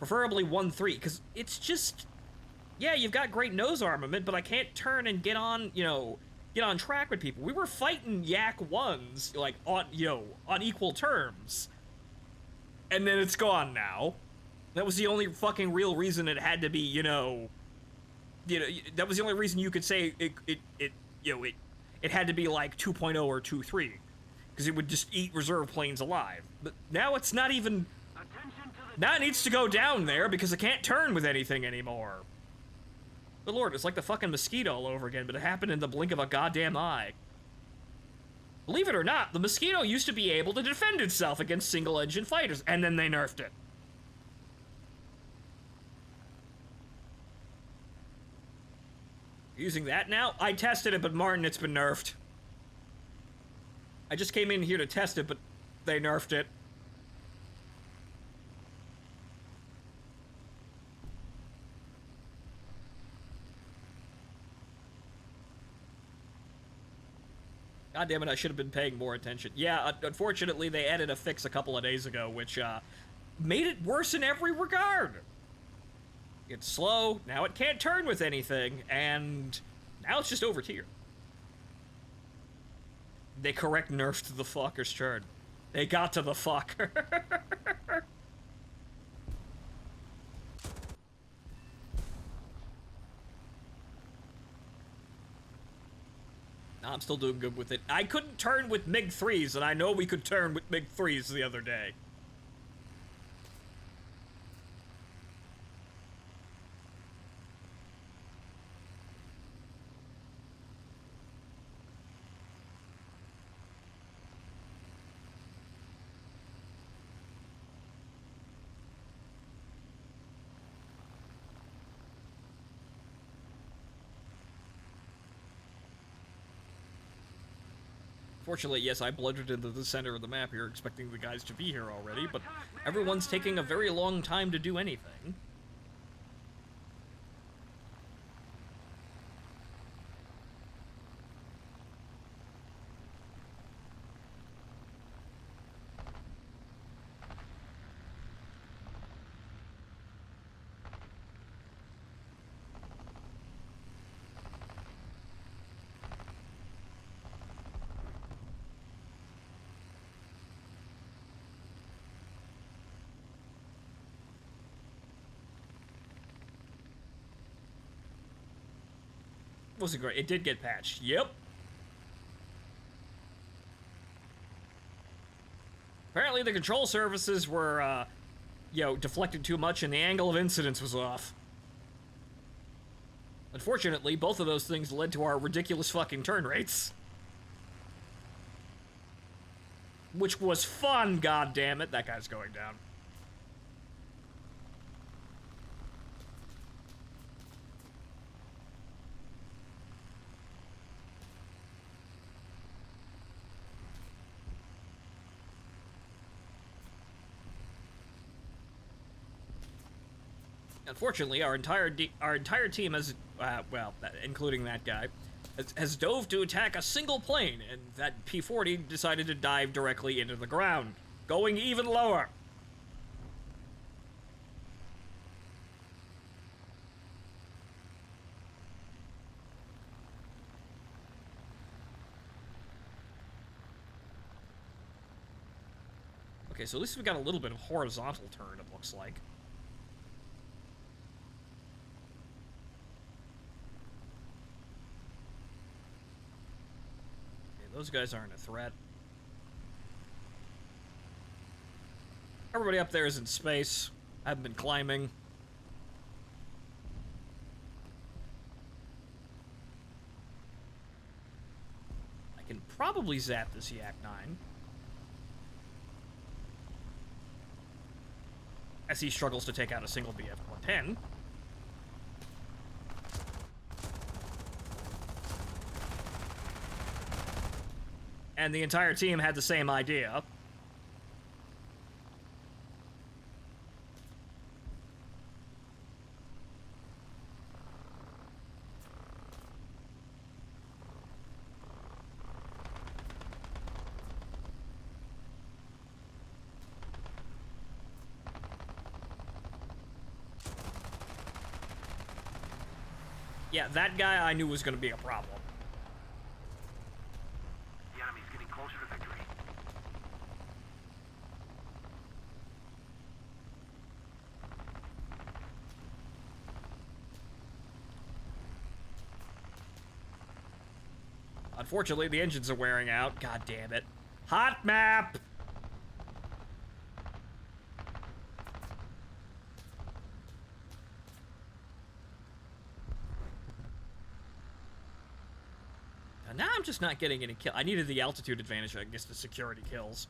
Preferably 1-3, because it's just... Yeah, you've got great nose armament, but I can't turn and get on, get on track with people. We were fighting Yak 1s, like, on equal terms. And then it's gone now. That was the only fucking real reason it had to be, that was the only reason you could say it had to be like 2.0 or 2.3. Because it would just eat reserve planes alive. But now it's not even... Now it needs to go down there because it can't turn with anything anymore. Good lord, it's like the fucking Mosquito all over again, but it happened in the blink of a goddamn eye. Believe it or not, the Mosquito used to be able to defend itself against single-engine fighters, and then they nerfed it. Using that now? I tested it, but Martin, it's been nerfed. I just came in here to test it, but they nerfed it. God damn it, I should have been paying more attention. Yeah, unfortunately, they added a fix a couple of days ago, which made it worse in every regard. It's slow, now it can't turn with anything, and now it's just over tier. They correct nerfed the fucker's turn. They got to the fucker. I'm still doing good with it. I couldn't turn with MiG-3s, and I know we could turn with MiG-3s the other day. Fortunately, yes, I blundered into the center of the map here, expecting the guys to be here already, but everyone's taking a very long time to do anything. Wasn't great. It did get patched. Yep. Apparently the control surfaces were, deflected too much and the angle of incidence was off. Unfortunately, both of those things led to our ridiculous fucking turn rates. Which was fun, goddammit. That guy's going down. Unfortunately, our entire team has, including that guy, has dove to attack a single plane, and that P-40 decided to dive directly into the ground, going even lower. Okay, so at least we got a little bit of horizontal turn, it looks like. Those guys aren't a threat. Everybody up there is in space. I've been climbing. I can probably zap this Yak 9. As he struggles to take out a single BF-110. And the entire team had the same idea. Yeah, that guy I knew was gonna be a problem. The enemy's getting closer to victory. Unfortunately, the engines are wearing out. God damn it. Hot map! And now I'm just not getting any kill. I needed the altitude advantage, I guess, the security kills.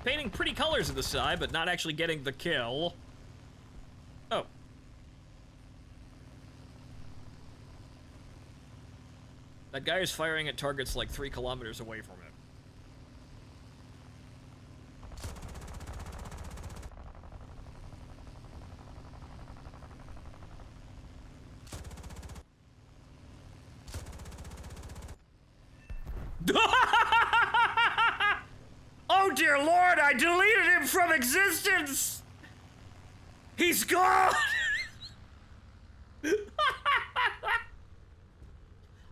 Painting pretty colors in the side, but not actually getting the kill. Oh. That guy is firing at targets like 3 kilometers away from him. Oh dear lord, I deleted him from existence! He's gone!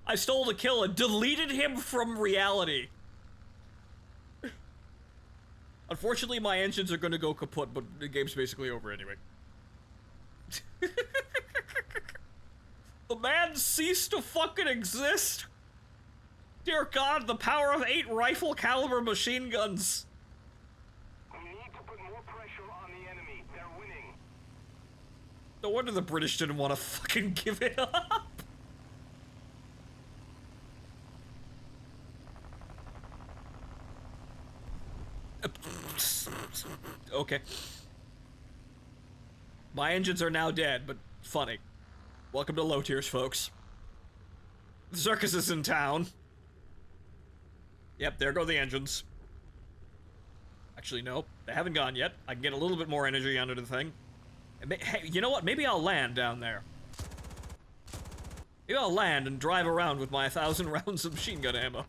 I stole the kill and deleted him from reality. Unfortunately, my engines are gonna go kaput, but the game's basically over anyway. The man ceased to fucking exist! Dear God, the power of 8 rifle caliber machine guns. We need to put more pressure on the enemy. They're winning. No wonder the British didn't want to fucking give it up. Okay. My engines are now dead, but funny. Welcome to low tiers, folks. The circus is in town. Yep, there go the engines. Actually, no, they haven't gone yet. I can get a little bit more energy under the thing. Hey, you know what? Maybe I'll land down there. Maybe I'll land and drive around with my 1,000 rounds of machine gun ammo.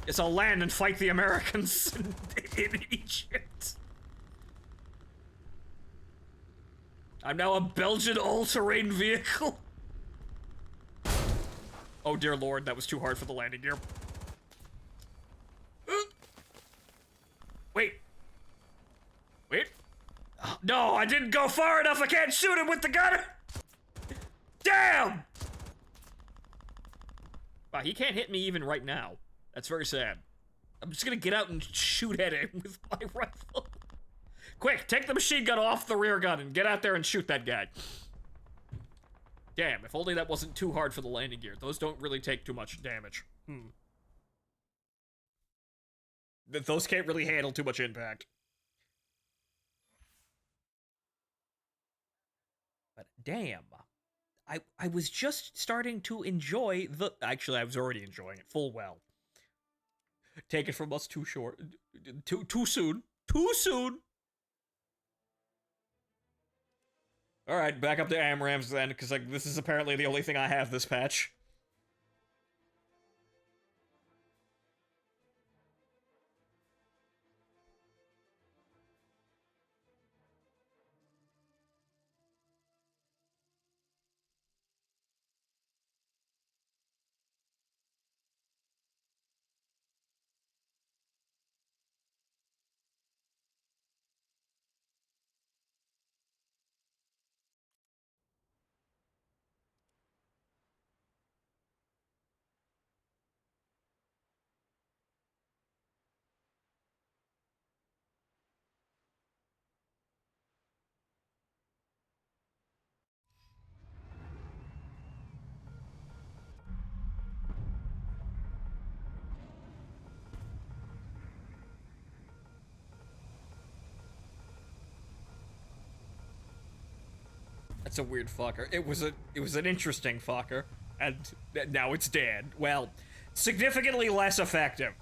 Guess I'll land and fight the Americans in Egypt. I'm now a Belgian all-terrain vehicle. Oh dear lord, that was too hard for the landing gear. Wait. Wait. No, I didn't go far enough. I can't shoot him with the gun. Damn! Wow, he can't hit me even right now. That's very sad. I'm just gonna get out and shoot at him with my rifle. Quick, take the machine gun off the rear gun and get out there and shoot that guy. Damn, if only that wasn't too hard for the landing gear. Those don't really take too much damage. Those can't really handle too much impact. But damn. I was just starting to enjoy the... Actually, I was already enjoying it full well. Take it from us too short. Too soon. Too soon! Alright, back up to AMRAAMs then, because like, this is apparently the only thing I have this patch. That's a weird fucker. It was an interesting fucker, and now it's dead. Well, significantly less effective.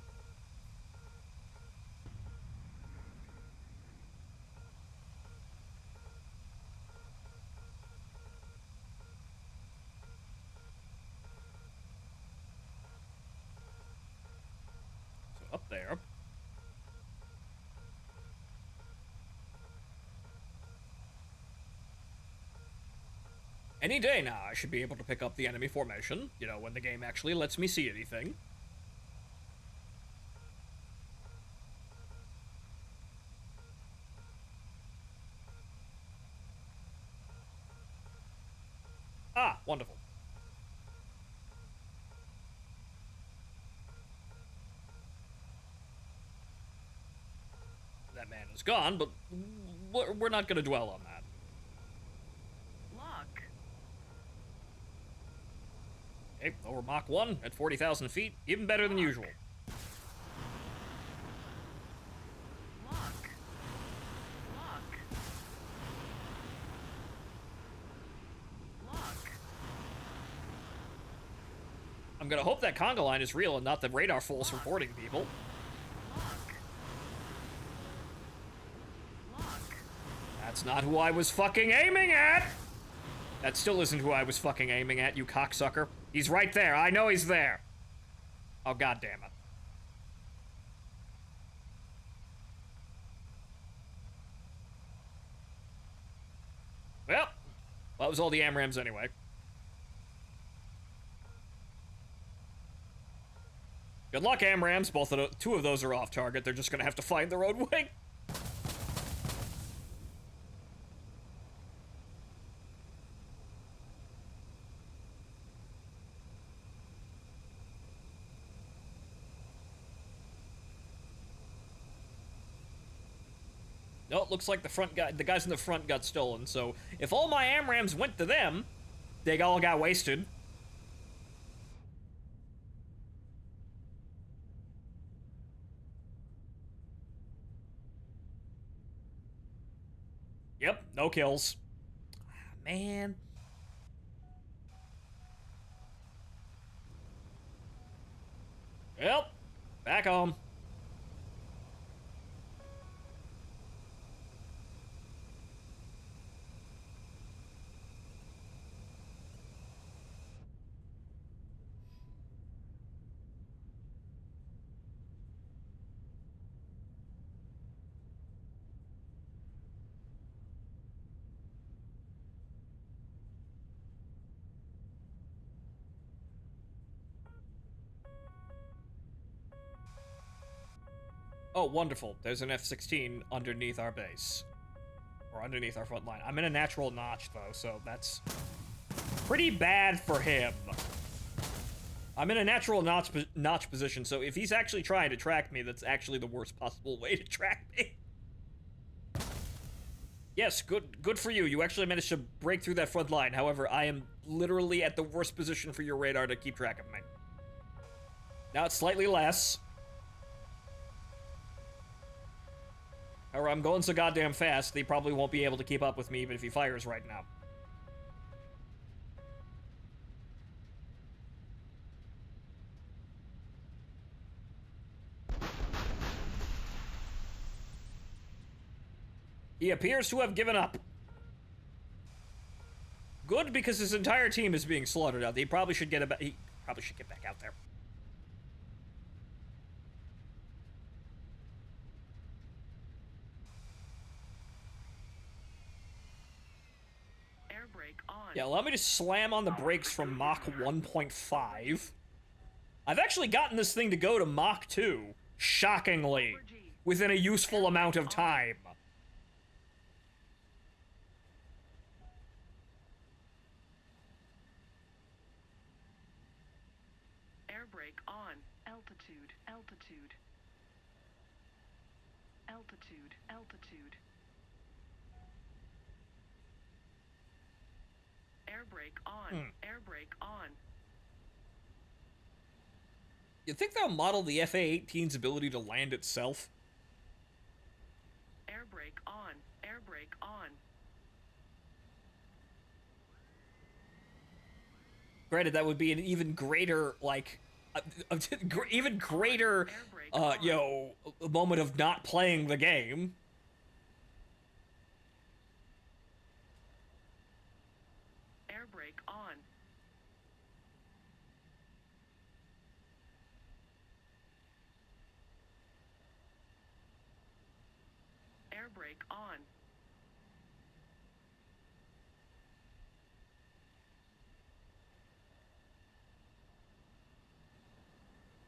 So up there. Any day now, I should be able to pick up the enemy formation, you know, when the game actually lets me see anything. Ah, wonderful. That man is gone, but we're not going to dwell on that. Okay, over Mach 1 at 40,000 feet, even better than usual. Lock. I'm gonna hope that conga line is real and not the radar false reporting people. That's not who I was fucking aiming at! That still isn't who I was fucking aiming at, you cocksucker. He's right there. I know he's there. Oh, goddammit. Well, that was all the AMRAAMs anyway. Good luck, AMRAAMs. Two of those are off target. They're just gonna have to find their own way. No, it looks like the guys in the front got stolen, so if all my AMRAAMs went to them, they all got wasted. Yep, no kills. Man. Well, back home. Oh, wonderful. There's an F-16 underneath our base. Or underneath our front line. I'm in a natural notch, though, so that's pretty bad for him. I'm in a natural notch position, so if he's actually trying to track me, that's actually the worst possible way to track me. Yes, good for you. You actually managed to break through that front line. However, I am literally at the worst position for your radar to keep track of me. Now it's slightly less. Or I'm going so goddamn fast, they probably won't be able to keep up with me even if he fires right now. He appears to have given up. Good, because his entire team is being slaughtered out. He probably should get back out there. Yeah, allow me to slam on the brakes from Mach 1.5. I've actually gotten this thing to go to Mach 2, shockingly, within a useful amount of time. Air brake on. Altitude. Air brake on. Air brake on. You'd think they'll model the FA-18's ability to land itself. Air brake on. Air brake on. Granted, that would be an even greater, like, even greater, you know, moment of not playing the game. Air brake on. Air brake on.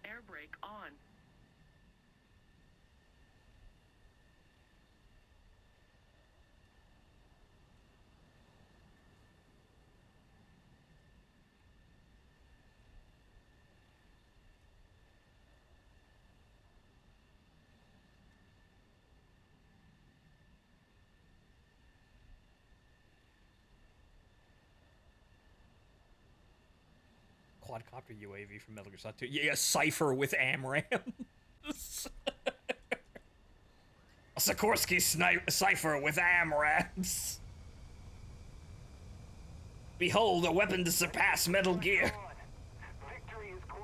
Air brake on. Quadcopter UAV from Metal Gear Solid 2. Yeah, Cypher with AMRAM. A Sikorsky Cypher with AMRAMs. Behold, a weapon to surpass Metal Gear. Victory is close.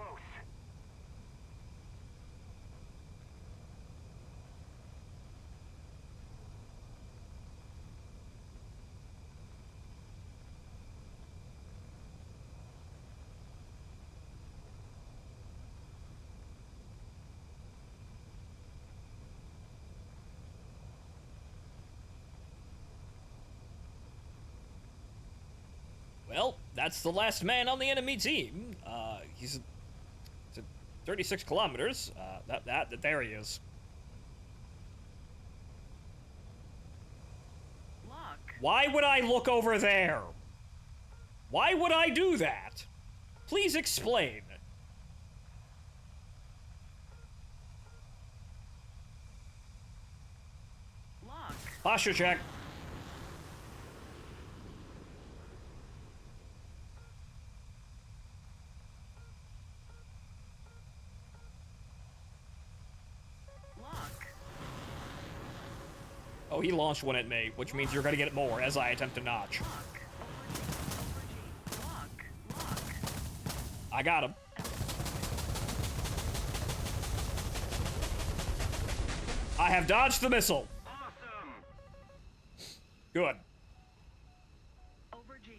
Well, that's the last man on the enemy team. He's at 36 kilometers. There he is. Lock. Why would I look over there? Why would I do that? Please explain. Lock. Posture check. Lock. Oh, he launched one at me, which means you're gonna get more as I attempt to notch. Lock. Over G. Lock. Lock. I got him. I have dodged the missile. Awesome. Good. Over G.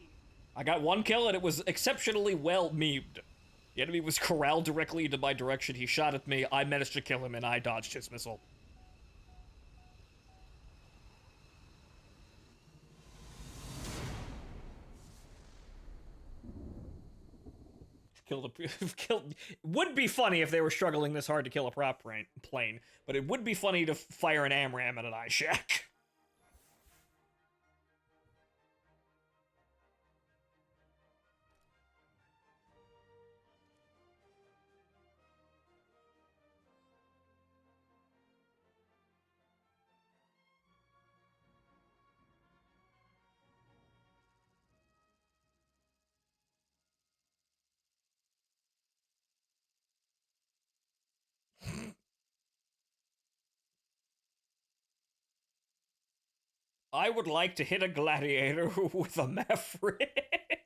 I got one kill and it was exceptionally well memed. The enemy was corralled directly into my direction. He shot at me. I managed to kill him and I dodged his missile. Killed. Would be funny if they were struggling this hard to kill a prop plane, but it would be funny to fire an AMRAM at an iShack. I would like to hit a gladiator with a Maverick.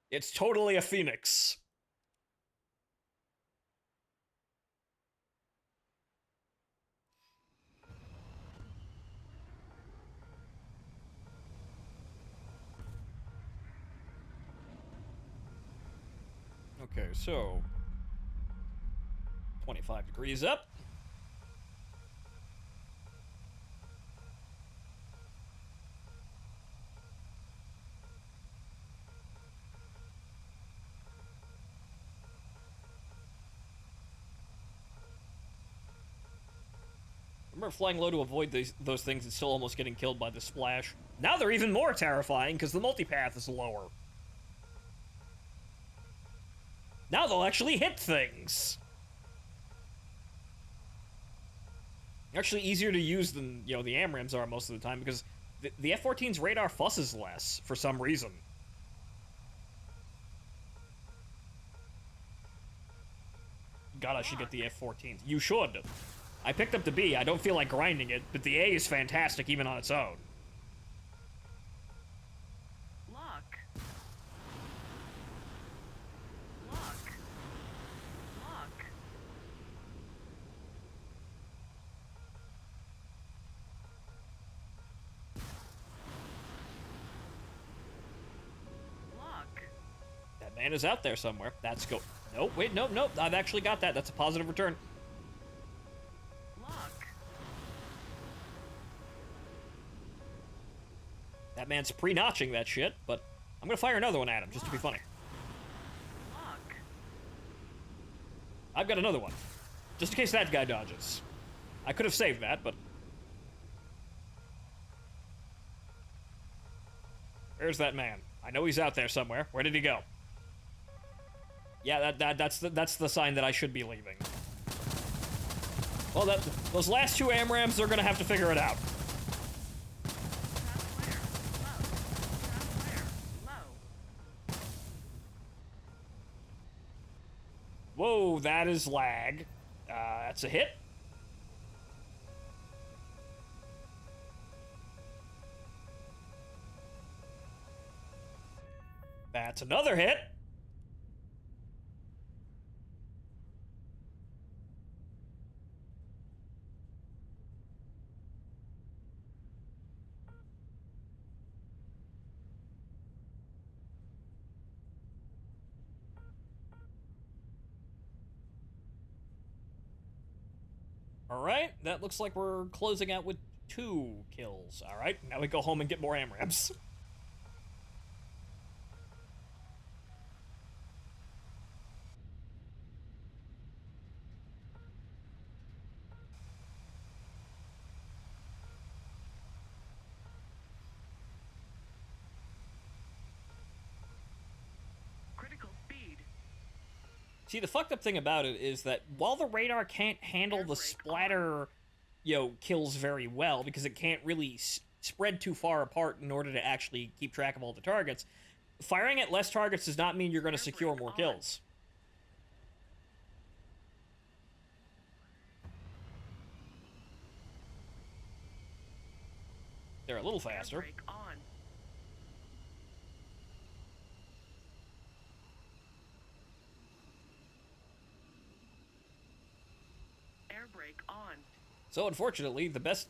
It's totally a phoenix. Okay, so 25 degrees up. Remember flying low to avoid those things and still almost getting killed by the splash. Now they're even more terrifying because the multipath is lower. Now they'll actually hit things. Actually easier to use than, you know, the AMRAMs are most of the time because the F-14's radar fusses less for some reason. God, I should get the F-14s. You should. I picked up the B. I don't feel like grinding it, but the A is fantastic even on its own. Man is out there somewhere. That's go. Nope, wait, nope, nope. I've actually got that. That's a positive return. Lock. That man's pre-notching that shit, but I'm gonna fire another one at him just to be funny. Lock. I've got another one. Just in case that guy dodges. I could have saved that, but... Where's that man? I know he's out there somewhere. Where did he go? Yeah, that's the sign that I should be leaving. Well, those last two AMRAMs are gonna have to figure it out. Trap flare. Low. Trap flare. Low. Whoa, that is lag. That's a hit. That's another hit. Alright, that looks like we're closing out with 2 kills. Alright, now we go home and get more AMRAMs. Critical speed. See, the fucked up thing about it is that while the radar can't handle the splatter, kills very well, because it can't really spread too far apart in order to actually keep track of all the targets, firing at less targets does not mean you're going to secure more kills. They're a little faster. Brake on. Air brake on. So unfortunately, the best,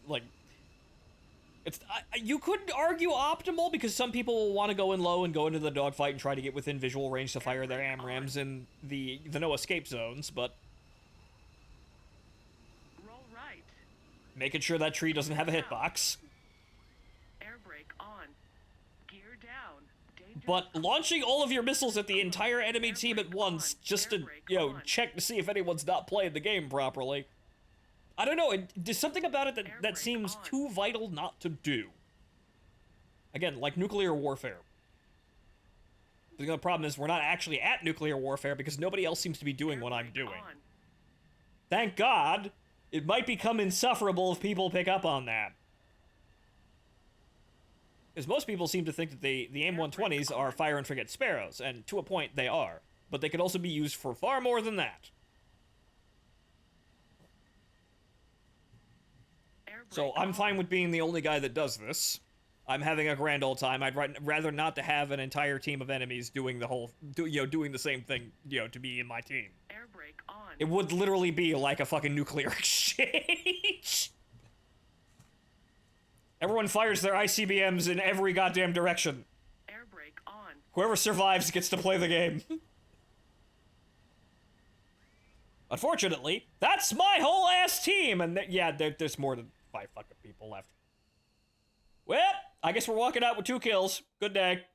you could argue optimal, because some people will want to go in low and go into the dogfight and try to get within visual range to fire their AMRAMs in the no escape zones, but Roll right. making sure that tree doesn't have a hitbox. Air brake on. Gear down. Danger. But launching all of your missiles at the entire enemy team at once, just to, check to see if anyone's not playing the game properly. I don't know, there's something about it that seems too vital not to do. Again, like nuclear warfare. The problem is we're not actually at nuclear warfare because nobody else seems to be doing what I'm doing. On. Thank God! It might become insufferable if people pick up on that. Because most people seem to think that the AIM-120s are fire and forget sparrows, and to a point they are. But they could also be used for far more than that. So I'm fine with being the only guy that does this. I'm having a grand old time. I'd rather not to have an entire team of enemies doing the whole, doing the same thing, to be in my team. Air brake on. It would literally be like a fucking nuclear exchange. Everyone fires their ICBMs in every goddamn direction. Air brake on. Whoever survives gets to play the game. Unfortunately, that's my whole ass team, and there's more than 5 fucking people left. Well, I guess we're walking out with 2 kills. Good day.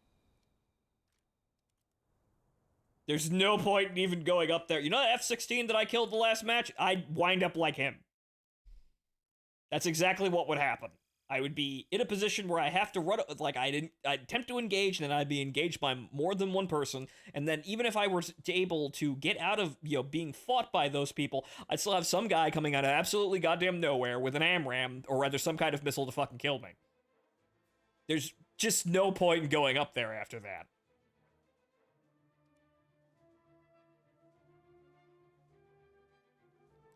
There's no point in even going up there. You know that F-16 that I killed the last match? I'd wind up like him. That's exactly what would happen. I would be in a position where I have to run, I'd attempt to engage, and then I'd be engaged by more than one person, and then even if I were able to get out of, being fought by those people, I'd still have some guy coming out of absolutely goddamn nowhere with an AMRAM, or rather some kind of missile to fucking kill me. There's just no point in going up there after that.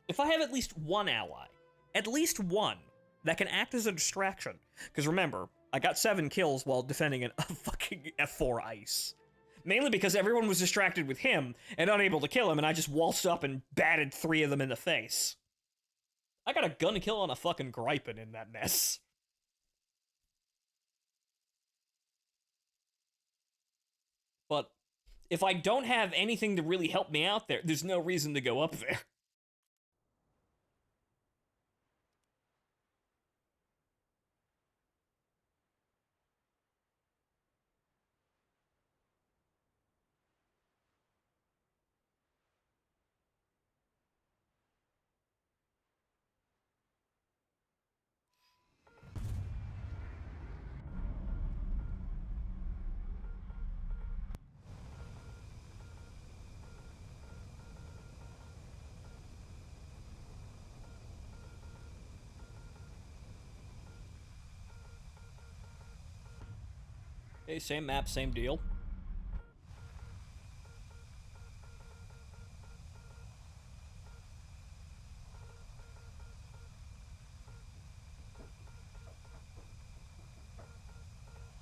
If I have at least one ally, at least one, that can act as a distraction. Because remember, I got 7 kills while defending a fucking F4 ice. Mainly because everyone was distracted with him and unable to kill him, and I just waltzed up and batted 3 of them in the face. I got a gun kill on a fucking Gripen in that mess. But if I don't have anything to really help me out there, there's no reason to go up there. Okay, same map, same deal.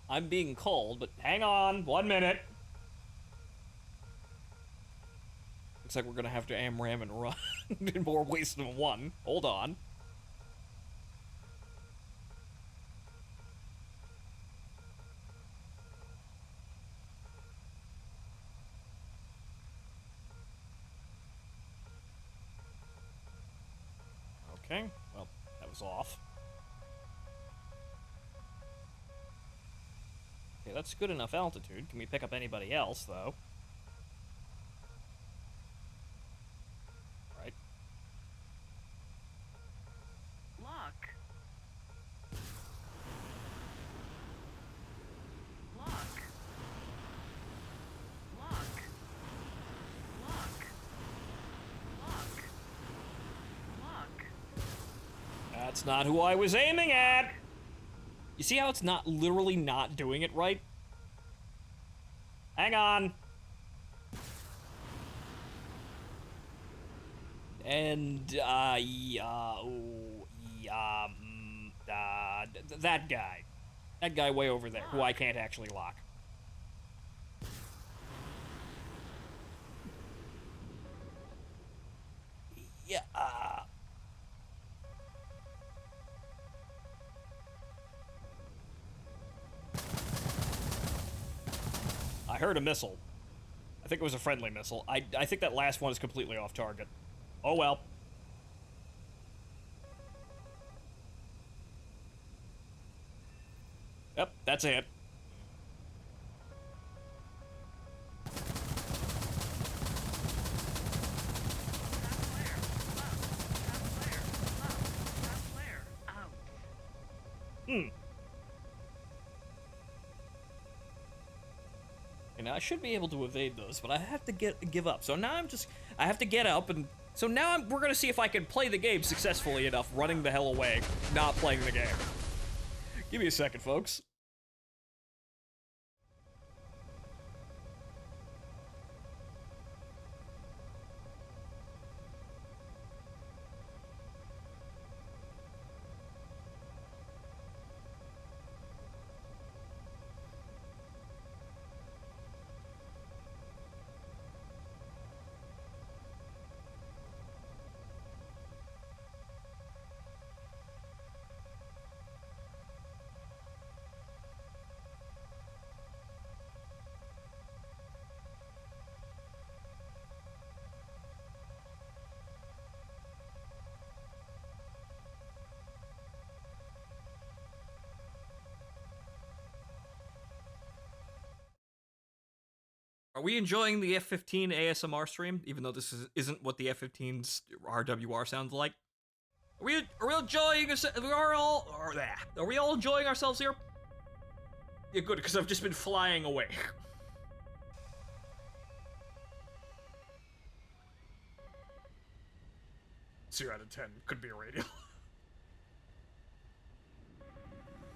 I'm being called, but hang on, 1 minute. Looks like we're gonna have to AMRAM and run in more ways than one. Hold on. Okay, well, that was off. Okay, that's good enough altitude. Can we pick up anybody else, though? Right. Lock. Lock. Lock. Lock. Lock. Lock. That's not who I was aiming at! You see how it's not literally not doing it right? Hang on. And, that guy. That guy way over there, who I can't actually lock. Yeah, I heard a missile. I think it was a friendly missile. I think that last one is completely off target. Oh well. Yep, that's it. And I should be able to evade those, but I have to give up. So now I have to get up, and so now we're gonna see if I can play the game successfully enough, running the hell away, not playing the game. Give me a second, folks. Are we enjoying the F-15 ASMR stream, even though this isn't what the F-15's RWR sounds like? Are we enjoying are we all enjoying ourselves here? Yeah, good, because I've just been flying away. 0 out of 10 could be a radio.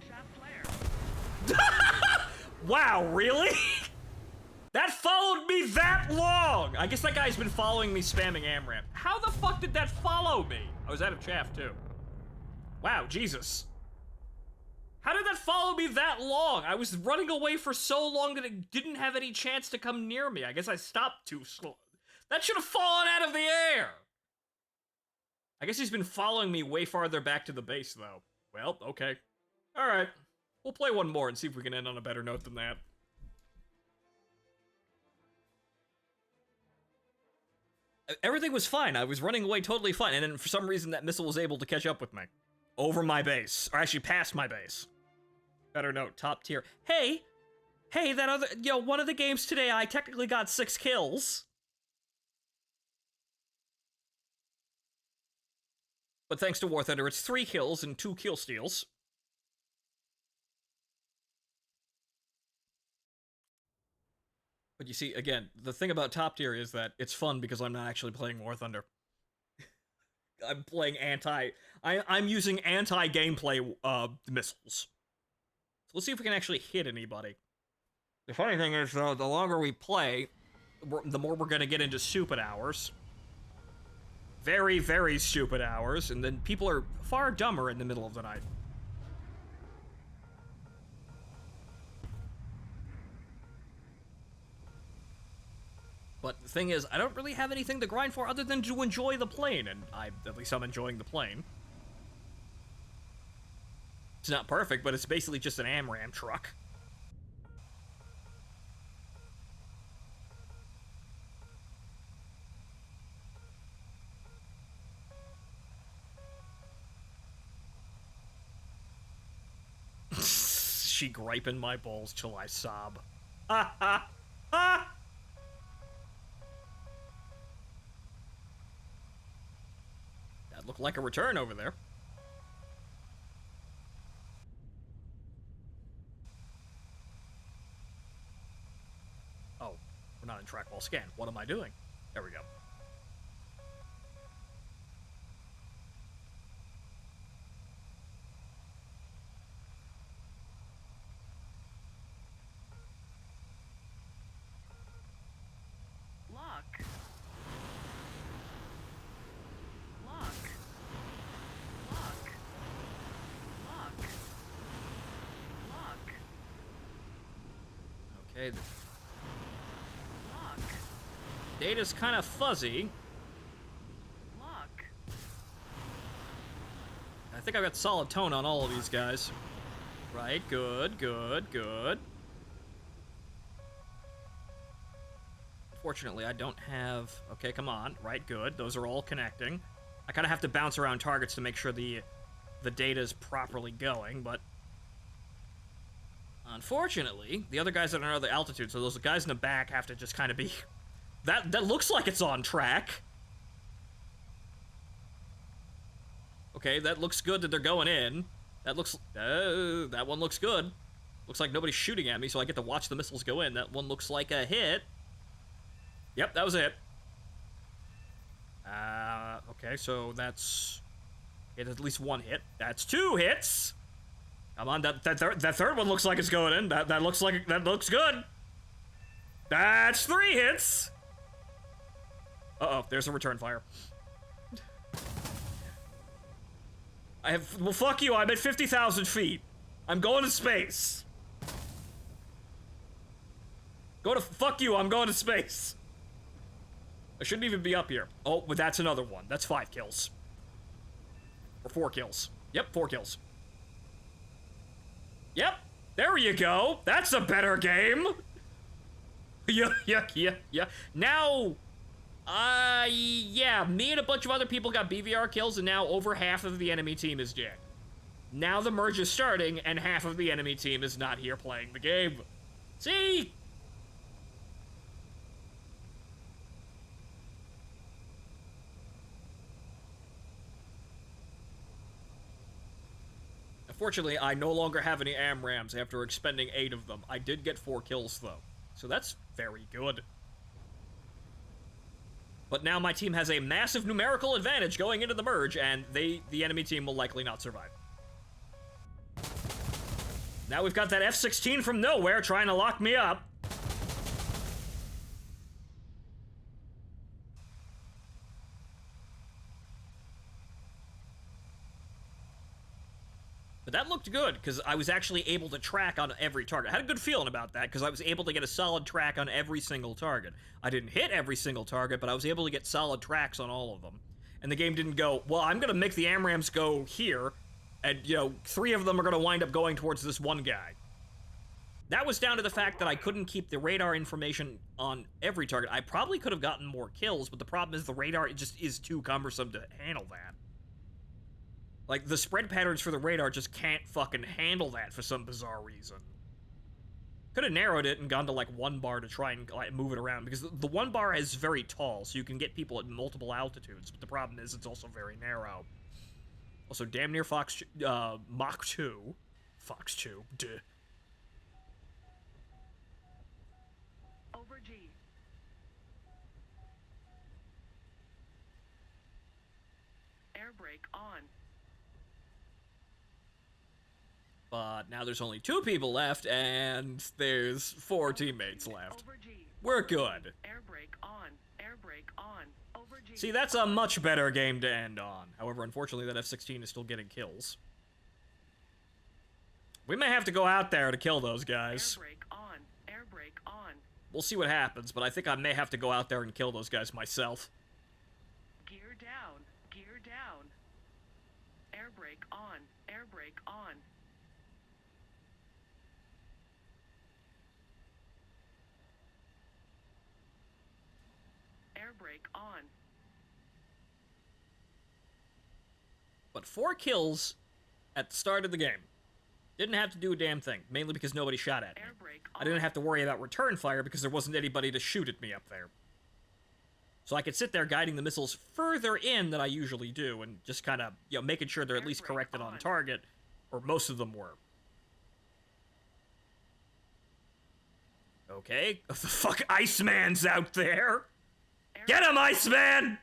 Shot flare. Wow, really? That followed me that long! I guess that guy's been following me spamming AMRAM. How the fuck did that follow me? I was out of chaff, too. Wow, Jesus. How did that follow me that long? I was running away for so long that it didn't have any chance to come near me. I guess I stopped too slow. That should have fallen out of the air! I guess he's been following me way farther back to the base, though. Well, okay. Alright. We'll play one more and see if we can end on a better note than that. Everything was fine. I was running away totally fine, and then for some reason that missile was able to catch up with me. Over my base. Or actually past my base. Better note, top tier. Hey, that other, one of the games today, I technically got 6 kills. But thanks to War Thunder, it's 3 kills and 2 kill steals. But you see, again, the thing about top tier is that it's fun because I'm not actually playing War Thunder. I'm playing I'm using anti-gameplay missiles. So let's see if we can actually hit anybody. The funny thing is, though, the longer we play, the more we're gonna get into stupid hours. Very, very stupid hours, and then people are far dumber in the middle of the night. But the thing is, I don't really have anything to grind for other than to enjoy the plane, and at least I'm enjoying the plane. It's not perfect, but it's basically just an AMRAAM truck. She griping my balls till I sob. Ha ha ha! That looked like a return over there. Oh, we're not in track wall scan. What am I doing? There we go. Lock. Lock. Lock. Lock. Lock. Okay. Lock. Data's kind of fuzzy. Lock. I think I've got solid tone on all of these guys. Right, good, good, good. Unfortunately, I don't have... Okay, come on. Right, good. Those are all connecting. I kind of have to bounce around targets to make sure the data's properly going, but... Unfortunately, the other guys are at another altitude, so those guys in the back have to just kind of be... That looks like it's on track. Okay, that looks good that they're going in. That looks... that one looks good. Looks like nobody's shooting at me, so I get to watch the missiles go in. That one looks like a hit. Yep, that was it. Okay, so that's... It at least 1 hit. That's 2 hits! Come on, that third one looks like it's going in. That looks good. That's 3 hits! Uh-oh, there's a return fire. Well, fuck you, I'm at 50,000 feet. I'm going to space. Fuck you, I'm going to space. I shouldn't even be up here. Oh, but that's another one. That's 5 kills. Or 4 kills. Yep, 4 kills. Yep, there you go. That's a better game. Yeah. Now, yeah, me and a bunch of other people got BVR kills, and now over half of the enemy team is dead. Now the merge is starting, and half of the enemy team is not here playing the game. See? Unfortunately, I no longer have any AMRAAMs after expending 8 of them. I did get 4 kills, though. So that's very good. But now my team has a massive numerical advantage going into the merge, and the enemy team will likely not survive. Now we've got that F-16 from nowhere trying to lock me up. But that looked good, because I was actually able to track on every target. I had a good feeling about that, because I was able to get a solid track on every single target. I didn't hit every single target, but I was able to get solid tracks on all of them. And the game didn't go, well, I'm going to make the AMRAAMs go here, and, 3 of them are going to wind up going towards this one guy. That was down to the fact that I couldn't keep the radar information on every target. I probably could have gotten more kills, but the problem is the radar just is too cumbersome to handle that. Like, the spread patterns for the radar just can't fucking handle that for some bizarre reason. Could have narrowed it and gone to, like, 1 bar to try and like, move it around, because the 1 bar is very tall, so you can get people at multiple altitudes, but the problem is it's also very narrow. Also, damn near Mach 2. Fox 2. Duh. Over G. Air brake on. But now there's only 2 people left, and there's 4 teammates left. Over G. We're good. Air brake on. Air brake on. Over G. See, that's a much better game to end on. However, unfortunately, that F-16 is still getting kills. We may have to go out there to kill those guys. Air brake on. Air brake on. We'll see what happens, but I think I may have to go out there and kill those guys myself. Gear down. Gear down. Air brake on. Air brake on. Air brake on. But 4 kills at the start of the game. Didn't have to do a damn thing, mainly because nobody shot at me. Air brake on. I didn't have to worry about return fire because there wasn't anybody to shoot at me up there. So I could sit there guiding the missiles further in than I usually do, and just kind of, you know, making sure they're at least corrected on target, or most of them were. Okay, the fuck Iceman's out there! Air Get him, Iceman!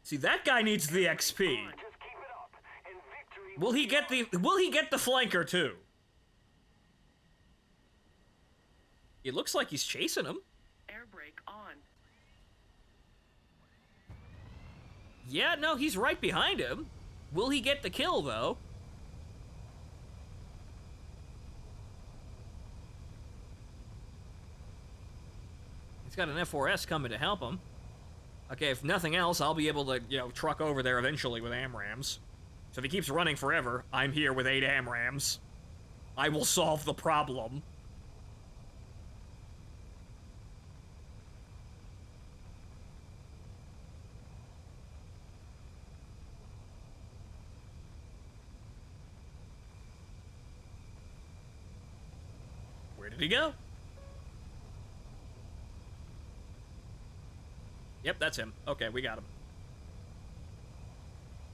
See, that guy needs the XP. Just keep it up, and victory Will he get the flanker too? It looks like he's chasing him. Air brake on. Yeah, no, he's right behind him. Will he get the kill though? He's got an F4S coming to help him. Okay, if nothing else, I'll be able to, you know, truck over there eventually with AMRAAMs. So if he keeps running forever, I'm here with 8 AMRAAMs. I will solve the problem. Where did he go? Yep, that's him. Okay, we got him.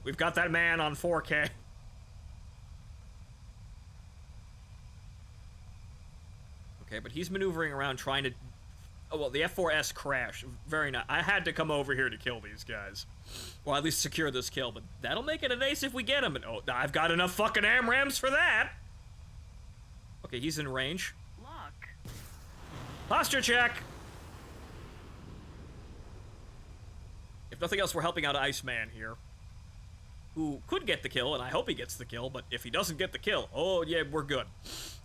We've got that man on 4K. Okay, but he's maneuvering around trying to... Oh, well, the F4S crashed. Very nice. I had to come over here to kill these guys. Well, at least secure this kill, but that'll make it an ace if we get him. And, oh, I've got enough fucking AMRAAMs for that! Okay, he's in range. Lock. Posture check! If nothing else, we're helping out Iceman here, who could get the kill, and I hope he gets the kill, but if he doesn't get the kill, oh yeah, we're good.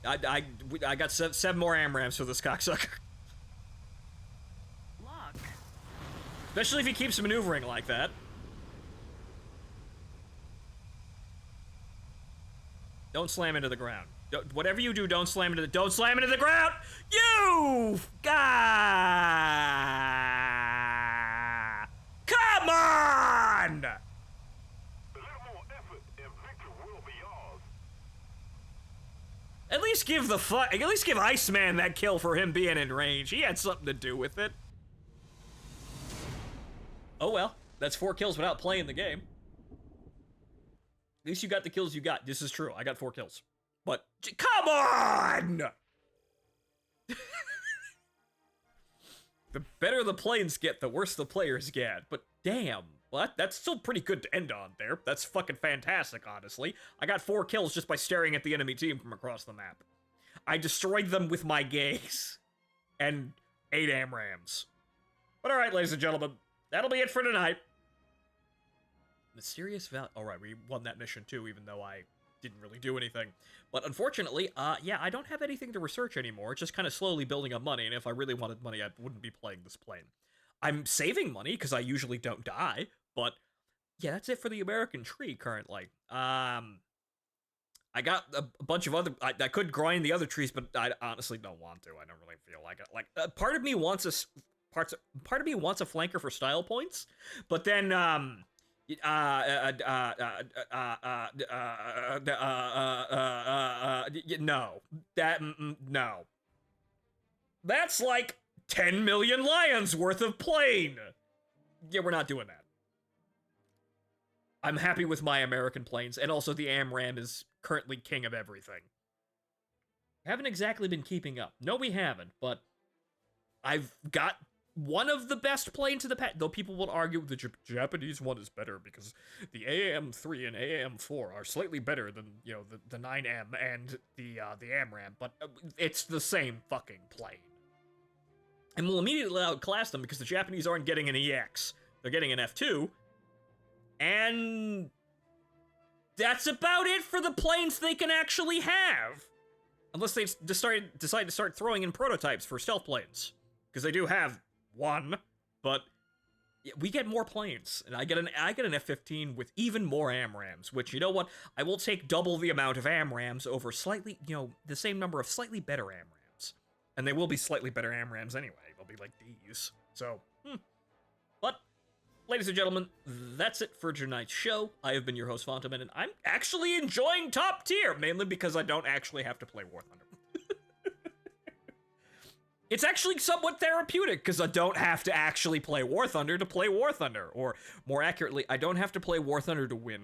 I got 7 more AMRAAMs for this cocksucker. Lock. Especially if he keeps maneuvering like that. Don't slam into the ground. Whatever you do, don't slam into the ground! You! Ah! Come on! a little more effort, and victory will be ours. At least give Iceman that kill for him being in range. He had something to do with it. Oh well, that's 4 kills without playing the game. At least you got the kills you got. This is true. I got 4 kills. But come on! The better the planes get, the worse the players get. But damn, well, that's still pretty good to end on there. That's fucking fantastic, honestly. I got 4 kills just by staring at the enemy team from across the map. I destroyed them with my gaze. And 8 AMRAAMs. But alright, ladies and gentlemen, that'll be it for tonight. Mysterious Valley. Alright, we won that mission too, even though I didn't really do anything. But unfortunately, yeah, I don't have anything to research anymore. It's just kind of slowly building up money, and if I really wanted money, I wouldn't be playing this plane. I'm saving money, because I usually don't die, but yeah, that's it for the American tree currently. I got a bunch of other. I could grind the other trees, but I honestly don't want to. I don't really feel like it. Like part of me wants part of me wants a flanker for style points, but then no, no. That's like 10 million lions worth of plane. Yeah, we're not doing that. I'm happy with my American planes, and also the AMRAAM is currently king of everything. Haven't exactly been keeping up. No, we haven't, but I've got one of the best planes in the past, though people will argue the Japanese one is better because the AAM-3 and AAM-4 are slightly better than, you know, the 9M and the AMRAAM, but it's the same fucking plane. And we'll immediately outclass them because the Japanese aren't getting an EX. They're getting an F2, and that's about it for the planes they can actually have. Unless they decide to start throwing in prototypes for stealth planes. Because they do have one, but we get more planes. And I get an F-15 with even more AMRAAMs, which, you know what? I will take double the amount of AMRAAMs over slightly, you know, the same number of slightly better AMRAAMs. And they will be slightly better AMRAAMs anyway. They'll be like these. So, But, ladies and gentlemen, that's it for tonight's show. I have been your host, Phontomen, and I'm actually enjoying top tier, mainly because I don't actually have to play War Thunder. It's actually somewhat therapeutic, because I don't have to actually play War Thunder to play War Thunder. Or, more accurately, I don't have to play War Thunder to win.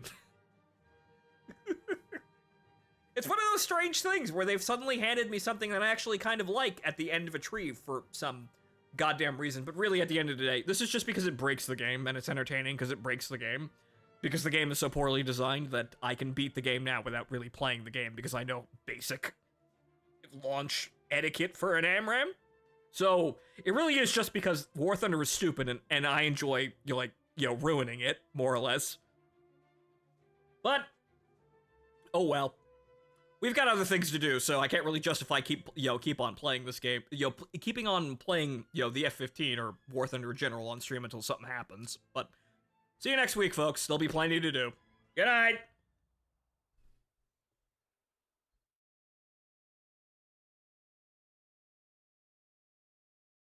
It's one of those strange things where they've suddenly handed me something that I actually kind of like at the end of a tree for some goddamn reason, but really at the end of the day, this is just because it breaks the game, and it's entertaining because it breaks the game. Because the game is so poorly designed that I can beat the game now without really playing the game, because I know basic launch etiquette for an AMRAAM. So, it really is just because War Thunder is stupid, and I enjoy, ruining it, more or less. But, oh well. We've got other things to do, so I can't really justify keep on playing this game. Keeping on playing, the F-15 or War Thunder in general on stream until something happens. But, see you next week, folks. There'll be plenty to do. Good night!